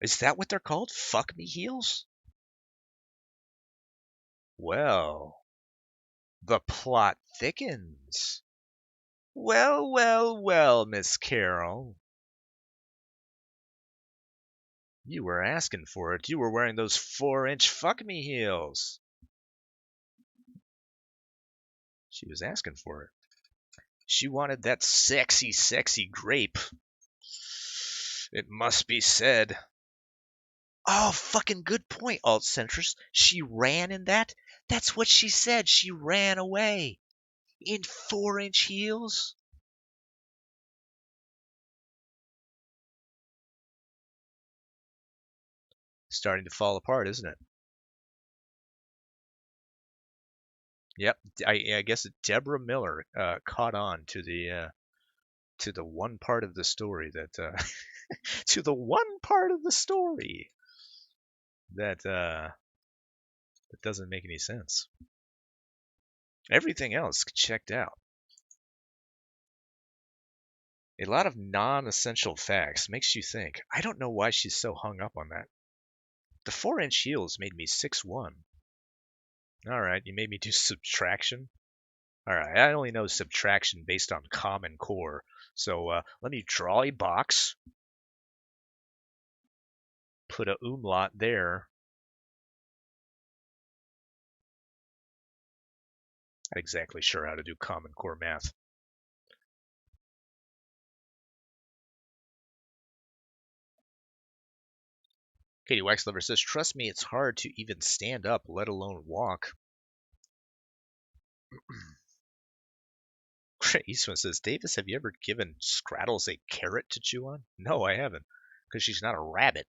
S2: Is that what they're called? Fuck me heels? Well, the plot thickens. Well, well, well, Miss Carol. You were asking for it. You were wearing those 4-inch fuck me heels. She was asking for it. She wanted that sexy, sexy grape. It must be said. Oh, fucking good point, alt centrist. She ran in that? That's what she said. She ran away. In 4-inch heels? Starting to fall apart, isn't it? Yep, I guess Deborah Miller caught on to the one part of the story that to the one part of the story that that doesn't make any sense. Everything else checked out. A lot of non-essential facts makes you think. I don't know why she's so hung up on that. The 4-inch heels made me 6'1". All right, you made me do subtraction. All right, I only know subtraction based on Common Core. So let me draw a box. Put a umlaut there. Not exactly sure how to do Common Core math. Katie Waxlover says, trust me, it's hard to even stand up, let alone walk. Eastman says, Davis, have you ever given Scrattles a carrot to chew on? No, I haven't, because she's not a rabbit.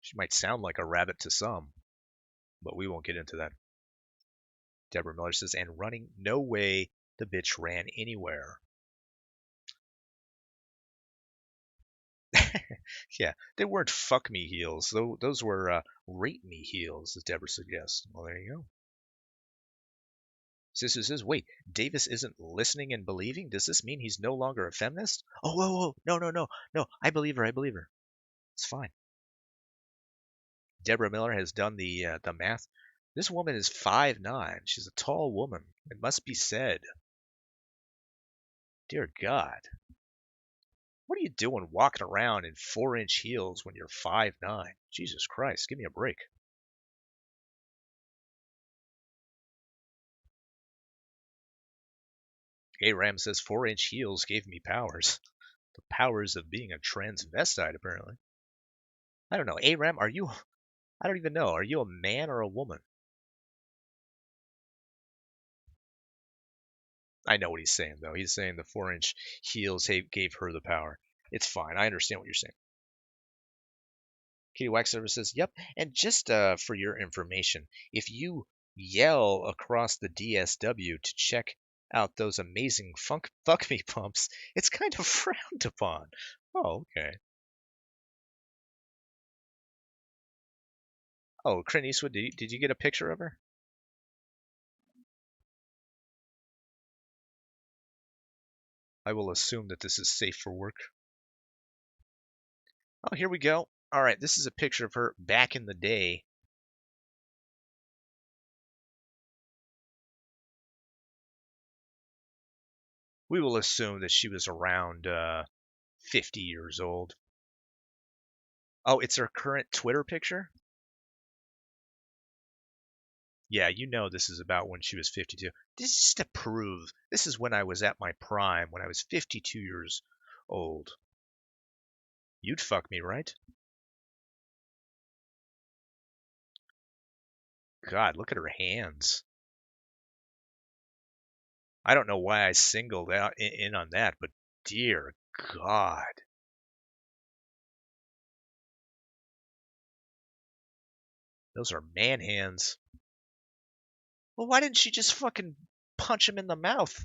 S2: She might sound like a rabbit to some, but we won't get into that. Deborah Miller says, and running, no way the bitch ran anywhere. Yeah, they weren't fuck me heels. Those were rape me heels, as Deborah suggests. Well, there you go. Sister says, wait, Davis isn't listening and believing? Does this mean he's no longer a feminist? Oh, whoa, whoa, no, I believe her. It's fine. Deborah Miller has done the math. This woman is 5'9". She's a tall woman. It must be said. Dear God. What are you doing walking around in 4-inch heels when you're 5'9"? Jesus Christ, give me a break. Ram says 4-inch heels gave me powers. The powers of being a transvestite, apparently. I don't know. Ram, are you... I don't even know. Are you a man or a woman? I know what he's saying, though. He's saying the 4-inch heels gave her the power. It's fine. I understand what you're saying. Katie Waxover says, yep. And just for your information, if you yell across the DSW to check out those amazing fuck me pumps, it's kind of frowned upon. Oh, okay. Oh, Clint Eastwood, did you get a picture of her? I will assume that this is safe for work. Oh, here we go. All right, this is a picture of her back in the day. We will assume that she was around 50 years old. Oh, it's her current Twitter picture? Yeah, you know this is about when she was 52. This is to prove this is when I was at my prime, when I was 52 years old. You'd fuck me, right? God, look at her hands. I don't know why I singled out in on that, but dear God. Those are man hands. Well, why didn't she just fucking punch him in the mouth?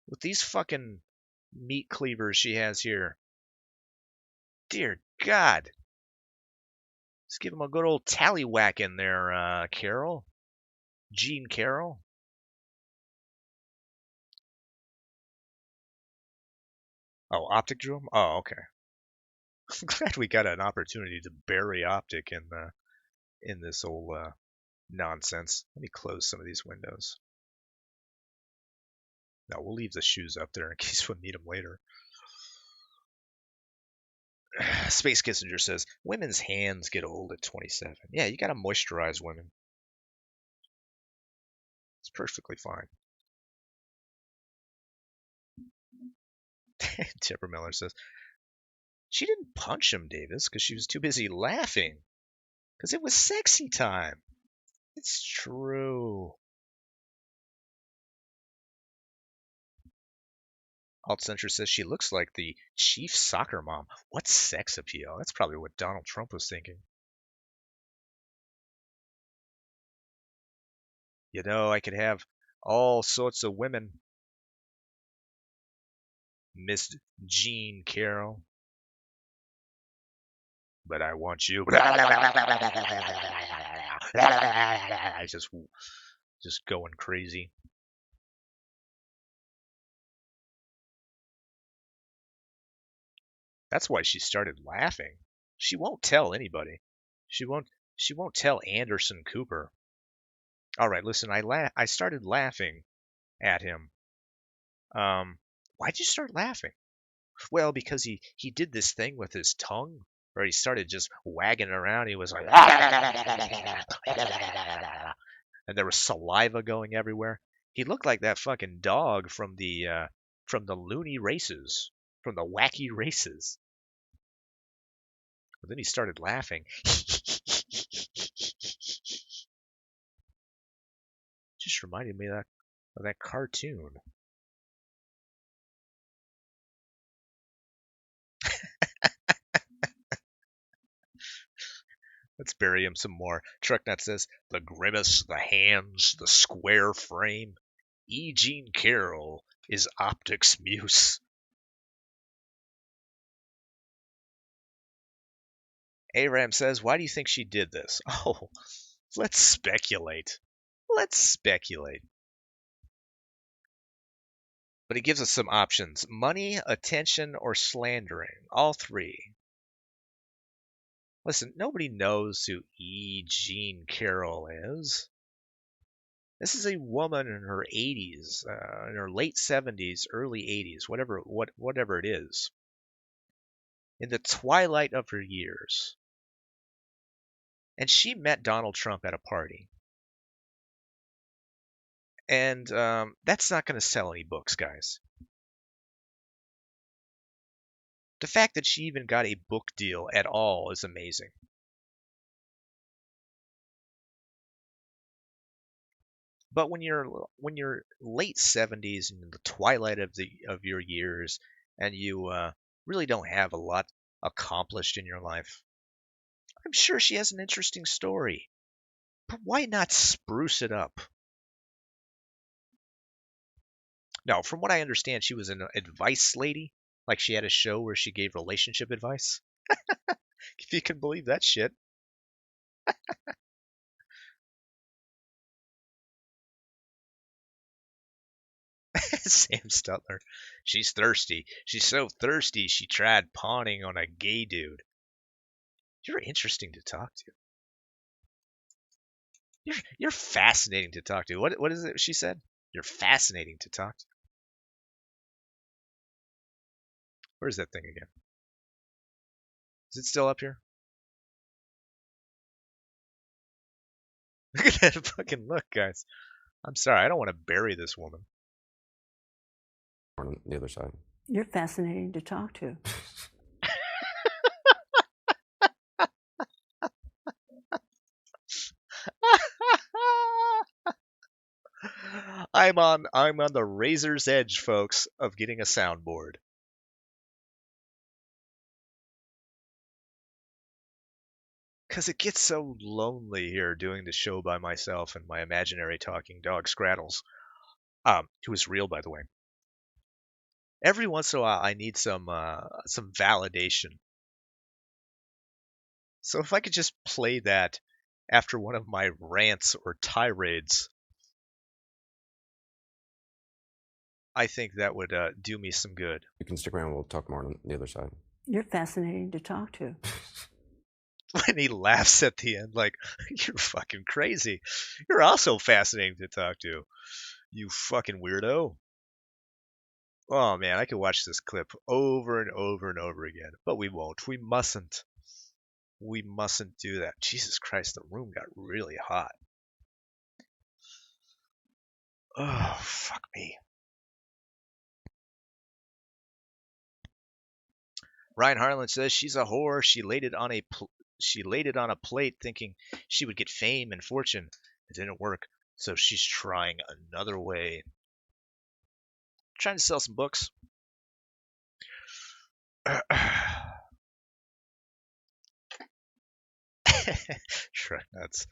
S2: With these fucking meat cleavers she has here. Dear God. Let's give him a good old tallywhack in there, Carol. Jean Carroll. Oh, Optic drew him? Oh, okay. I'm glad we got an opportunity to bury Optic in this old nonsense. Let me close some of these windows. No, we'll leave the shoes up there in case we'll need them later. Space Kissinger says, women's hands get old at 27. Yeah, you got to moisturize women. It's perfectly fine. Deborah Miller says, she didn't punch him, Davis, because she was too busy laughing. Because it was sexy time. It's true. Alt Censor says she looks like the chief soccer mom. What sex appeal? That's probably what Donald Trump was thinking. You know, I could have all sorts of women. Miss Jean Carroll. But I want you. Just going crazy. That's why she started laughing. She won't tell anybody. She won't tell Anderson Cooper. All right, listen, I started laughing at him. Why'd you start laughing? Well, because he did this thing with his tongue, where he started just wagging around. He was like, and there was saliva going everywhere. He looked like that fucking dog from the loony races, from the wacky races. But then he started laughing. Just reminded me of that cartoon. Let's bury him some more. Trucknut says, the grimace, the hands, the square frame. E. Jean Carroll is optics muse. Aram says, why do you think she did this? Oh, let's speculate. Let's speculate. But he gives us some options. Money, attention, or slandering. All three. Listen, nobody knows who E. Jean Carroll is. This is a woman in her 80s, in her late 70s, early 80s, whatever it is. In the twilight of her years. And she met Donald Trump at a party. And that's not going to sell any books, guys. The fact that she even got a book deal at all is amazing. But when you're late 70s and in the twilight of your years, and you really don't have a lot accomplished in your life, I'm sure she has an interesting story. But why not spruce it up? Now, from what I understand, she was an advice lady. Like she had a show where she gave relationship advice. If you can believe that shit. Sam Stutler. She's thirsty. She's so thirsty she tried pawning on a gay dude. You're interesting to talk to. You're fascinating to talk to. What is it she said? You're fascinating to talk to. Where's that thing again? Is it still up here? Look at that fucking look, guys. I'm sorry, I don't want to bury this woman.
S7: On the other side.
S4: You're fascinating to talk to.
S2: I'm on the razor's edge, folks, of getting a soundboard. Because it gets so lonely here doing the show by myself and my imaginary talking dog, Scraddles, who is real, by the way. Every once in a while, I need some validation. So if I could just play that after one of my rants or tirades, I think that would do me some good.
S7: You can stick around. We'll talk more on the other side.
S4: You're fascinating to talk to.
S2: When he laughs at the end, like, you're fucking crazy. You're also fascinating to talk to, you fucking weirdo. Oh man, I could watch this clip over and over and over again, but we won't. We mustn't. We mustn't do that. Jesus Christ, the room got really hot. Oh, fuck me. Ryan Harlan says she's a whore. She laid it on a plate thinking she would get fame and fortune. It didn't work, so she's trying another way. Trying to sell some books. Shrek nuts.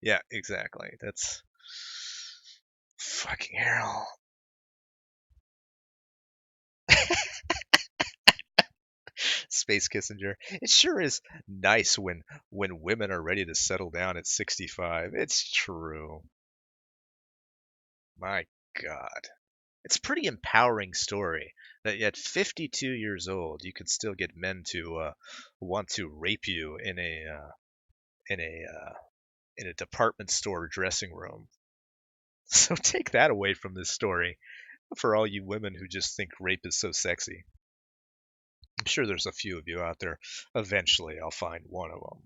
S2: Yeah, exactly. That's fucking hell. Space Kissinger. It sure is nice when women are ready to settle down at 65. It's true. My God. It's a pretty empowering story that at 52 years old you could still get men to want to rape you in a department store dressing room. So take that away from this story for all you women who just think rape is so sexy. I'm sure there's a few of you out there. Eventually, I'll find one of them.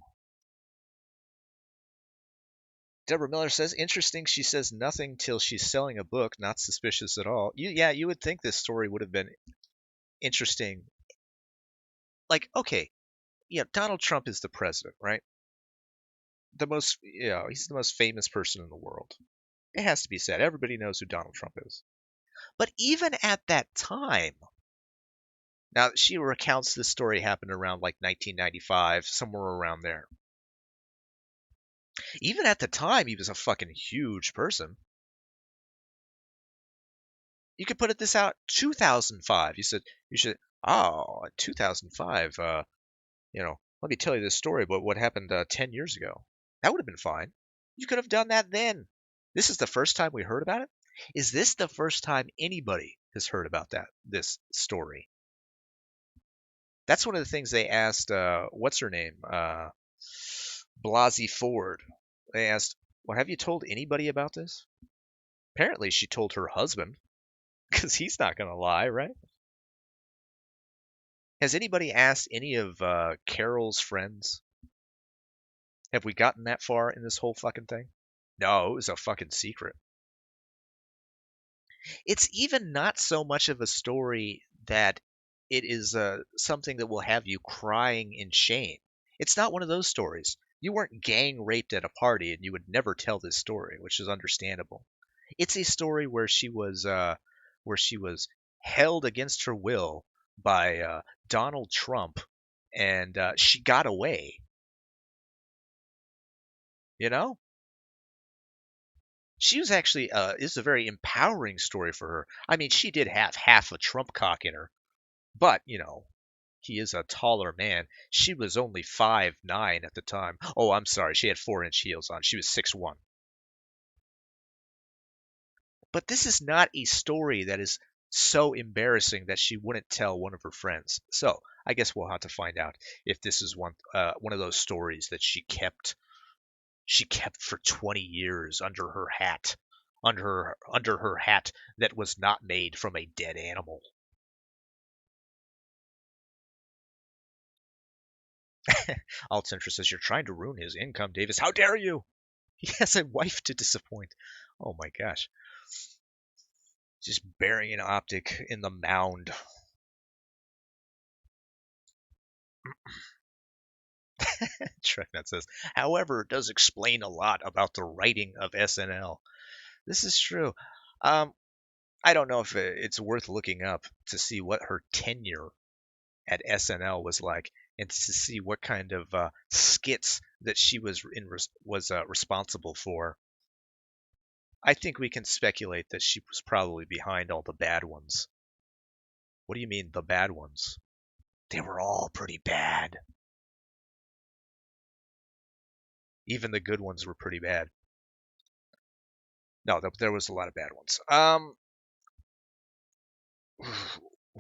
S2: Deborah Miller says, interesting. She says nothing till she's selling a book. Not suspicious at all. You would think this story would have been interesting. Like, okay, yeah, Donald Trump is the president, right? He's the most famous person in the world. It has to be said. Everybody knows who Donald Trump is. But even at that time, now she recounts this story happened around like 1995, somewhere around there. Even at the time, he was a fucking huge person. You could put it this out, 2005. You should, 2005, let me tell you this story about what happened 10 years ago. That would have been fine. You could have done that then. This is the first time we heard about it? Is this the first time anybody has heard about this story? That's one of the things they asked, what's her name? Blasey Ford. They asked, well, have you told anybody about this? Apparently she told her husband, because he's not going to lie, right? Has anybody asked any of Carol's friends? Have we gotten that far in this whole fucking thing? No, it was a fucking secret. It's even not so much of a story that it is something that will have you crying in shame. It's not one of those stories. You weren't gang raped at a party and you would never tell this story, which is understandable. It's a story where she was held against her will by Donald Trump, and she got away. You know, she was actually is a very empowering story for her. I mean, she did have half a Trump cock in her, but he is a taller man. She was only 5'9" at the time. Oh, I'm sorry, she had 4-inch heels on. She was 6'1". But this is not a story that is so embarrassing that she wouldn't tell one of her friends. So I guess we'll have to find out if this is one of those stories that she kept for 20 years under her hat, under her hat that was not made from a dead animal. Altcentra says, you're trying to ruin his income, Davis. How dare you? He has a wife to disappoint. Oh my gosh. Just burying an optic in the mound. Treknut says, however, it does explain a lot about the writing of SNL. This is true. I don't know if it's worth looking up to see what her tenure at SNL was like, and to see what kind of skits that she was responsible for. I think we can speculate that she was probably behind all the bad ones. What do you mean, the bad ones? They were all pretty bad. Even the good ones were pretty bad. No, there was a lot of bad ones.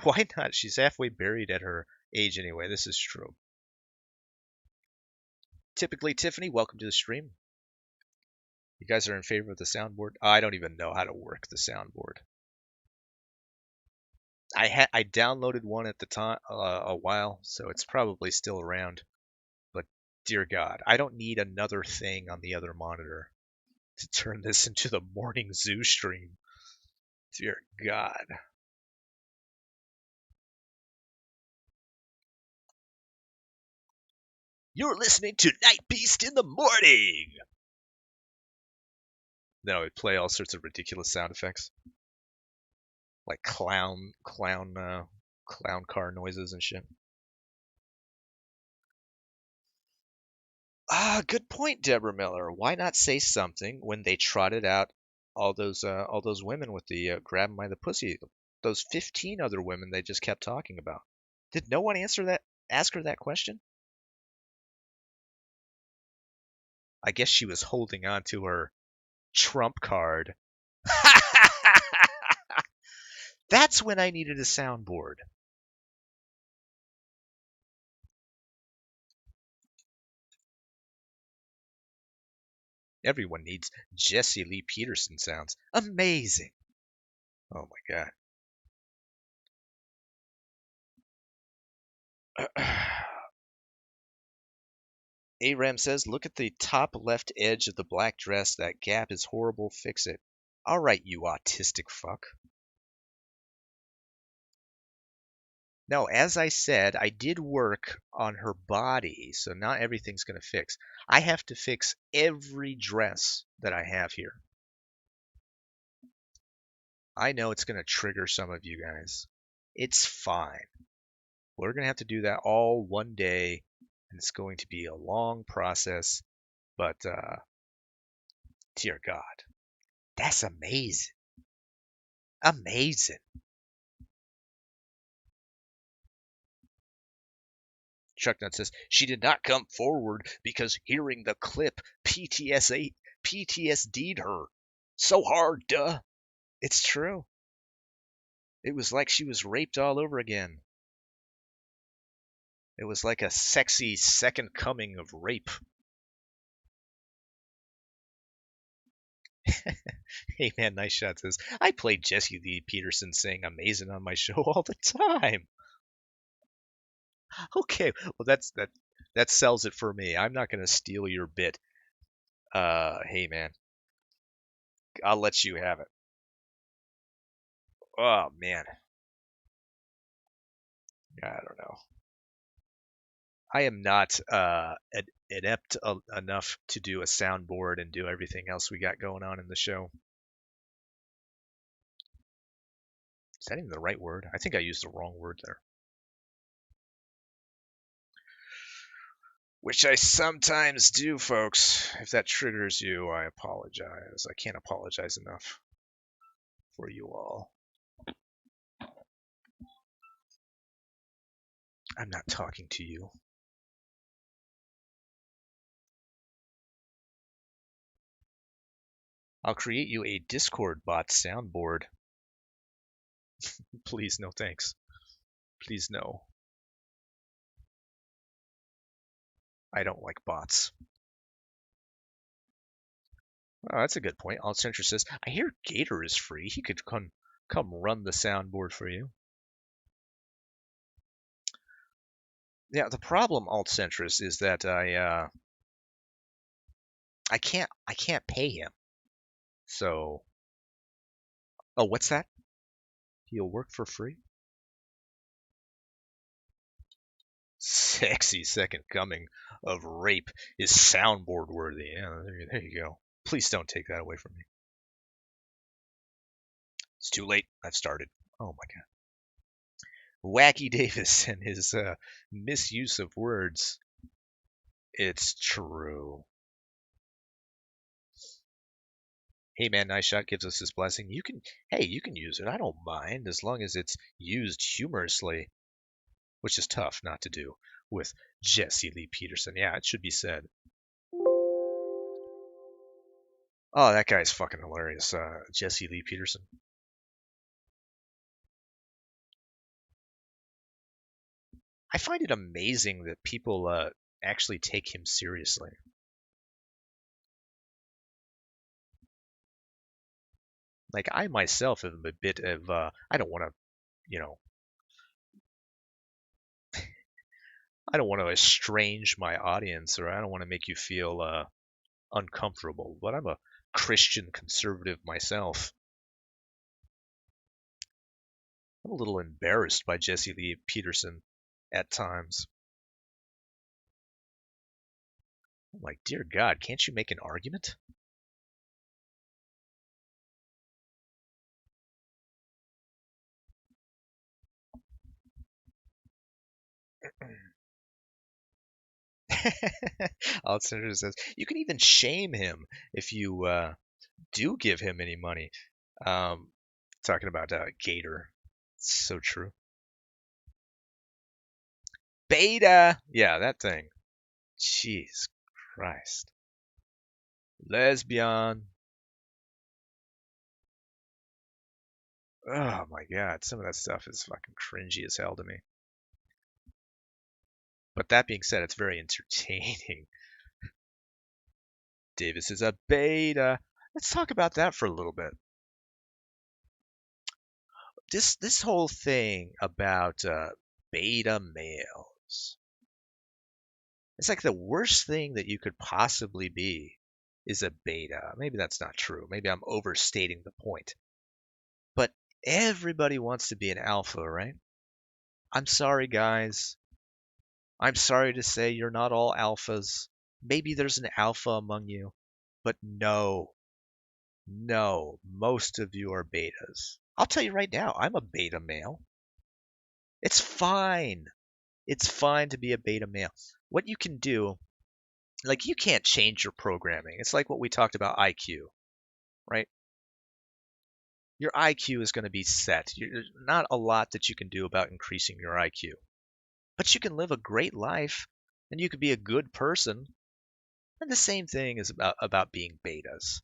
S2: Why not? She's halfway buried at her age anyway. This is true. Typically, Tiffany, welcome to the stream. You guys are in favor of the soundboard? I don't even know how to work the soundboard. I downloaded one at the time a while, so it's probably still around. But dear God, I don't need another thing on the other monitor to turn this into the morning zoo stream. Dear God. You're listening to Night Beast in the morning. Then I would play all sorts of ridiculous sound effects, like clown car noises and shit. Good point, Deborah Miller. Why not say something when they trotted out all those women with the grab 'em by the pussy, those 15 other women they just kept talking about? Did no one ask her that question? I guess she was holding on to her trump card. That's when I needed a soundboard. Everyone needs Jesse Lee Peterson sounds. Amazing. Oh my God. Aram says, look at the top left edge of the black dress. That gap is horrible. Fix it. All right, you autistic fuck. No, as I said, I did work on her body, so not everything's going to fix. I have to fix every dress that I have here. I know it's going to trigger some of you guys. It's fine. We're going to have to do that all one day, and it's going to be a long process, but dear God, that's amazing. Amazing. Chuck Nut says, she did not come forward because hearing the clip PTSD'd her. So hard, duh. It's true. It was like she was raped all over again. It was like a sexy second coming of rape. Hey man, nice shot says, I play Jesse Lee Peterson saying amazing on my show all the time. Okay, well that sells it for me. I'm not gonna steal your bit. Hey man, I'll let you have it. Oh man, I don't know. I am not adept enough to do a soundboard and do everything else we got going on in the show. Is that even the right word? I think I used the wrong word there. Which I sometimes do, folks. If that triggers you, I apologize. I can't apologize enough for you all. I'm not talking to you. I'll create you a Discord bot soundboard. Please, no thanks. Please, no. I don't like bots. Oh, that's a good point. Altcentrist says, I hear Gator is free. He could come run the soundboard for you. Yeah, the problem, Altcentrist, is that I can't pay him. So, oh, what's that? He'll work for free? Sexy second coming of rape is soundboard worthy. Yeah, there you go. Please don't take that away from me. It's too late. I've started. Oh my God. Wacky Davis and his misuse of words. It's true. Hey man, Nice Shot gives us his blessing. You can use it. I don't mind as long as it's used humorously, which is tough not to do with Jesse Lee Peterson. Yeah, it should be said. Oh, that guy's fucking hilarious. Jesse Lee Peterson. I find it amazing that people actually take him seriously. Like I myself am a bit of I don't want to, I don't want to estrange my audience, or I don't want to make you feel uncomfortable, but I'm a Christian conservative myself. I'm a little embarrassed by Jesse Lee Peterson at times. I'm like, dear God, can't you make an argument? Alexander says, you can even shame him if you do give him any money. Talking about Gator. So true. Beta! Yeah, that thing. Jeez Christ. Lesbian. Oh my God, some of that stuff is fucking cringy as hell to me. But that being said, it's very entertaining. Davis is a beta. Let's talk about that for a little bit. This whole thing about beta males. It's like the worst thing that you could possibly be is a beta. Maybe that's not true. Maybe I'm overstating the point. But everybody wants to be an alpha, right? I'm sorry, guys. I'm sorry to say you're not all alphas. Maybe there's an alpha among you, but no, most of you are betas. I'll tell you right now, I'm a beta male. It's fine. It's fine to be a beta male. What you can do, like, you can't change your programming. It's like what we talked about IQ, right? Your IQ is going to be set. There's not a lot that you can do about increasing your IQ. But you can live a great life, and you can be a good person. And the same thing is about being betas.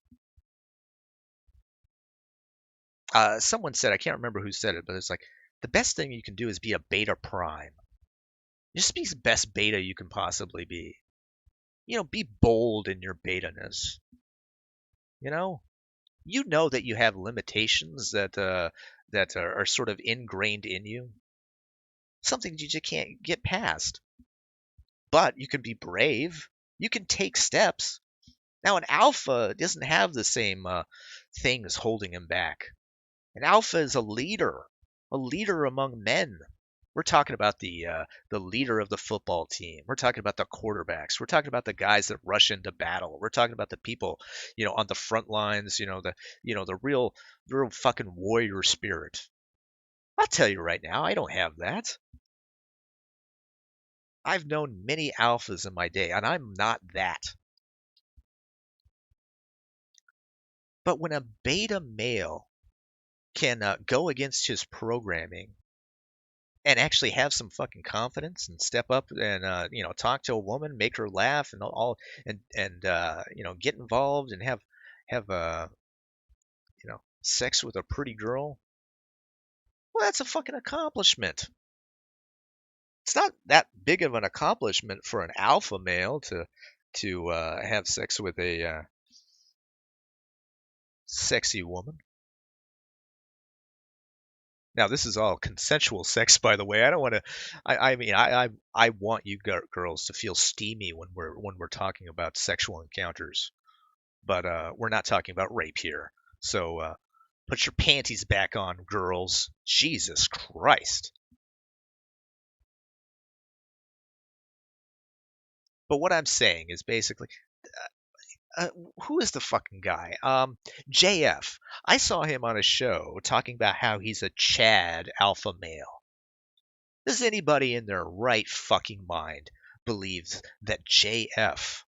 S2: Someone said, I can't remember who said it, but it's like, the best thing you can do is be a beta prime. Just be the best beta you can possibly be. Be bold in your beta-ness. You know that you have limitations that are sort of ingrained in you. Something you just can't get past. But you can be brave. You can take steps. Now, an alpha doesn't have the same things holding him back. An alpha is a leader among men. We're talking about the leader of the football team. We're talking about the quarterbacks. We're talking about the guys that rush into battle. We're talking about the people, on the front lines. The real fucking warrior spirit. I'll tell you right now, I don't have that. I've known many alphas in my day, and I'm not that. But when a beta male can go against his programming and actually have some fucking confidence and step up and talk to a woman, make her laugh, and get involved and have sex with a pretty girl, well, that's a fucking accomplishment. It's not that big of an accomplishment for an alpha male to have sex with a sexy woman. Now, this is all consensual sex, by the way. I don't want to. I want you girls to feel steamy when we're talking about sexual encounters, but we're not talking about rape here. So put your panties back on, girls. Jesus Christ. But what I'm saying is basically, who is the fucking guy? JF. I saw him on a show talking about how he's a Chad alpha male. Does anybody in their right fucking mind believe that JF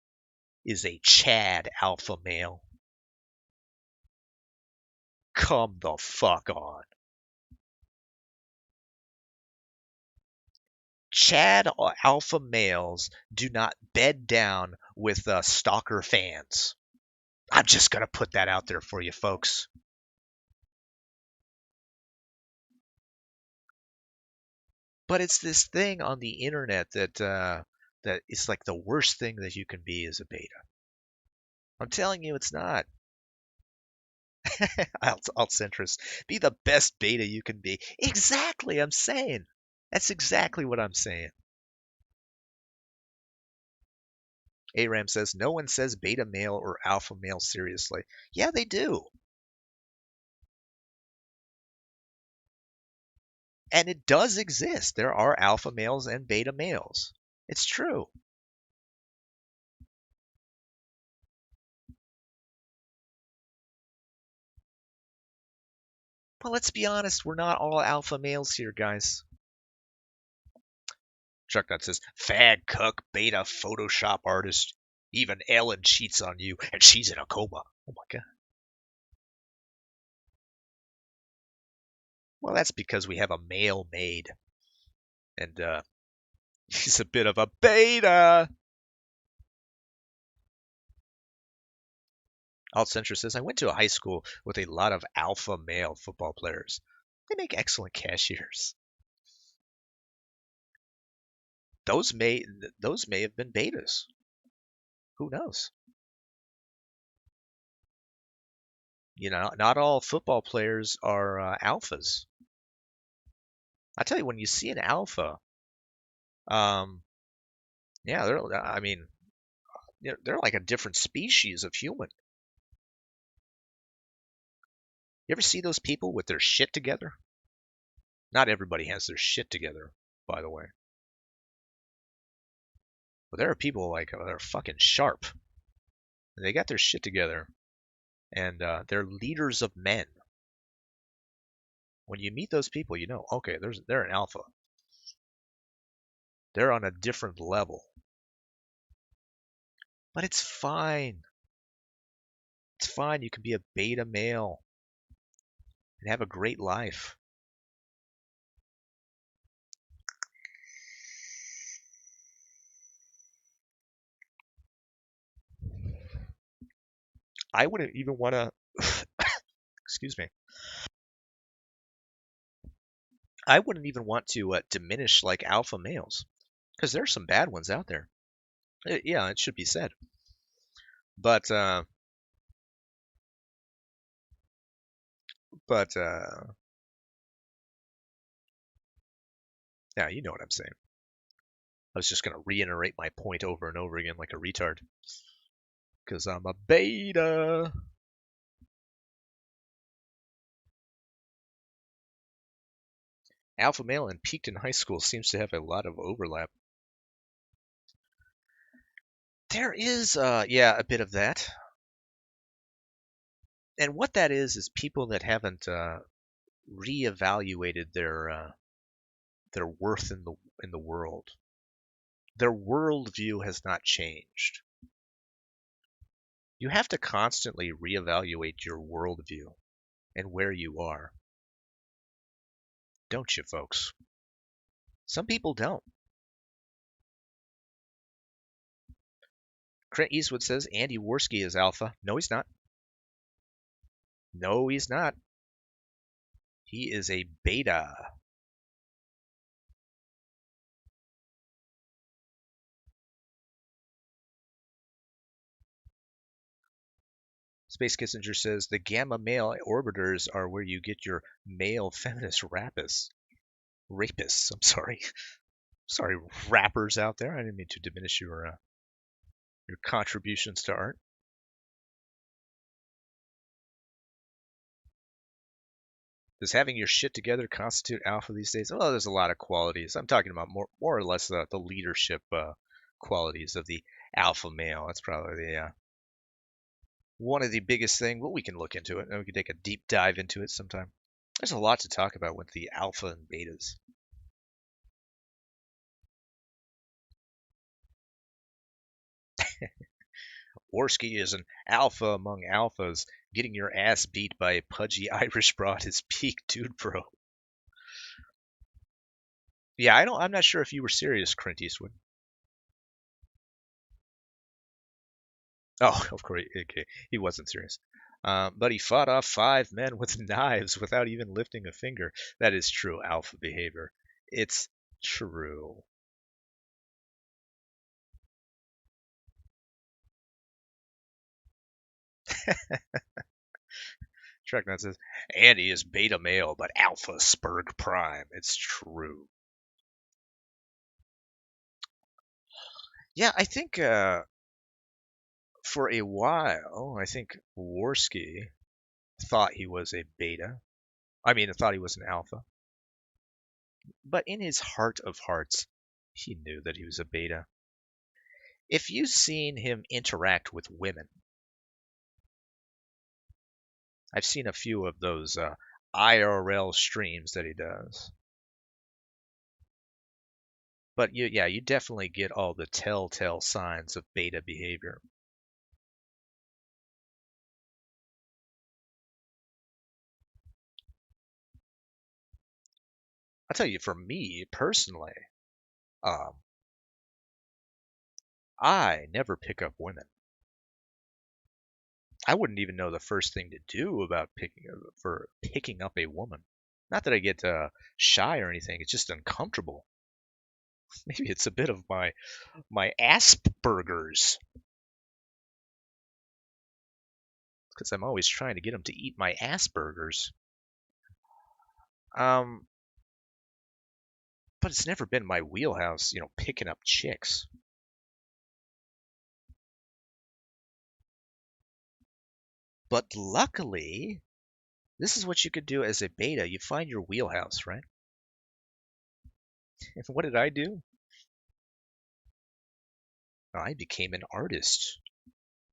S2: is a Chad alpha male? Come the fuck on. Chad alpha males do not bed down with stalker fans. I'm just going to put that out there for you folks. But it's this thing on the internet that is like the worst thing that you can be as a beta. I'm telling you, it's not. Alt-centrist. Be the best beta you can be. Exactly, I'm saying. That's exactly what I'm saying. Aram says, no one says beta male or alpha male seriously. Yeah, they do. And it does exist. There are alpha males and beta males. It's true. But let's be honest, we're not all alpha males here, guys. Chucknut says, fag, cuck, beta, Photoshop artist. Even Ellen cheats on you, and she's in a coma. Oh my god. Well, that's because we have a male maid. And he's a bit of a beta. Altcentra says, I went to a high school with a lot of alpha male football players. They make excellent cashiers. Those may have been betas. Who knows? You know, not all football players are alphas. I tell you, when you see an alpha, yeah, they're like a different species of human. You ever see those people with their shit together? Not everybody has their shit together, by the way. But there are people like that are fucking sharp. And they got their shit together, and they're leaders of men. When you meet those people, you know, okay, they're an alpha. They're on a different level. But it's fine. It's fine. You can be a beta male and have a great life. I wouldn't even want to, excuse me. I wouldn't even want to diminish like alpha males, because there's some bad ones out there. Yeah, it should be said. But yeah, you know what I'm saying. I was just gonna reiterate my point over and over again like a retard, because I'm a beta. Alpha male and peaked in high school seems to have a lot of overlap. There is, yeah, a bit of that. And what that is people that haven't reevaluated their worth in the world. Their worldview has not changed. You have to constantly reevaluate your worldview and where you are. Don't you, folks? Some people don't. Clint Eastwood says Andy Worski is alpha. No, he's not. No, he's not. He is a beta. Space Kissinger says the gamma male orbiters are where you get your male feminist rapists. I'm sorry. Sorry, rappers out there. I didn't mean to diminish your contributions to art. Does having your shit together constitute alpha these days? Well, there's a lot of qualities. I'm talking about more or less the leadership qualities of the alpha male. That's probably the one of the biggest thing. Well, we can look into it, and we can take a deep dive into it sometime. There's a lot to talk about with the alpha and betas. Worski is an alpha among alphas. Getting your ass beat by a pudgy Irish broad is peak dude bro. Yeah, I'm not sure if you were serious, Clint Eastwood. Oh, of course, okay, he wasn't serious. But he fought off 5 men with knives without even lifting a finger. That is true alpha behavior. It's true. Treknut says, Andy is beta male, but alpha Spurg prime. It's true. Yeah, I think for a while, I think Worski thought he was a beta. I mean, I thought he was an alpha. But in his heart of hearts, he knew that he was a beta. If you've seen him interact with women, I've seen a few of those IRL streams that he does. But you definitely get all the telltale signs of beta behavior. I'll tell you, for me personally, I never pick up women. I wouldn't even know the first thing to do about picking up a woman. Not that I get shy or anything. It's just uncomfortable. Maybe it's a bit of my Asperger's, because I'm always trying to get them to eat my Asperger's. But it's never been my wheelhouse, picking up chicks. But luckily, this is what you could do as a beta. You find your wheelhouse, right? And what did I do? I became an artist.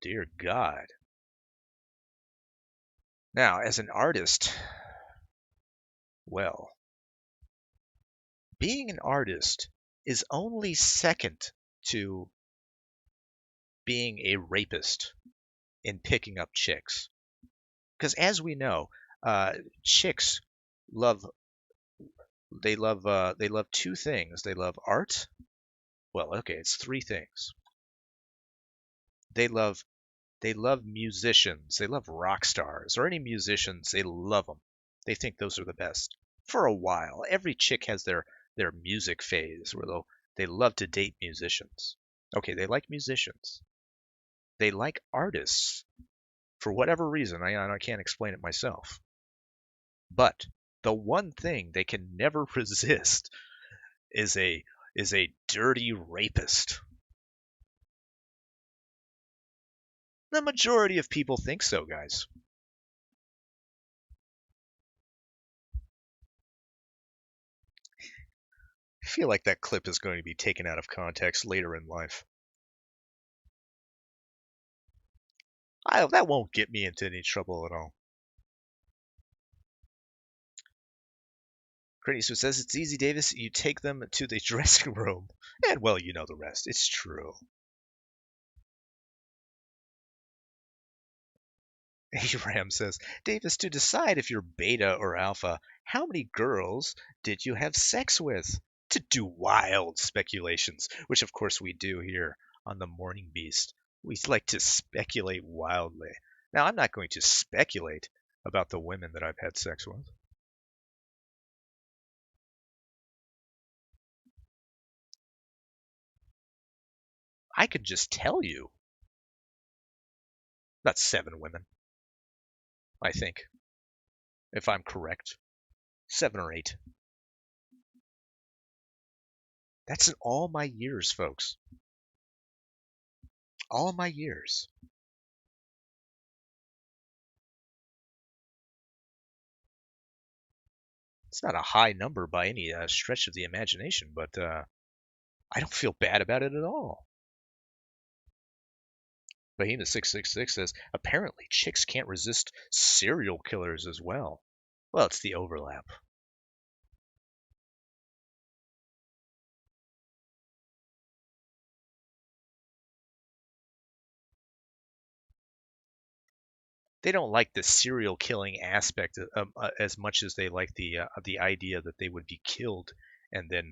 S2: Dear God. Now, as an artist, well, being an artist is only second to being a rapist in picking up chicks. Because as we know, chicks love two things. They love art. Well, okay, it's three things. They love musicians. They love rock stars or any musicians. They love them. They think those are the best. For a while, every chick has their music phase where they love to date musicians. Okay, they like musicians. They like artists. For whatever reason, I can't explain it myself. But the one thing they can never resist is a dirty rapist. The majority of people think so, guys. I feel like that clip is going to be taken out of context later in life. That won't get me into any trouble at all. Granny says, it's easy, Davis. You take them to the dressing room. And, well, you know the rest. It's true. Aram says, Davis, to decide if you're beta or alpha, how many girls did you have sex with? To do wild speculations, which of course we do here on the Morning Beast. We like to speculate wildly. Now, I'm not going to speculate about the women that I've had sex with. I could just tell you about 7 women, I think, if I'm correct. 7 or 8. That's in all my years, folks. All my years. It's not a high number by any stretch of the imagination, but I don't feel bad about it at all. Behemoth666 says, apparently chicks can't resist serial killers as well. Well, it's the overlap. They don't like the serial killing aspect as much as they like the idea that they would be killed and then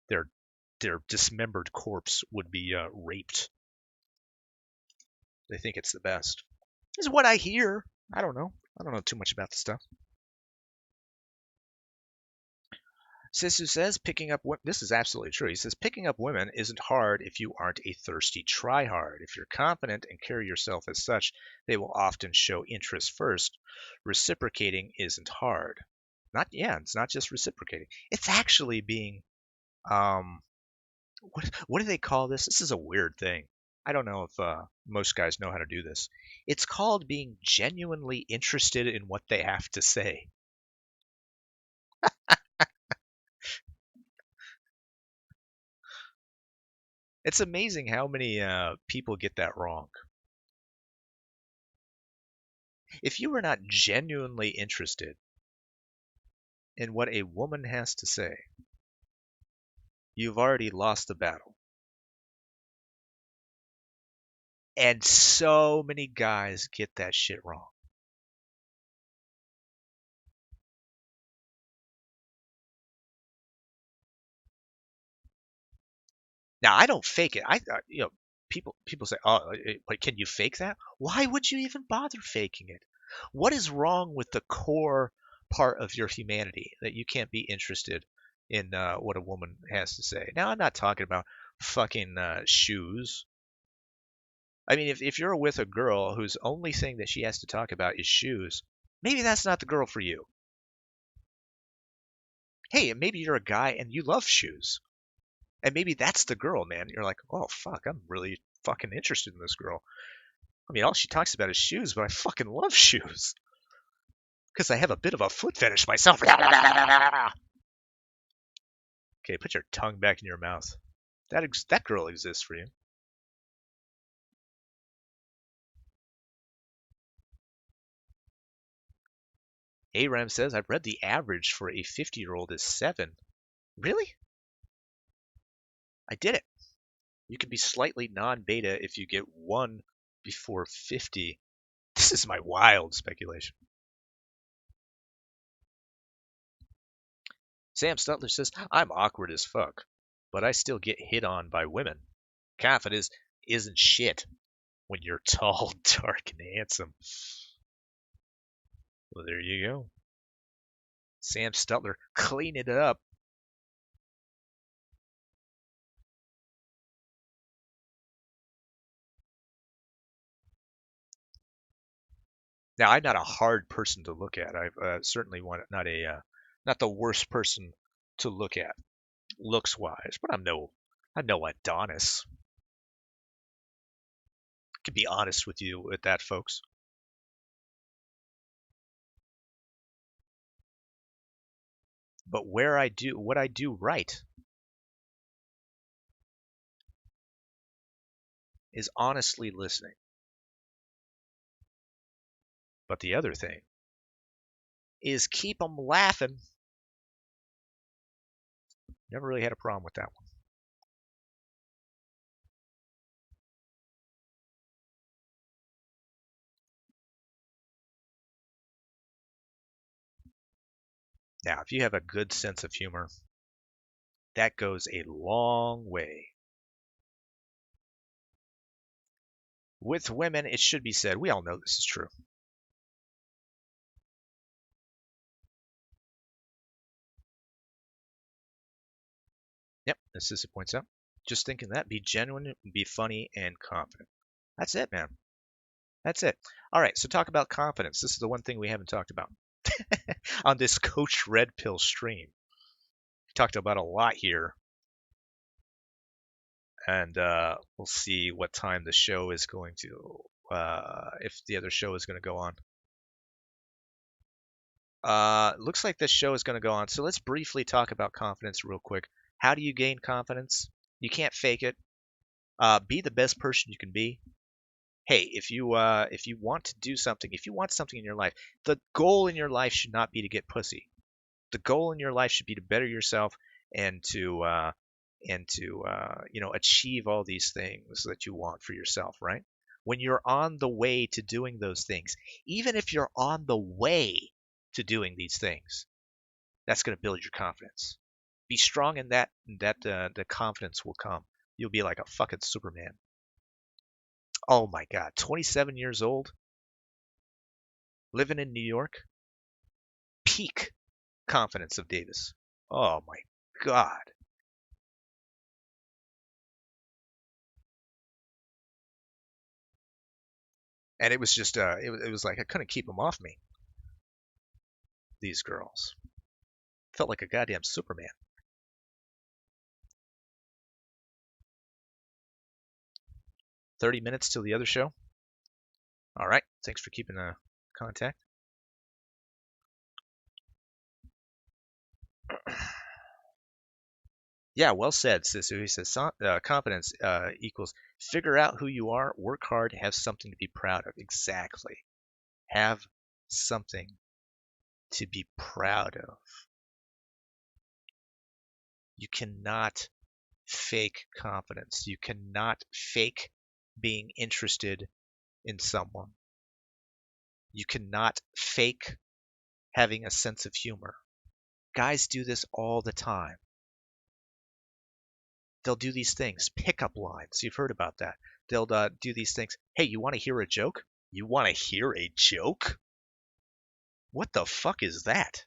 S2: their dismembered corpse would be raped. They think it's the best. This is what I hear. I don't know. I don't know too much about the stuff. Sisu says picking up this is absolutely true. He says picking up women isn't hard if you aren't a thirsty tryhard. If you're confident and carry yourself as such, they will often show interest first. Reciprocating isn't hard. It's not just reciprocating. It's actually being what do they call this? This is a weird thing. I don't know if most guys know how to do this. It's called being genuinely interested in what they have to say. It's amazing how many people get that wrong. If you are not genuinely interested in what a woman has to say, you've already lost the battle. And so many guys get that shit wrong. Now, I don't fake it. People say, "Oh, but can you fake that?" Why would you even bother faking it? What is wrong with the core part of your humanity that you can't be interested in what a woman has to say? Now, I'm not talking about fucking shoes. I mean, if you're with a girl whose only thing that she has to talk about is shoes, maybe that's not the girl for you. Hey, maybe you're a guy and you love shoes. And maybe that's the girl, man. You're like, oh, fuck, I'm really fucking interested in this girl. I mean, all she talks about is shoes, but I fucking love shoes. Because I have a bit of a foot fetish myself. Okay, put your tongue back in your mouth. That girl exists for you. Aram says, I've read the average for a 50-year-old is 7. Really? I did it. You can be slightly non-beta if you get 1 before 50. This is my wild speculation. Sam Stutler says, I'm awkward as fuck, but I still get hit on by women. Confidence isn't shit when you're tall, dark, and handsome. Well, there you go. Sam Stutler cleaning it up. Now, I'm not a hard person to look at. I certainly not the worst person to look at, looks wise. But I'm no Adonis. I can be honest with you with that, folks. But what I do right is honestly listening. But the other thing is keep them laughing. Never really had a problem with that one. Now, if you have a good sense of humor, that goes a long way. With women, it should be said, we all know this is true. Yep, as Sissy points out, just thinking that, be genuine, be funny, and confident. That's it, man. That's it. All right, so talk about confidence. This is the one thing we haven't talked about on this Coach Red Pill stream. We talked about a lot here, and we'll see what time the show is going to, if the other show is going to go on. Looks like this show is going to go on, so let's briefly talk about confidence real quick. How do you gain confidence? You can't fake it. Be the best person you can be. Hey, if you want to do something, if you want something in your life, the goal in your life should not be to get pussy. The goal in your life should be to better yourself and to achieve all these things that you want for yourself, right? When you're on the way to doing those things, even if you're on the way to doing these things, that's going to build your confidence. Be strong in that, and the confidence will come. You'll be like a fucking Superman. Oh my God, 27 years old, living in New York, peak confidence of Davis. Oh my God. And it was just, it was like I couldn't keep them off me. These girls. Felt like a goddamn Superman. 30 minutes till the other show. All right. Thanks for keeping contact. Yeah, well said, Sisu. He says confidence equals figure out who you are, work hard, have something to be proud of. Exactly. Have something to be proud of. You cannot fake confidence. You cannot fake being interested in someone. You cannot fake having a sense of humor. Guys do this all the time. They'll do these things, pickup lines. You've heard about that. They'll do these things. Hey, you want to hear a joke? You want to hear a joke? What the fuck is that?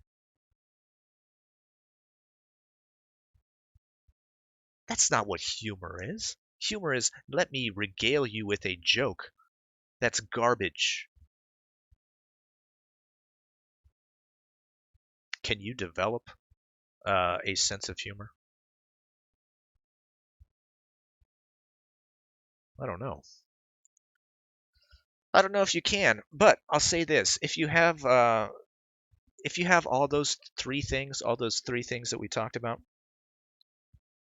S2: That's not what humor is. Humor is, let me regale you with a joke. That's garbage. Can you develop a sense of humor? I don't know. I don't know if you can, but I'll say this: if you have all those three things, that we talked about,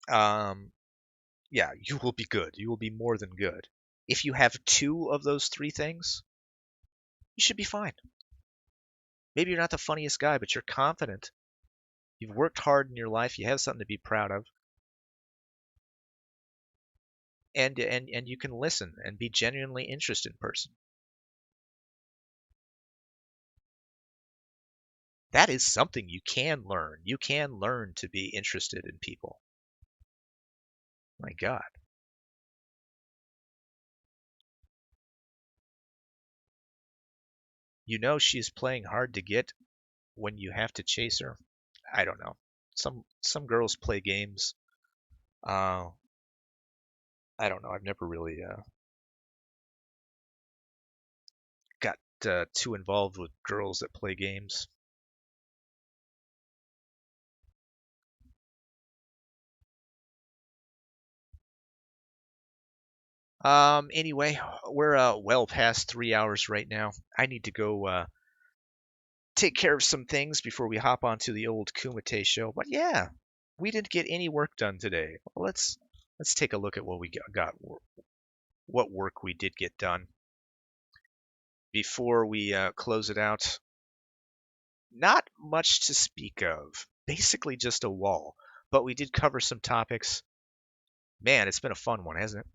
S2: yeah, you will be good. You will be more than good. If you have two of those three things, you should be fine. Maybe you're not the funniest guy, but you're confident. You've worked hard in your life. You have something to be proud of. And you can listen and be genuinely interested in person. That is something you can learn. You can learn to be interested in people. My God. You know she's playing hard to get when you have to chase her. I don't know. Some girls play games. I don't know. I've never really got too involved with girls that play games. Anyway, we're well past 3 hours right now. I need to go take care of some things before we hop onto the old Kumite show. But yeah, we didn't get any work done today. Well, let's take a look at what we got what work we did get done before we close it out. Not much to speak of. Basically just a wall. But we did cover some topics. Man, it's been a fun one, hasn't it?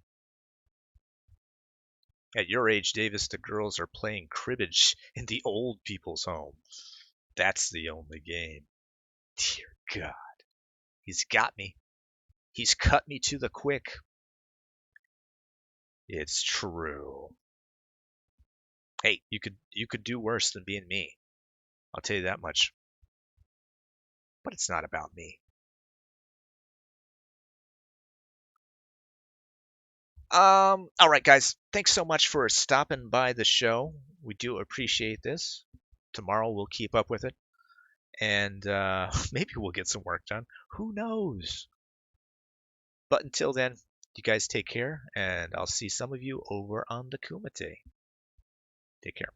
S2: At your age, Davis, the girls are playing cribbage in the old people's home. That's the only game. Dear God. He's got me. He's cut me to the quick. It's true. Hey, you could do worse than being me. I'll tell you that much. But it's not about me. All right, guys. Thanks so much for stopping by the show. We do appreciate this. Tomorrow we'll keep up with it. And maybe we'll get some work done. Who knows? But until then, you guys take care, and I'll see some of you over on the Kumite. Take care.